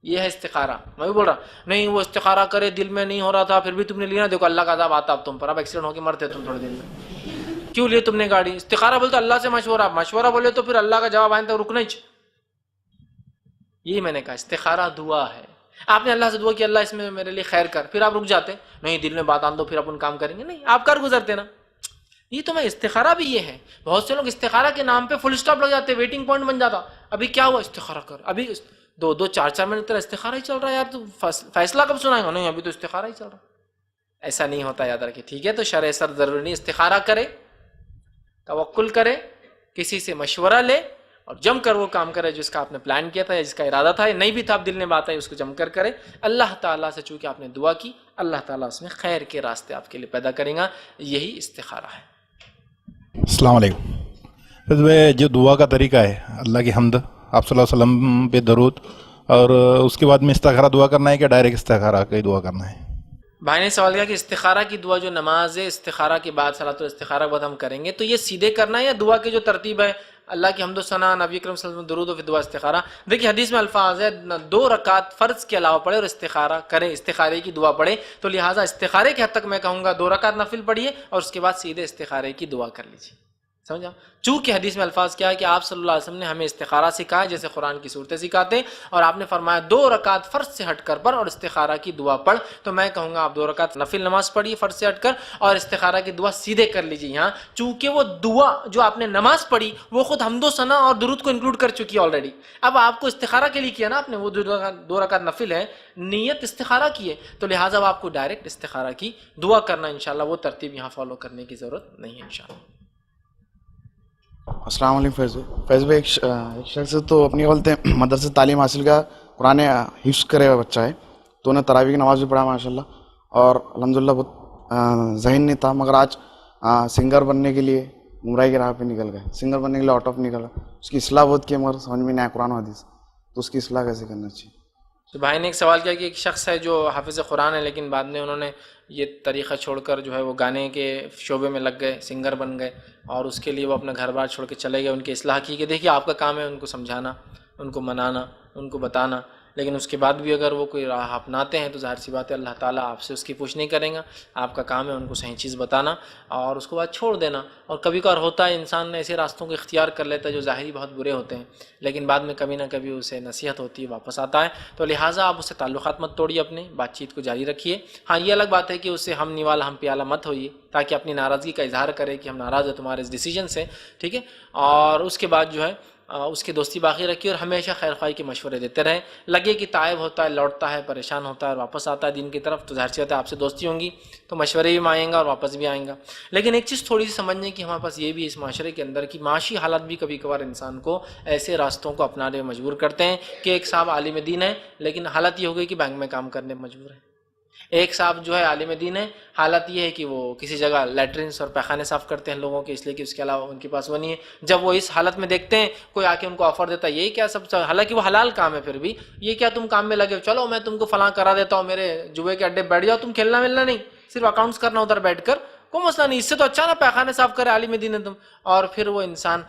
یہ ہے استخارہ. میں بھی بول رہا نہیں وہ استخارہ کرے دل میں نہیں ہو رہا تھا پھر بھی تم نے لیا، دیکھو اللہ کا عذاب آتا اب تم پر، اب ایکسیڈنٹ ہو کے مرتے تم تھوڑے دن میں. کیوں لیے تم نے گاڑی؟ استخارہ بولتے اللہ سے مشورہ بولے تو پھر اللہ کا جواب آئے تو رکنا ہی. یہی میں نے کہا استخارہ دعا ہے. آپ نے اللہ سے دعا کہ اللہ اس میں میرے لیے خیر کر، پھر آپ رک جاتے نہیں دل میں بات آن دو پھر اپن کام کریں گے، نہیں آپ کر گزرتے نا. یہ تو میں استخارہ بھی یہ ہے. بہت سے لوگ استخارہ کے نام پہ فل سٹاپ لگ جاتے، ویٹنگ پوائنٹ بن جاتا. ابھی کیا ہوا؟ استخارہ کر. ابھی 2-4 منٹ تیرا استخارہ ہی چل رہا ہے یار، تو فیصلہ کب سنائے گا؟ نہیں ابھی تو استخارہ ہی چل رہا. ایسا نہیں ہوتا، یاد رکھیں ٹھیک ہے. تو شرع سر ضروری نہیں. استخارہ کرے، توکل کرے، کسی سے مشورہ لے اور جم کر وہ کام کرے جس کا آپ نے پلان کیا تھا یا جس کا ارادہ تھا، نہیں بھی تھا اب دل میں بات آئی اس کو جم کر کرے. اللہ تعالیٰ سے چونکہ آپ نے دعا کی، اللہ تعالیٰ اس میں خیر کے راستے آپ کے لیے پیدا کرے گا. یہی استخارہ ہے. السلام علیکم. جو دعا کا طریقہ ہے، اللہ کی حمد، آپ صلی اللہ علیہ وسلم پہ درود، اور اس کے بعد میں استخارہ دعا کرنا ہے کہ ڈائریکٹ استخارہ کا ہی دعا کرنا ہے؟ بھائی نے سوال کیا کہ استخارہ کی دعا جو نماز ہے استخارہ کے بعد صلاۃ الاستخارہ کے بعد ہم کریں گے، تو یہ سیدھے کرنا ہے یا دعا کی جو ترتیب ہے اللہ کی حمد و ثنا، نبی اکرم صلی اللہ علیہ وسلم درود و پھر دعا استخارہ؟ دیکھیے حدیث میں الفاظ ہے 2 رکعت فرض کے علاوہ پڑھے اور استخارہ کرے، استخارے کی دعا پڑھے. تو لہٰذا استخارے کے حد تک میں کہوں گا 2 رکعت نفل پڑھیے اور اس کے بعد سیدھے استخارے کی دعا کر لیجیے. سمجھا؟ چونکہ حدیث میں الفاظ کیا ہے کہ آپ صلی اللہ علیہ وسلم نے ہمیں استخارہ سکھایا جیسے قرآن کی صورتیں سکھاتے ہیں، اور آپ نے فرمایا 2 رکعت فرض سے ہٹ کر پڑھ اور استخارہ کی دعا پڑھ. تو میں کہوں گا آپ 2 رکعت نفل نماز پڑھیے فرض سے ہٹ کر اور استخارہ کی دعا سیدھے کر لیجیے یہاں، چونکہ وہ دعا جو آپ نے نماز پڑھی وہ خود حمد و ثنا اور درود کو انکلوڈ کر چکی ہے آلریڈی. اب آپ کو استخارہ کے لیے کیا نا آپ نے، وہ 2 رکعت نفل ہے، نیت استخارہ کی ہے، تو لہٰذا اب آپ کو ڈائریکٹ استخارہ کی دعا کرنا انشاءاللہ. وہ ترتیب یہاں فالو کرنے کی ضرورت نہیں ہے انشاءاللہ. السلام علیکم فیض بھائی. ایک شخص تو اپنی بولتے ہیں مدرسے تعلیم حاصل کا، قرآن حفظ کرے ہوا بچہ ہے، تو انہیں تراویح کی نماز بھی پڑھا ماشاءاللہ، اور الحمدللہ بہت ذہن نہیں تھا، مگر آج سنگر بننے کے لیے گمراہی کی راہ پہ نکل گئے، سنگر بننے کے لیے آؤٹ آف نکل گئے. اس کی اصلاح بہت کی مگر سمجھ میں نہیں آیا قرآن و حدیث، تو اس کی اصلاح کیسے کرنا چاہیے؟ تو بھائی نے ایک سوال کیا کہ ایک شخص ہے جو حافظ قرآن ہے لیکن بعد میں انہوں نے یہ طریقہ چھوڑ کر جو ہے وہ گانے کے شعبے میں لگ گئے، سنگر بن گئے، اور اس کے لیے وہ اپنا گھر بار چھوڑ کے چلے گئے، ان کی اصلاح کی کہ دیکھیے آپ کا کام ہے ان کو سمجھانا، ان کو منانا، ان کو بتانا، لیکن اس کے بعد بھی اگر وہ کوئی راہ اپناتے ہیں تو ظاہر سی بات ہے اللہ تعالیٰ آپ سے اس کی پوچھ نہیں کریں گا، آپ کا کام ہے ان کو صحیح چیز بتانا اور اس کو بعد چھوڑ دینا۔ اور کبھی کبھار ہوتا ہے انسان ایسے راستوں کو اختیار کر لیتا ہے جو ظاہری بہت برے ہوتے ہیں، لیکن بعد میں کبھی نہ کبھی اسے نصیحت ہوتی ہے، واپس آتا ہے، تو لہٰذا آپ اس سے تعلقات مت توڑیے، اپنے بات چیت کو جاری رکھیے۔ ہاں یہ الگ بات ہے کہ اس سے ہم نوالا ہم پیالہ مت ہوئیے، تاکہ اپنی ناراضگی کا اظہار کرے کہ ہم ناراض ہیں تمہارے اس ڈیسیجن سے، ٹھیک ہے، اور اس کے بعد جو ہے اس کی دوستی باقی رکھیے اور ہمیشہ خیر خواہی کے مشورے دیتے رہیں۔ لگے کہ تائب ہوتا ہے، لوٹتا ہے، پریشان ہوتا ہے اور واپس آتا ہے دین کی طرف، تو ظاہر سی بات ہے آپ سے دوستی ہوں گی تو مشورے بھی آئیں گا اور واپس بھی آئیں گا۔ لیکن ایک چیز تھوڑی سی سمجھنے کی ہمارے پاس یہ بھی اس معاشرے کے اندر کہ معاشی حالات بھی کبھی کبھار انسان کو ایسے راستوں کو اپنانے میں مجبور کرتے ہیں کہ ایک صاحب عالم دین ہے لیکن حالت یہ ہو گئی کہ بینک میں کام کرنے میں مجبور ہے، ایک صاحب جو ہے عالم دین ہے، حالت یہ ہے کہ وہ کسی جگہ لیٹرنس اور پیخانے صاف کرتے ہیں لوگوں کے، اس لیے کہ اس کے علاوہ ان کے پاس وہ نہیں ہے۔ جب وہ اس حالت میں دیکھتے ہیں کوئی آ کے ان کو آفر دیتا ہے، یہی کیا سب، حالانکہ وہ حلال کام ہے، پھر بھی یہ کیا تم کام میں لگے، چلو میں تم کو فلاں کرا دیتا ہوں، میرے جوئے کے اڈے بیٹھ جاؤ، تم کھیلنا ملنا نہیں، صرف اکاؤنٹس کرنا ادھر بیٹھ کر، کوئی مسئلہ نہیں، اس سے تو اچھا نا پیخانے صاف کرے عالم دین ہے تم۔ اور پھر وہ انسان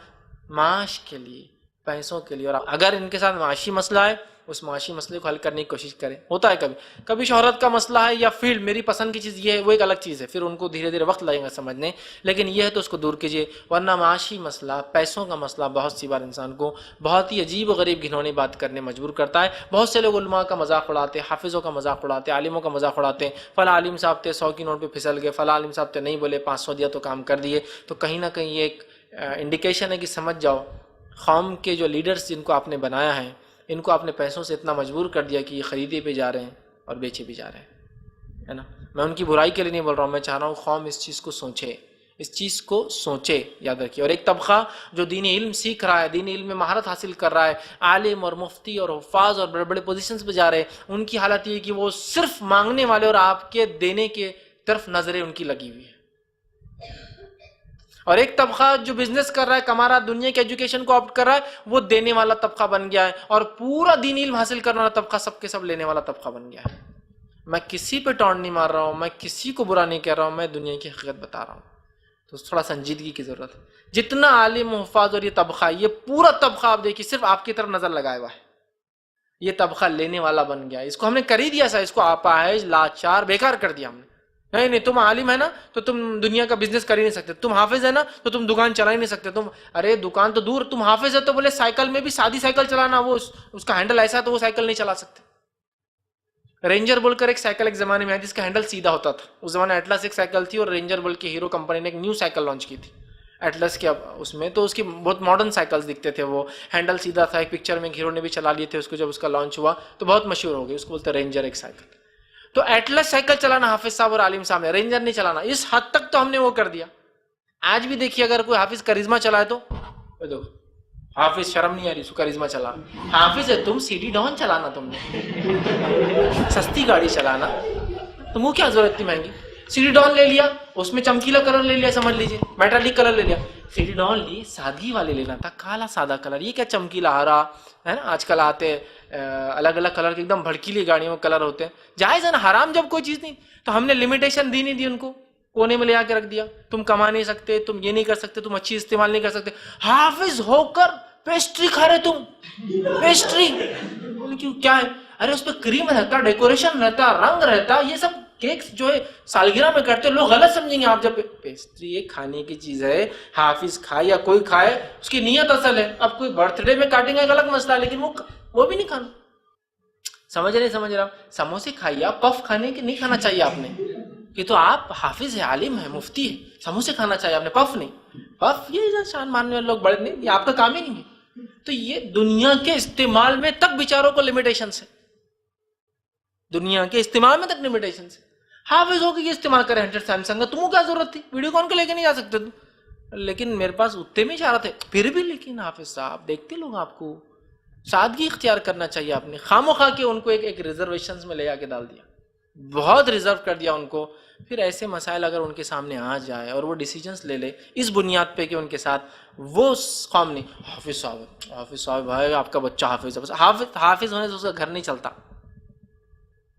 معاش کے لیے، پیسوں کے لیے، اور اگر ان کے ساتھ معاشی مسئلہ ہے اس معاشی مسئلے کو حل کرنے کی کوشش کریں۔ ہوتا ہے کبھی کبھی شہرت کا مسئلہ ہے یا فیلڈ میری پسند کی چیز یہ ہے، وہ ایک الگ چیز ہے، پھر ان کو دھیرے دھیرے وقت لگے گا سمجھنے، لیکن یہ ہے تو اس کو دور کیجیے، ورنہ معاشی مسئلہ، پیسوں کا مسئلہ بہت سی بار انسان کو بہت ہی عجیب و غریب گھنونی بات کرنے مجبور کرتا ہے۔ بہت سے لوگ علماء کا مذاق اڑاتے ہیں، حافظوں کا مذاق اڑاتے ہیں، عالموں کا مذاق اڑاتے ہیں، فلاں عالم صاحب تھے 100 کی نوٹ پہ پھسل گئے، فلاں عالم صاحب تھے نہیں بولے 500 دیا تو کام کر دیے، تو کہیں نہ کہیں یہ ایک انڈیکیشن ہے کہ سمجھ جاؤ قوم کے جو لیڈرز جن کو آپ نے بنایا ہے ان کو آپ نے پیسوں سے اتنا مجبور کر دیا کہ یہ خریدے بھی جا رہے ہیں اور بیچے بھی جا رہے ہیں، ہے نا۔ میں ان کی برائی کے لیے نہیں بول رہا ہوں، میں چاہ رہا ہوں قوم اس چیز کو سوچے، اس چیز کو سوچے، یاد رکھیے۔ اور ایک طبقہ جو دینی علم سیکھ رہا ہے، دینی علم میں مہارت حاصل کر رہا ہے، عالم اور مفتی اور حفاظ اور بڑے بڑے پوزیشنز پہ جا رہے ہیں، ان کی حالت یہ ہے کہ وہ صرف مانگنے والے اور آپ کے دینے کے طرف نظریں ان کی لگی ہوئی ہے۔ اور ایک طبقہ جو بزنس کر رہا ہے، کما رہا ہے، دنیا کے ایجوکیشن کو آپٹ کر رہا ہے، وہ دینے والا طبقہ بن گیا ہے، اور پورا دین علم حاصل کرنے والا طبقہ سب کے سب لینے والا طبقہ بن گیا ہے۔ میں کسی پہ ٹونٹ نہیں مار رہا ہوں، میں کسی کو برا نہیں کہہ رہا ہوں، میں دنیا کی حقیقت بتا رہا ہوں، تو تھوڑا سنجیدگی کی ضرورت ہے۔ جتنا عالم و حفاظ اور یہ طبقہ، یہ پورا طبقہ آپ دیکھیے صرف آپ کی طرف نظر لگائے ہوا ہے، یہ طبقہ لینے والا بن گیا، اس کو ہم نے کر ہی دیا سا، اس کو آپاہج لاچار بیکار کر دیا ہم نے۔ نہیں تم عالم ہے نا تو تم دنیا کا بزنس کر ہی نہیں سکتے، تم حافظ ہے نا تو تم دکان چلا ہی نہیں سکتے، تم ارے دکان تو دور، تم حافظ ہے تو بولے سائیکل میں بھی سادی سائیکل چلانا، وہ اس کا ہینڈل ایسا ہے تو وہ سائیکل نہیں چلا سکتے۔ رینجر بول کر ایک سائیکل ایک زمانے میں ہے جس کا ہینڈل سیدھا ہوتا تھا، اس زمانے ایٹلس ایک سائیکل تھی اور رینجر بول کے ہیرو کمپنی نے ایک نیو سائیکل لانچ کی تھی ایٹلس کے، اس میں تو اس کی بہت ماڈرن سائیکلز دکھتے تھے، وہ ہینڈل سیدھا تھا، ایک پکچر میں ہیرو نے بھی چلا لیے تھے اس کو، جب اس کا لانچ ہوا تو بہت مشہور ہو گئی، اس کو بولتے رینجر ایک سائیکل۔ تو ایٹلس سائیکل چلانا حافظ صاحب اور عالم صاحب نے، رینجر نہیں چلانا، اس حد تک تو ہم نے وہ کر دیا۔ آج بھی دیکھیے اگر کوئی حافظ کرزما چلائے تو حافظ شرم نہیں آ رہی اس کو کرزما چلا، حافظ ہے تم سی ڈی ڈان چلانا، تم نے سستی گاڑی چلانا، تم کو کیا ضرورت تھی مہنگی، سی ڈی ڈان لے لیا، اس میں چمکیلا کلر لے لیا، سمجھ لیجیے میٹالک کلر لے لیا، سی ڈی ڈان لی سادگی والے لینا تھا، کالا سادہ کلر، یہ کیا چمکیلا ہرا ہے نا، آج کل آتے الگ الگ کلر کے ایک دم بھڑکیلی گاڑیوں میں کلر ہوتے ہیں، جائز ہے نا، حرام جب کوئی چیز نہیں، تو ہم نے لمیٹیشن دی نہیں دی ان کو، کونے میں لے آ کے رکھ دیا، تم کما نہیں سکتے، تم یہ نہیں کر سکتے، تم اچھی استعمال نہیں کر سکتے، حافظ ہو کر پیسٹری کھا رہے تم، پیسٹری کیوں کیا ہے، ارے اس پہ کریم رہتا، ڈیکوریشن رہتا، رنگ رہتا، یہ سب کیکس جو ہے سالگرہ میں کرتے لوگ غلط سمجھیں گے آپ، جب پیسٹری ایک کھانے کی چیز ہے، حافظ کھائے یا کوئی کھائے اس کی نیت اصل ہے، اب کوئی برتھ ڈے میں کاٹیں گے ایک الگ مسئلہ ہے، لیکن وہ بھی نہیں کھانا، سمجھ رہا سموسے کھائیے آپ، پف کھانے کی نہیں کھانا چاہیے آپ نے، کہ تو آپ حافظ ہے، عالم ہے، مفتی ہے، سموسے کھانا چاہیے آپ نے، پف نہیں، پف یہ شان ماننے والے لوگ بڑے نہیں، یہ آپ کا کام ہی نہیں ہے، تو یہ دنیا کے استعمال میں تک بیچاروں کو لمیٹیشنز ہے، دنیا کے استعمال میں تک لمیٹیشنز ہے، حافظ ہو کے یہ استعمال کرے ہنٹر سیمسنگ کا، تم کو کیا ضرورت تھی، ویڈیو کون کو لے کے نہیں جا سکتے تم، لیکن میرے پاس اتنے میں اشارہ تھے، پھر بھی لیکن حافظ صاحب دیکھتے لوگ آپ کو، سادگی اختیار کرنا چاہیے آپ نے، خاموخواہ کے ان کو ایک ریزرویشنز میں لے آ کے ڈال دیا، بہت ریزرو کر دیا ان کو، پھر ایسے مسائل اگر ان کے سامنے آ جائے اور وہ ڈیسیجنز لے لے اس بنیاد پہ کہ ان کے ساتھ وہ قوم نہیں، حافظ صاحب بھائی آپ کا بچہ حافظ ہونے سے اس کا گھر نہیں چلتا،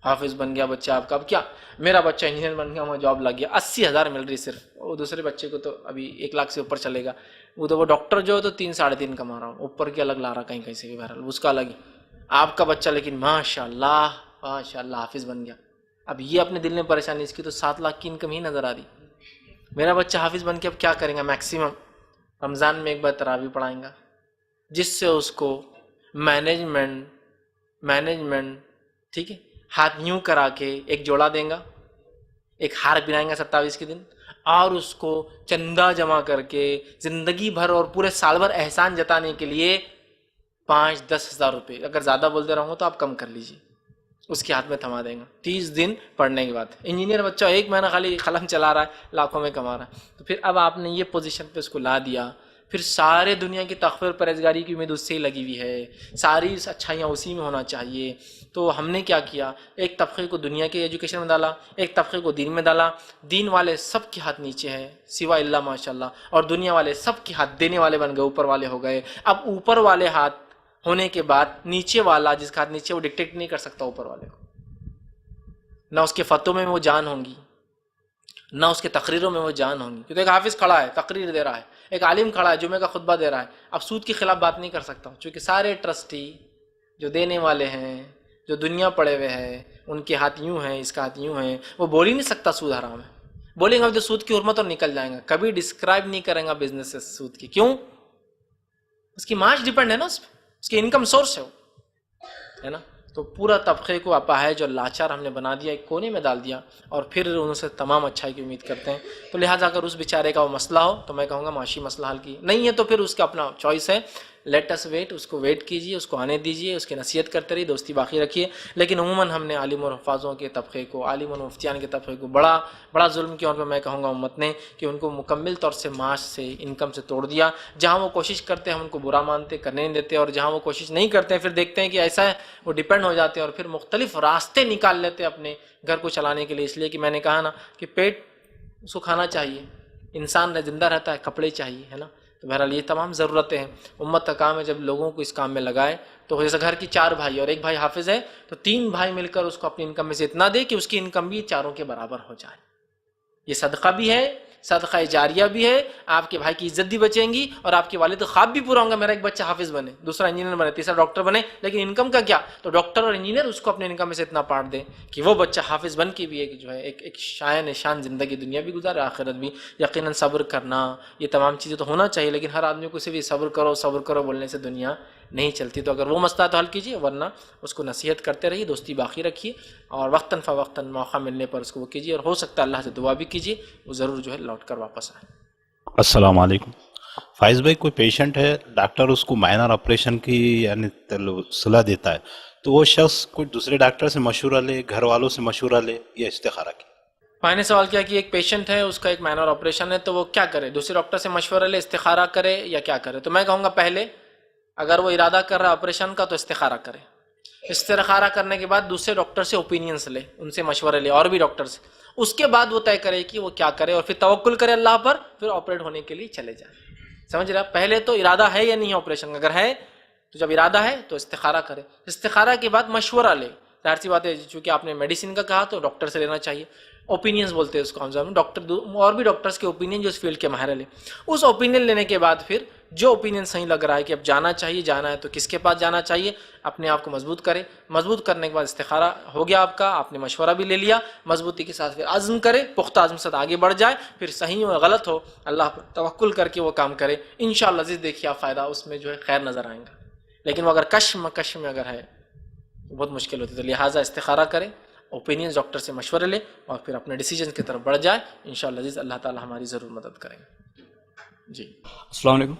حافظ بن گیا بچہ آپ کا. اب کیا میرا بچہ انجینئر بن گیا, وہاں جاب لگ گیا, 80,000 مل رہی صرف. وہ دوسرے بچے کو تو ابھی 1 لاکھ سے اوپر چلے گا. وہ ڈاکٹر جو ہے تو 3-3.5 کما رہا ہوں, اوپر کے الگ لا رہا کہیں کہیں سے بھی, بہرحال اس کا الگ ہی. آپ کا بچہ لیکن ماشاء اللہ حافظ بن گیا. اب یہ اپنے دل میں پریشانی, اس کی تو 7 لاکھ کی انکم ہی نظر آ رہی. میرا بچہ حافظ بن کے اب کیا کریں گا؟ میکسیمم رمضان میں ایک بار تراویح پڑھائیں گا, جس سے اس کو مینجمنٹ ٹھیک ہے ہاتھ یوں کرا کے ایک جوڑا دیں گا, ایک ہار پہنائیں گا 27 کے دن, اور اس کو چندہ جمع کر کے زندگی بھر اور پورے سال بھر احسان جتانے کے لیے 5-10 ہزار روپے, اگر زیادہ بولتے رہوں گا تو آپ کم کر لیجیے, اس کے ہاتھ میں تھما دیں گا 30 دن پڑھنے کے بعد. انجینئر بچہ 1 مہینہ خالی قلم چلا رہا ہے, لاکھوں میں کما رہا ہے. تو پھر اب آپ نے یہ پوزیشن پہ اس کو لا دیا, پھر سارے دنیا کی تغفیر پرہیزگاری کی امید اس سے ہی لگی ہوئی ہے, ساری اچھائیاں اسی میں ہونا چاہیے. تو ہم نے کیا کیا, ایک طبقے کو دنیا کے ایجوکیشن میں ڈالا, ایک طبقے کو دین میں ڈالا. دین والے سب کے ہاتھ نیچے ہیں سوائے اللہ ماشاءاللہ, اور دنیا والے سب کے ہاتھ دینے والے بن گئے, اوپر والے ہو گئے. اب اوپر والے ہاتھ ہونے کے بعد نیچے والا, جس کا ہاتھ نیچے, وہ ڈکٹیٹ نہیں کر سکتا اوپر والے کو. نہ اس کے فتووں میں وہ جان ہوں گی, نہ اس کے تقریروں میں وہ جان ہوں گی. کیونکہ ایک حافظ کھڑا ہے تقریر دے رہا ہے, ایک عالم کھڑا ہے جمعے کا خطبہ دے رہا ہے, اب سود کے خلاف بات نہیں کر سکتا ہوں, چونکہ سارے ٹرسٹی جو دینے والے ہیں, جو دنیا پڑے ہوئے ہیں, ان کے ہاتھ یوں ہیں, اس کا ہاتھ یوں ہیں. وہ بول ہی نہیں سکتا سود حرام ہے. بولیں گا تو سود کی حرمت اور نکل جائیں گا, کبھی ڈسکرائب نہیں کریں گا بزنس سے سود کی. کیوں؟ اس کی معاش ڈیپینڈ ہے نا اس پہ, اس کی انکم سورس ہے نا. تو پورا طبقے کو اپاہج اور لاچار ہم نے بنا دیا, ایک کونے میں ڈال دیا, اور پھر ان سے تمام اچھائی کی امید کرتے ہیں. تو لہٰذا اگر اس بیچارے کا وہ مسئلہ ہو تو میں کہوں گا معاشی مسئلہ حل کی نہیں ہے, تو پھر اس کا اپنا چوائس ہے. لیٹ اس ویٹ, اس کو ویٹ کیجیے, اس کو آنے دیجیے, اس کی نصیحت کرتے رہیے, دوستی باقی رکھیے. لیکن عموماً ہم نے عالم اور حفاظوں کے طبقے کو, عالم اور مفتیان کے طبقے کو بڑا ظلم کیا. اور پہ میں کہوں گا امت نے کہ ان کو مکمل طور سے معاش سے, انکم سے توڑ دیا. جہاں وہ کوشش کرتے ہیں ہم ان کو برا مانتے, کرنے نہیں دیتے, اور جہاں وہ کوشش نہیں کرتے ہیں پھر دیکھتے ہیں کہ ایسا ہے, وہ ڈیپینڈ ہو جاتے ہیں, اور پھر مختلف راستے نکال لیتے ہیں اپنے گھر کو چلانے کے لیے. اس لیے کہ میں نے کہا نا کہ پیٹ اس کو کھانا چاہیے, انسان زندہ رہتا ہے, کپڑے چاہیے, ہے نا. تو بہرحال یہ تمام ضرورتیں ہیں. امت کا کام ہے جب لوگوں کو اس کام میں لگائے. تو جیسے گھر کی 4 بھائی اور 1 بھائی حافظ ہے, تو 3 بھائی مل کر اس کو اپنی انکم میں سے اتنا دے کہ اس کی انکم بھی 4 کے برابر ہو جائے. یہ صدقہ بھی ہے, صدقہ جاریہ بھی ہے, آپ کے بھائی کی عزت بھی بچیں گی, اور آپ کے والد کا خواب بھی پورا ہوگا, میرا ایک بچہ حافظ بنے, دوسرا انجینئر بنے, تیسرا ڈاکٹر بنے. لیکن انکم کا کیا؟ تو ڈاکٹر اور انجینئر اس کو اپنے انکم میں سے اتنا پارٹ دے کہ وہ بچہ حافظ بن کے بھی ایک جو ہے ایک شان زندگی دنیا بھی گزارے, آخرت بھی. یقیناً صبر کرنا, یہ تمام چیزیں تو ہونا چاہیے, لیکن ہر آدمی کو صرف یہ صبر کرو بولنے سے دنیا نہیں چلتی. تو اگر وہ مسئلہ تو حل کیجیے, ورنہ اس کو نصیحت کرتے رہیے, دوستی باقی رکھیے, اور وقتاً فوقتاً موقع ملنے پر اس کو وہ کیجیے, اور ہو سکتا ہے اللہ سے دعا بھی کیجیے, وہ ضرور جو ہے لوٹ کر واپس آئے. السلام علیکم. فائز بھائی, کوئی پیشنٹ ہے, ڈاکٹر اس کو مائنر آپریشن کی یعنی صلاح دیتا ہے, تو وہ شخص کوئی دوسرے ڈاکٹر سے مشورہ لے, گھر والوں سے مشورہ لے, یا استخارہ کی؟ میں نے سوال کیا کہ ایک پیشنٹ ہے, اس کا ایک مائنر آپریشن ہے, تو وہ کیا کرے؟ دوسرے ڈاکٹر سے مشورہ لے, استخارہ کرے, یا کیا کرے؟ تو میں کہوں گا پہلے اگر وہ ارادہ کر رہا ہے آپریشن کا تو استخارہ کرے. استخارہ کرنے کے بعد دوسرے ڈاکٹر سے اوپینینس لے, ان سے مشورے لے, اور بھی ڈاکٹر سے. اس کے بعد وہ طے کرے کہ وہ کیا کرے, اور پھر توکل کرے اللہ پر, پھر آپریٹ ہونے کے لیے چلے جائے. سمجھ رہا؟ پہلے تو ارادہ ہے یا نہیں ہے آپریشن کا, اگر ہے تو جب ارادہ ہے تو استخارہ کرے. استخارہ کے بعد مشورہ لے. ظاہر سی بات ہے, چونکہ آپ نے میڈیسن کا کہا تو ڈاکٹر سے لینا چاہیے. اوپینینس بولتے ہیں اس کو ہم ڈاکٹر, اور بھی ڈاکٹرس کے اوپینین جو اس فیلڈ کے ماہر لے. اس اوپینین لینے کے بعد پھر جو اوپینین صحیح لگ رہا ہے کہ اب جانا ہے تو کس کے پاس جانا چاہیے, اپنے آپ کو مضبوط کرے. مضبوط کرنے کے بعد استخارہ ہو گیا آپ کا, آپ نے مشورہ بھی لے لیا, مضبوطی کے ساتھ پھر عزم کرے, پختہ عزم سے آگے بڑھ جائے. پھر صحیح ہو غلط ہو, اللہ پر توکل کر کے وہ کام کرے. انشاءاللہ عزیز دیکھیے آپ فائدہ اس میں جو ہے خیر نظر آئیں گا. لیکن وہ اگر کش میں اگر ہے بہت مشکل ہوتی ہے. تو لہٰذا استخارہ کرے, اوپینینز ڈاکٹر سے مشورے لے, اور پھر اپنے ڈیسیجن کی طرف بڑھ جائے. انشاءاللہ عزیز اللہ تعالی ہماری ضرور مدد کریں گے. جی السلام علیکم.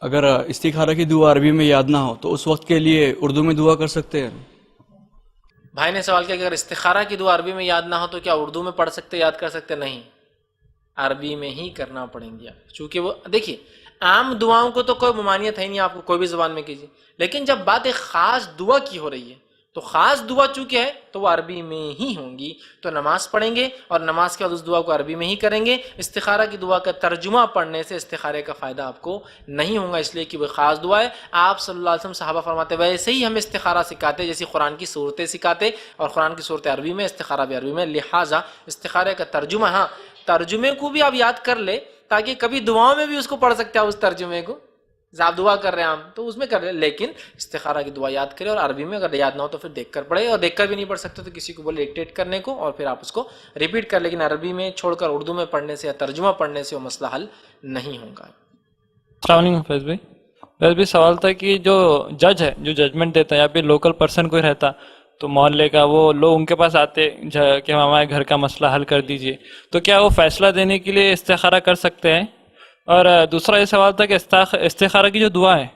اگر استخارہ کی دعا عربی میں یاد نہ ہو تو اس وقت کے لیے اردو میں دعا کر سکتے ہیں؟ بھائی نے سوال کیا کہ اگر استخارہ کی دعا عربی میں یاد نہ ہو تو کیا اردو میں پڑھ سکتے, یاد کر سکتے؟ نہیں, عربی میں ہی کرنا پڑیں گے. چونکہ وہ دیکھیے عام دعاؤں کو تو کوئی ممانعت ہے نہیں, آپ کو کوئی بھی زبان میں کیجیے. لیکن جب بات ایک خاص دعا کی ہو رہی ہے تو خاص دعا چونکہ ہے تو وہ عربی میں ہی ہوں گی، تو نماز پڑھیں گے اور نماز کے بعد اس دعا کو عربی میں ہی کریں گے۔ استخارہ کی دعا کا ترجمہ پڑھنے سے استخارے کا فائدہ آپ کو نہیں ہوگا، اس لیے کہ وہ خاص دعا ہے۔ آپ صلی اللہ علیہ وسلم صحابہ فرماتے ویسے ہی ہمیں استخارہ سکھاتے جیسے قرآن کی صورتیں سکھاتے، اور قرآن کی صورتیں عربی میں، استخارہ بھی عربی میں، لہٰذا استخارے کا ترجمہ، ہاں ترجمے کو بھی آپ یاد کر لے تاکہ کبھی دعاؤں میں بھی اس کو پڑھ سکتے ہیں، اس ترجمے کو آپ دعا کر رہے ہیں ہم تو اس میں کر رہے ہیں، لیکن استخارہ کی دعا یاد کرے اور عربی میں، اگر یاد نہ ہو تو پھر دیکھ کر پڑھے، اور دیکھ کر بھی نہیں پڑھ سکتے تو کسی کو بولے ڈکٹیٹ کرنے کو اور پھر آپ اس کو ریپیٹ کر، لیکن عربی میں چھوڑ کر اردو میں پڑھنے سے یا ترجمہ پڑھنے سے وہ مسئلہ حل نہیں ہوگا۔ السلام علیکم فیض بھائی، فیض بھائی سوال تھا کہ جو جج ہے جو ججمنٹ دیتا ہے یا پھر لوکل پرسن کوئی رہتا تو محلے کا، وہ لوگ ان کے پاس آتے کہ ہمارے گھر کا مسئلہ حل کر دیجئے، تو کیا وہ فیصلہ دینے کے لیے استخارہ کر سکتے ہیں؟ اور دوسرا یہ سوال تھا کہ استخارہ کی جو دعا ہے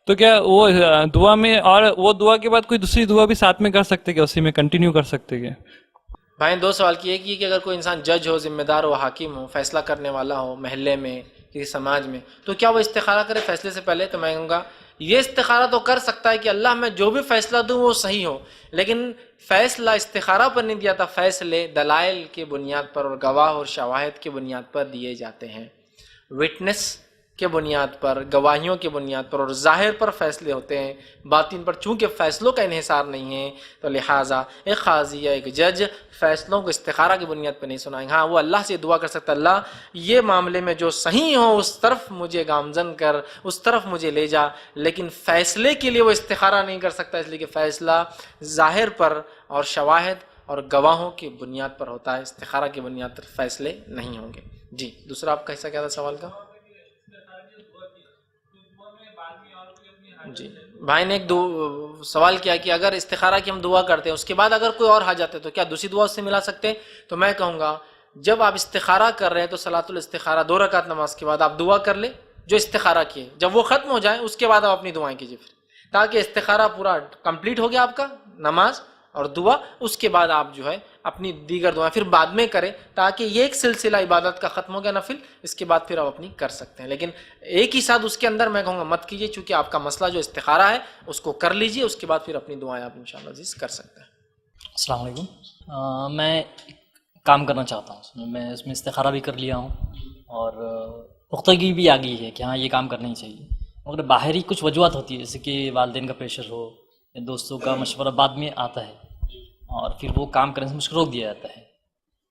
تو کیا وہ دعا میں اور وہ دعا کے بعد کوئی دوسری دعا بھی ساتھ میں کر سکتے کہ اسی میں کنٹینیو کر سکتے کیا؟ بھائی دو سوال کیے کہ اگر کوئی انسان جج ہو، ذمہ دار ہو، حاکم ہو، فیصلہ کرنے والا ہو محلے میں، کسی سماج میں، تو کیا وہ استخارہ کرے فیصلے سے پہلے؟ تو میں کہوں گا یہ استخارہ تو کر سکتا ہے کہ اللہ میں جو بھی فیصلہ دوں وہ صحیح ہو، لیکن فیصلہ استخارہ پر نہیں دیا تھا، فیصلے دلائل کی بنیاد پر اور گواہ اور شواہد کی بنیاد پر دیے جاتے ہیں، وٹنس کے بنیاد پر، گواہیوں کے بنیاد پر اور ظاہر پر فیصلے ہوتے ہیں، باطن پر چونکہ فیصلوں کا انحصار نہیں ہے تو لہٰذا ایک قاضی یا ایک جج فیصلوں کو استخارہ کی بنیاد پر نہیں سنائیں گے۔ ہاں وہ اللہ سے دعا کر سکتا ہے اللہ یہ معاملے میں جو صحیح ہو اس طرف مجھے گامزن کر، اس طرف مجھے لے جا، لیکن فیصلے کے لیے وہ استخارہ نہیں کر سکتا، اس لیے کہ فیصلہ ظاہر پر اور شواہد اور گواہوں کی بنیاد پر ہوتا ہے، استخارہ کی بنیاد پر فیصلے نہیں ہوں گے۔ جی دوسرا آپ کا حصہ کیا تھا سوال کا؟ جی بھائی نے ایک سوال کیا کہ اگر استخارہ کی ہم دعا کرتے ہیں اس کے بعد اگر کوئی اور حاجت ہے تو کیا دوسری دعا اس سے ملا سکتے ہیں؟ تو میں کہوں گا جب آپ استخارہ کر رہے ہیں تو صلاۃ الاستخارہ 2 رکعت نماز کے بعد آپ دعا کر لیں جو استخارہ کیے، جب وہ ختم ہو جائے اس کے بعد آپ اپنی دعائیں کیجیے پھر، تاکہ استخارہ پورا کمپلیٹ ہو گیا آپ کا، نماز اور دعا، اس کے بعد آپ جو ہے اپنی دیگر دعائیں پھر بعد میں کریں، تاکہ یہ ایک سلسلہ عبادت کا ختم ہو گیا نفل، اس کے بعد پھر آپ اپنی کر سکتے ہیں، لیکن ایک ہی ساتھ اس کے اندر میں کہوں گا مت کیجیے، چونکہ آپ کا مسئلہ جو استخارہ ہے اس کو کر لیجیے، اس کے بعد پھر اپنی دعائیں آپ انشاءاللہ عزیز کر سکتے ہیں۔ السلام علیکم، میں کام کرنا چاہتا ہوں، میں اس میں استخارہ بھی کر لیا ہوں اور پختگی بھی آ گئی ہے کہ ہاں یہ کام کرنا ہی چاہیے، مگر باہری کچھ وجوہات ہوتی ہے جیسے کہ والدین کا پریشر ہو یا دوستوں کا مشورہ بعد میں آتا ہے اور پھر وہ کام کرنے سے مجھ کو روک دیا جاتا ہے،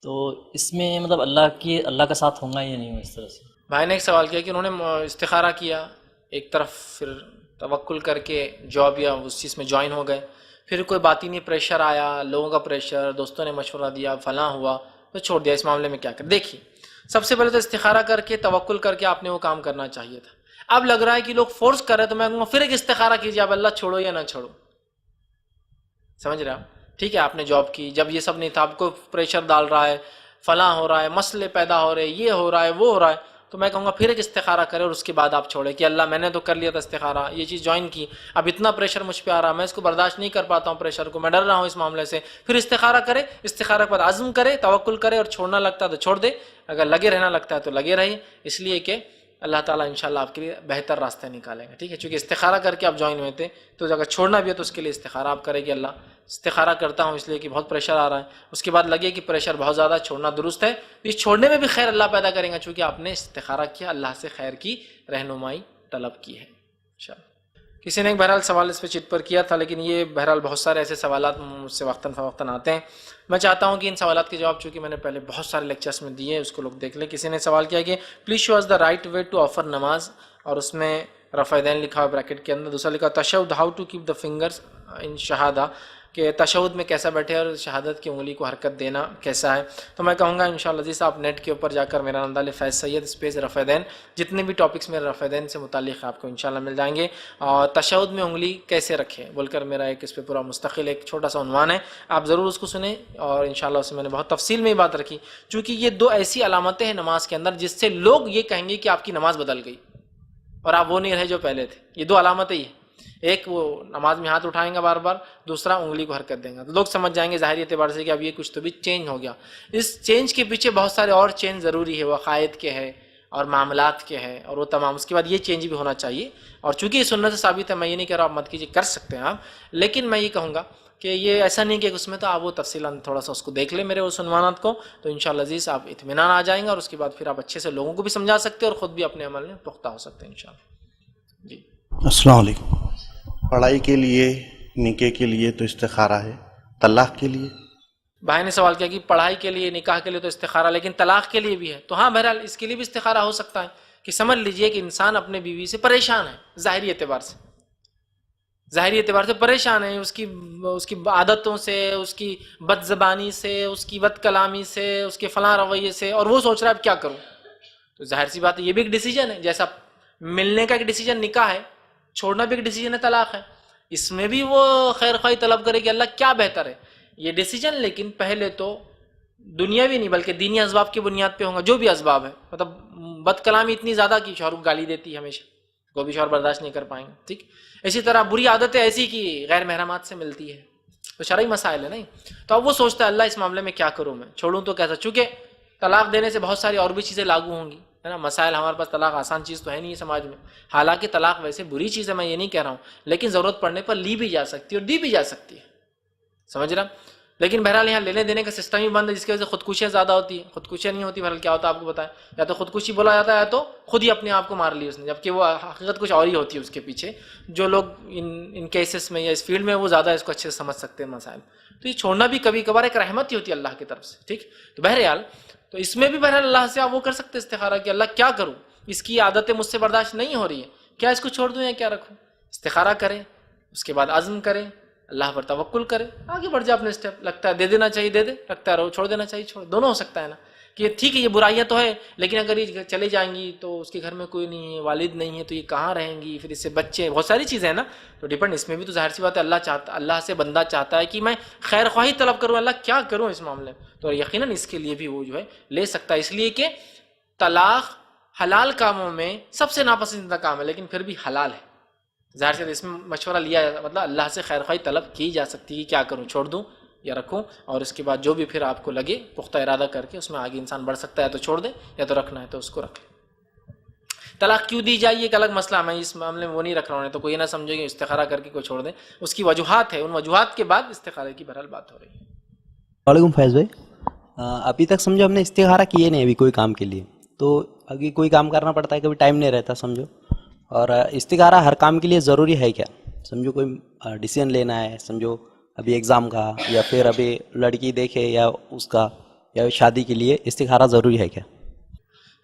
تو اس میں مطلب اللہ کا ساتھ ہوگا یا نہیں ہو اس طرح سے؟ بھائی نے ایک سوال کیا کہ انہوں نے استخارہ کیا، ایک طرف پھر توکل کر کے جاب یا اس چیز میں جوائن ہو گئے، پھر کوئی باطنی پریشر آیا، لوگوں کا پریشر، دوستوں نے مشورہ دیا، فلاں ہوا تو چھوڑ دیا، اس معاملے میں کیا کریں؟ دیکھیے سب سے پہلے تو استخارہ کر کے توکل کر کے آپ نے وہ کام کرنا چاہیے تھا، اب لگ رہا ہے کہ لوگ فورس کر رہے ہیں تو میں کہوں گا پھر ایک استخارہ کیجیے، اب اللہ چھوڑو یا نہ چھوڑو، سمجھ رہے آپ؟ ٹھیک ہے آپ نے جاب کی، جب یہ سب نہیں تھا، آپ کو پریشر ڈال رہا ہے، فلاں ہو رہا ہے، مسئلے پیدا ہو رہے ہیں، یہ ہو رہا ہے، وہ ہو رہا ہے، تو میں کہوں گا پھر ایک استخارہ کرے اور اس کے بعد آپ چھوڑے کہ اللہ میں نے تو کر لیا تھا استخارہ، یہ چیز جوائن کی، اب اتنا پریشر مجھ پہ آ رہا ہے، میں اس کو برداشت نہیں کر پاتا ہوں، پریشر کو میں ڈر رہا ہوں اس معاملے سے، پھر استخارہ کرے، استخارہ کے بعد عزم کرے، توکل کرے اور چھوڑنا لگتا ہے تو چھوڑ دے، اگر لگے رہنا لگتا ہے تو لگے رہیے، اس لیے کہ اللہ تعالیٰ انشاءاللہ آپ کے لیے بہتر راستہ نکالیں گے، ٹھیک ہے؟ چونکہ استخارہ کر کے آپ جوائن ہوئے تھے تو اگر چھوڑنا بھی ہے تو اس کے لیے استخارہ آپ کرے کہ اللہ استخارہ کرتا ہوں اس لیے کہ بہت پریشر آ رہا ہے، اس کے بعد لگے کہ پریشر بہت زیادہ، چھوڑنا درست ہے، اس چھوڑنے میں بھی خیر اللہ پیدا کریں گا چونکہ آپ نے استخارہ کیا، اللہ سے خیر کی رہنمائی طلب کی ہے انشاءاللہ۔ کسی نے ایک بہرحال سوال اس پہ چٹ پر کیا تھا، لیکن یہ بہرحال بہت سارے ایسے سوالات مجھ سے وقتاً فوقتاً آتے ہیں، میں چاہتا ہوں کہ ان سوالات کے جواب چونکہ میں نے پہلے بہت سارے لیکچرز میں دیے ہیں اس کو لوگ دیکھ لیں۔ کسی نے سوال کیا کہ please show us the right way to offer namaz, اور اس میں رفع دین لکھا ہوا بریکٹ کے اندر، دوسرا لکھا تشہد how to keep the fingers in شہادہ، کہ تشہد میں کیسا بیٹھے اور شہادت کی انگلی کو حرکت دینا کیسا ہے، تو میں کہوں گا انشاءاللہ عزیز آپ نیٹ کے اوپر جا کر میرا نام ڈالے فیض سید اسپیس رفع دین، جتنے بھی ٹاپکس میرے رفع دین سے متعلق آپ کو انشاءاللہ مل جائیں گے، اور تشہد میں انگلی کیسے رکھے بول کر میرا ایک اس پہ پورا مستقل ایک چھوٹا سا عنوان ہے، آپ ضرور اس کو سنیں، اور انشاءاللہ اس میں نے بہت تفصیل میں یہ بات رکھی، چونکہ یہ 2 ایسی علامتیں ہیں نماز کے اندر جس سے لوگ یہ کہیں گے کہ آپ کی نماز بدل گئی اور آپ وہ نہیں رہے جو پہلے تھے، یہ 2 علامتیں ہی ہیں، ایک وہ نماز میں ہاتھ اٹھائیں گا بار بار، دوسرا انگلی کو حرکت دیں گا، تو لوگ سمجھ جائیں گے ظاہری اعتبار سے کہ اب یہ کچھ تو بھی چینج ہو گیا، اس چینج کے پیچھے بہت سارے اور چینج ضروری ہے، وہ عقائد کے ہے اور معاملات کے ہے اور وہ تمام، اس کے بعد یہ چینج بھی ہونا چاہیے، اور چونکہ یہ سنت سے ثابت ہے، میں یہ نہیں کہہ رہا آپ مت کیجیے، کر سکتے ہیں آپ، لیکن میں یہ کہوں گا کہ یہ ایسا نہیں کہ اس میں تو آپ وہ تفصیلاً تھوڑا سا اس کو دیکھ لیں میرے اس عنوانات کو، تو انشاءاللہ عزیز آپ اطمینان آ جائیں گے، اور اس کے بعد پھر آپ اچھے سے لوگوں کو بھی سمجھا سکتے ہیں اور خود بھی اپنے عمل میں پختہ ہو سکتے ہیں انشاءاللہ۔ جی السلام علیکم۔ پڑھائی کے لیے، نکاح کے لیے تو استخارہ ہے، طلاق کے لیے؟ بھائی نے سوال کیا کہ پڑھائی کے لیے، نکاح کے لیے تو استخارہ، لیکن طلاق کے لیے بھی ہے، تو ہاں بہرحال اس کے لیے بھی استخارہ ہو سکتا ہے کہ سمجھ لیجئے کہ انسان اپنے بیوی سے پریشان ہے، ظاہری اعتبار سے پریشان ہے، اس کی عادتوں سے، اس کی بد زبانی سے، اس کی بد کلامی سے، اس کے فلاں رویے سے، اور وہ سوچ رہا ہے اب کیا کروں۔ تو ظاہر سی بات ہے یہ بھی ایک ڈیسیجن ہے، جیسا ملنے کا ایک ڈیسیجن نکاح ہے، چھوڑنا بھی ایک ڈیسیجن ہے طلاق ہے، اس میں بھی وہ خیر خواہی طلب کرے کہ اللہ کیا بہتر ہے یہ ڈیسیجن، لیکن پہلے تو دنیاوی نہیں بلکہ دینی اسباب کی بنیاد پہ ہوگا، جو بھی اسباب ہے، مطلب بد کلامی اتنی زیادہ کہ شوہر کو گالی دیتی ہے ہمیشہ، وہ بھی شوہر برداشت نہیں کر پائیں گے، ٹھیک۔ اسی طرح بری عادتیں ایسی کہ غیر محرمات سے ملتی ہے، تو شرعی مسائل ہے نہیں، تو اب وہ سوچتا ہے اللہ اس معاملے میں کیا کروں، میں چھوڑوں تو کیسا، چونکہ طلاق دینے سے بہت ساری اور بھی چیزیں لاگو ہوں گی، ہے نا، مسائل ہمارے پاس، طلاق آسان چیز تو ہے نہیں سماج میں، حالانکہ طلاق ویسے بری چیز ہے، میں یہ نہیں کہہ رہا ہوں، لیکن ضرورت پڑنے پر لی بھی جا سکتی ہے اور دی بھی جا سکتی ہے، سمجھ رہا۔ لیکن بہرحال یہاں لینے دینے کا سسٹم ہی بند ہے، جس کی وجہ سے خودکشیاں زیادہ ہوتی ہیں، خودکشیاں نہیں ہوتی، بہرحال کیا ہوتا ہے آپ کو بتائیں، یا تو خودکشی بولا جاتا ہے یا تو خود ہی اپنے آپ کو مار لی اس نے، جبکہ وہ حقیقت کچھ اور ہی ہوتی ہے اس کے پیچھے، جو لوگ ان کیسز میں یا اس فیلڈ میں وہ زیادہ اس کو اچھے سے سمجھ سکتے ہیں مسائل، تو یہ چھوڑنا بھی کبھی کبھار ایک رحمت ہی ہوتی ہے اللہ کی طرف سے، ٹھیک۔ تو بہرحال تو اس میں بھی بہرحال اللہ سے آپ وہ کر سکتے استخارہ کہ اللہ کیا کروں، اس کی عادتیں مجھ سے برداشت نہیں ہو رہی ہیں، کیا اس کو چھوڑ دوں یا کیا رکھوں، استخارہ کریں، اس کے بعد عزم کریں، اللہ پر توکل کرے، آگے بڑھ جائے اپنے اسٹیپ، لگتا ہے دے دینا چاہیے دے دے، لگتا ہے چھوڑ دینا چاہیے چھوڑ، دونوں ہو سکتا ہے نا، کہ ٹھیک ہے یہ برائیاں تو ہے، لیکن اگر یہ چلے جائیں گی تو اس کے گھر میں کوئی نہیں ہے، والد نہیں ہے، تو یہ کہاں رہیں گی، پھر اس سے بچے، بہت ساری چیزیں ہیں نا، تو ڈیپینڈ اس میں بھی تو ظاہر سی بات ہے اللہ سے بندہ چاہتا ہے کہ میں خیر خواہی طلب کروں، اللہ کیا کروں اس معاملے میں، تو یقیناً اس کے لیے بھی وہ جو ہے لے سکتا ہے، اس لیے کہ طلاق حلال کاموں میں سب سے ناپسندیدہ کام ہے، لیکن پھر بھی حلال ہے، ظاہر سے اس میں مشورہ لیا جاتا، مطلب اللہ سے خیر خواہی طلب کی جا سکتی ہے کہ کیا کروں، چھوڑ دوں یا رکھوں، اور اس کے بعد جو بھی پھر آپ کو لگے پختہ ارادہ کر کے اس میں آگے انسان بڑھ سکتا ہے، تو چھوڑ دے، یا تو رکھنا ہے تو اس کو رکھ لے۔ طلاق کیوں دی جائے ایک الگ مسئلہ، میں اس معاملے میں وہ نہیں رکھ رہا ہوں، تو کوئی نہ سمجھے کہ استخارہ کر کے کوئی چھوڑ دے، اس کی وجوہات ہے، ان وجوہات کے بعد استخارے کی بہرحال بات ہو رہی ہے۔ وعلیکم فیض بھائی، ابھی تک سمجھو ہم نے استخارہ کیے نہیں ابھی کوئی کام کے لیے، تو ابھی کوئی کام کرنا پڑتا ہے، کبھی ٹائم نہیں رہتا سمجھو، اور استخارہ ہر کام کے لیے ضروری ہے کیا؟ سمجھو کوئی ڈیسیژن لینا ہے، سمجھو ابھی ایگزام کا، یا پھر ابھی لڑکی دیکھے یا اس کا، یا شادی کے لیے استخارہ ضروری ہے کیا؟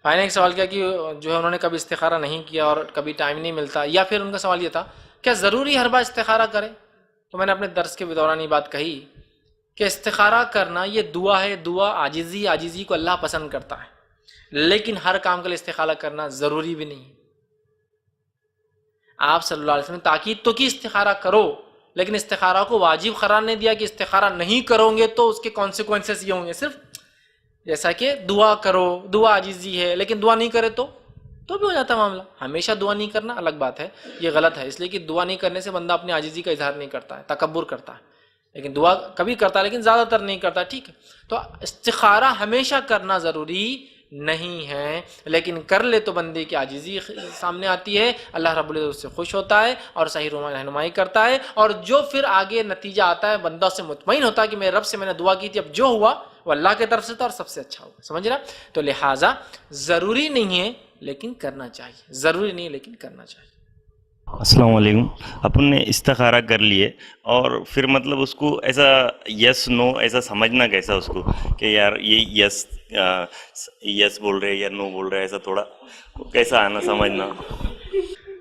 میں نے ایک سوال کیا کہ جو ہے انہوں نے کبھی استخارہ نہیں کیا اور کبھی ٹائم نہیں ملتا، یا پھر ان کا سوال یہ تھا کیا ضروری ہر بار استخارہ کرے؟ تو میں نے اپنے درس کے دوران یہ بات کہی کہ استخارہ کرنا یہ دعا ہے، دعا عاجزی کو اللہ پسند کرتا ہے، لیکن ہر کام کے لیے استخارہ کرنا ضروری بھی نہیں۔ آپ صلی اللہ علیہ وسلم نے تاکید تو کی استخارہ کرو، لیکن استخارہ کو واجب قرار نہیں دیا کہ استخارہ نہیں کرو گے تو اس کے کانسیکوینسز یہ ہوں گے، صرف جیسا کہ دعا کرو، دعا عاجزی ہے، لیکن دعا نہیں کرے تو بھی ہو جاتا معاملہ۔ ہمیشہ دعا نہیں کرنا الگ بات ہے، یہ غلط ہے، اس لیے کہ دعا نہیں کرنے سے بندہ اپنی عاجزی کا اظہار نہیں کرتا ہے، تکبر کرتا ہے، لیکن دعا کبھی کرتا ہے لیکن زیادہ تر نہیں کرتا، ٹھیک ہے۔ تو استخارہ ہمیشہ کرنا ضروری نہیں ہے، لیکن کر لے تو بندے کی عاجزی سامنے آتی ہے، اللہ رب العزت اس سے خوش ہوتا ہے اور صحیح رہنمائی کرتا ہے، اور جو پھر آگے نتیجہ آتا ہے بندہ سے مطمئن ہوتا ہے کہ میرے رب سے میں نے دعا کی تھی، اب جو ہوا وہ اللہ کی طرف سے تھا اور سب سے اچھا ہوا، سمجھ رہا؟ تو لہٰذا ضروری نہیں ہے لیکن کرنا چاہیے، ضروری نہیں ہے لیکن کرنا چاہیے۔ السلام علیکم۔ اپن نے استخارہ کر لیے اور پھر مطلب اس کو ایسا یس نو ایسا سمجھنا کیسا اس کو کہ یار یہ یس بول رہے یا نو بول رہے، ایسا تھوڑا کیسا آنا سمجھنا؟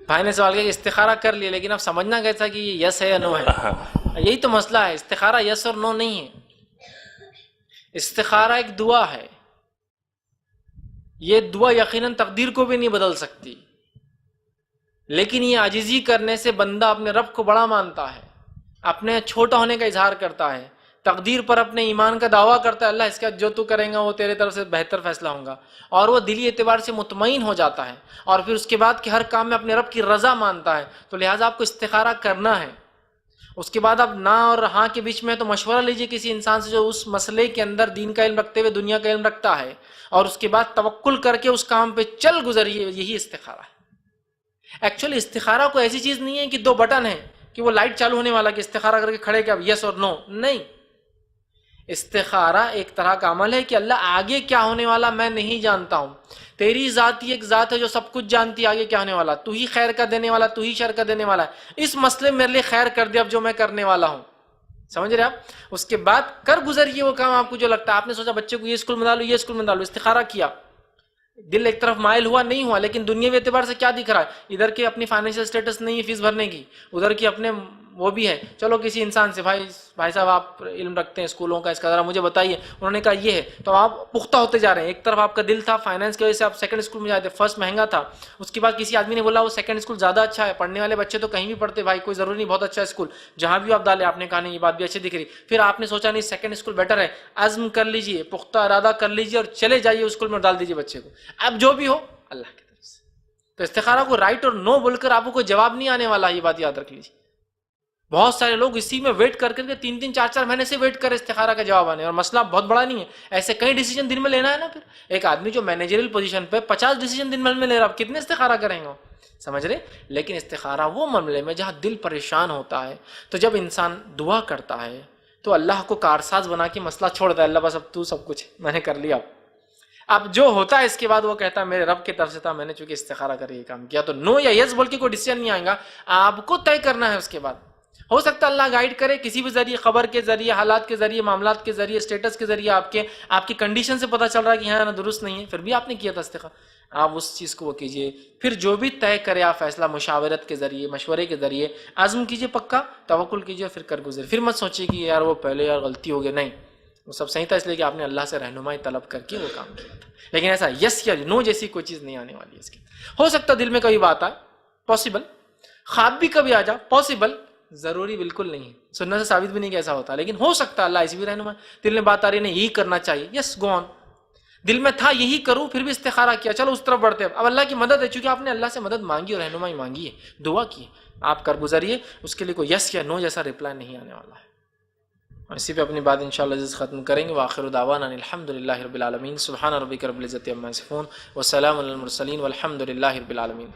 بھائی نے سوال کیا کہ استخارہ کر لیا لیکن اب سمجھنا کیسا کہ یہ یس ہے یا نو ہے؟ یہی تو مسئلہ ہے، استخارہ یس اور نو نہیں ہے، استخارہ ایک دعا ہے، یہ دعا یقیناً تقدیر کو بھی نہیں بدل سکتی، لیکن یہ عاجزی کرنے سے بندہ اپنے رب کو بڑا مانتا ہے، اپنے چھوٹا ہونے کا اظہار کرتا ہے، تقدیر پر اپنے ایمان کا دعویٰ کرتا ہے، اللہ اس کا جو تو کریں گا وہ تیرے طرف سے بہتر فیصلہ ہوگا، اور وہ دلی اعتبار سے مطمئن ہو جاتا ہے، اور پھر اس کے بعد کہ ہر کام میں اپنے رب کی رضا مانتا ہے، تو لہٰذا آپ کو استخارہ کرنا ہے۔ اس کے بعد اب نہ اور ہاں کے بیچ میں تو مشورہ لیجئے کسی انسان سے جو اس مسئلے کے اندر دین کا علم رکھتے ہوئے دنیا کا علم رکھتا ہے، اور اس کے بعد توکل کر کے اس کام پہ چل گزریے، یہی استخارہ ہے۔ ایکچولی استخارہ کوئی ایسی چیز نہیں ہے کہ دو بٹن ہیں، کہ وہ لائٹ چالو ہونے والا کہ استخارہ کر کے کھڑے کہ اب یس اور نو، نہیں. استخارہ ایک طرح کا عمل ہے کہ اللہ آگے کیا ہونے والا میں نہیں جانتا ہوں. تیری ذات ہی ایک ذات ہے جو سب کچھ جانتی ہے آگے کیا ہونے والا. تو ہی خیر کا دینے والا، تو ہی شر کا دینے والا ہے. اس مسئلے میں میرے لیے خیر کر دے اب جو میں کرنے والا ہوں. سمجھ رہے آپ؟ اس کے بعد کر گزریے وہ کام آپ کو جو لگتا ہے. آپ نے سوچا بچے کو یہ اسکول میں ڈالو، یہ اسکول میں ڈالو، استخارہ کیا، دل ایک طرف مائل ہوا نہیں ہوا، لیکن دنیاوی اعتبار سے کیا دکھ رہا ہے؟ ادھر کی اپنی فائنینشیل سٹیٹس نہیں ہے فیس بھرنے کی، ادھر کی اپنے وہ بھی ہے. چلو کسی انسان سے بھائی صاحب آپ علم رکھتے ہیں اسکولوں کا، اس کا ذرا مجھے بتائیے. انہوں نے کہا یہ ہے، تو آپ پختہ ہوتے جا رہے ہیں. ایک طرف آپ کا دل تھا فائنینس کی وجہ سے آپ سیکنڈ اسکول میں جاتے، فرسٹ مہنگا تھا. اس کے بعد کسی آدمی نے بولا وہ سیکنڈ اسکول زیادہ اچھا ہے، پڑھنے والے بچے تو کہیں بھی پڑھتے بھائی، کوئی ضروری نہیں، بہت اچھا اسکول جہاں بھی آپ ڈالے. آپ نے کہا نہیں یہ بات بھی اچھی دکھ رہی. پھر آپ نے سوچا نہیں سیکنڈ اسکول بیٹر ہے، عزم کر لیجئے، پختہ ارادہ کر لیجئے اور چلے جائیے اسکول میں ڈال دیجئے بچے کو. اب جو بھی ہو اللہ کی طرف سے. تو استخارہ کو رائٹ اور نو بول کر آپ کو کوئی جواب نہیں آنے والا، یہ بات یاد رکھ لیجیے. بہت سارے لوگ اسی میں ویٹ کر کے 3 4 مہینے سے ویٹ کرے استخارہ کا جواب آنے. اور مسئلہ بہت بڑا نہیں ہے، ایسے کئی ڈیسیجن دن میں لینا ہے نا. پھر ایک آدمی جو مینیجریل پوزیشن پہ 50 ڈیسیجن دن میں لے رہا، اب کتنے استخارہ کریں گے؟ سمجھ رہے؟ لیکن استخارہ وہ معاملے میں جہاں دل پریشان ہوتا ہے، تو جب انسان دعا کرتا ہے تو اللہ کو کارساز بنا کے مسئلہ چھوڑ دیتا ہے. اللہ بس اب تو سب کچھ میں نے کر لیا. اب جو ہوتا ہے اس کے بعد وہ کہتا ہے میرے رب کی طرف سے تھا، میں نے چونکہ استخارہ کر یہ کام کیا. تو نو یا یس بول کے کوئی ڈیسیجن نہیں آئے گا، آپ کو طے کرنا ہے. اس کے بعد ہو سکتا ہے اللہ گائیڈ کرے کسی بھی ذریعے، خبر کے ذریعے، حالات کے ذریعے، معاملات کے ذریعے، اسٹیٹس کے ذریعے، آپ کی کنڈیشن سے پتہ چل رہا ہے کہ ہاں درست نہیں ہے، پھر بھی آپ نے کیا تھا استخارہ. آپ اس چیز کو وہ کیجئے. پھر جو بھی طے کرے آپ فیصلہ مشاورت کے ذریعے، مشورے کے ذریعے عزم کیجئے، پکا توکل کیجئے، پھر کر گزرے. پھر مت سوچیے کہ یار وہ پہلے یار غلطی ہو گئی. نہیں، وہ سب صحیح تھا اس لیے کہ آپ نے اللہ سے رہنمائی طلب کر کے وہ کام کیا تھا. لیکن ایسا یس یا نو جیسی کوئی چیز نہیں آنے والی ہے اس کی. ہو سکتا دل میں کبھی بات آئے، پاسبل. خواب بھی کبھی آ جا، پاسبل. ضروری بالکل نہیں ہے، سننے سے ثابت بھی نہیں کہ ایسا ہوتا، لیکن ہو سکتا ہے اللہ ایسی بھی رہنمائی. دل میں بات آ رہی ہے نہیں یہی کرنا چاہیے، یس گو آن. دل میں تھا یہی کروں، پھر بھی استخارہ کیا، چلو اس طرف بڑھتے ہیں. اب اللہ کی مدد ہے، چونکہ آپ نے اللہ سے مدد مانگی اور رہنمائی مانگی ہے، دعا کی، آپ کر گزریے. اس کے لیے کوئی یس یا نو جیسا رپلائی نہیں آنے والا ہے. اور اسی پہ اپنی بات انشاءاللہ عزیز ختم کریں گے. وآخر دعوانا الحمدللہ رب العالمین. سبحان ربک رب العزۃ عما یصفون وسلام علی المرسلین والحمد للہ رب العالمین.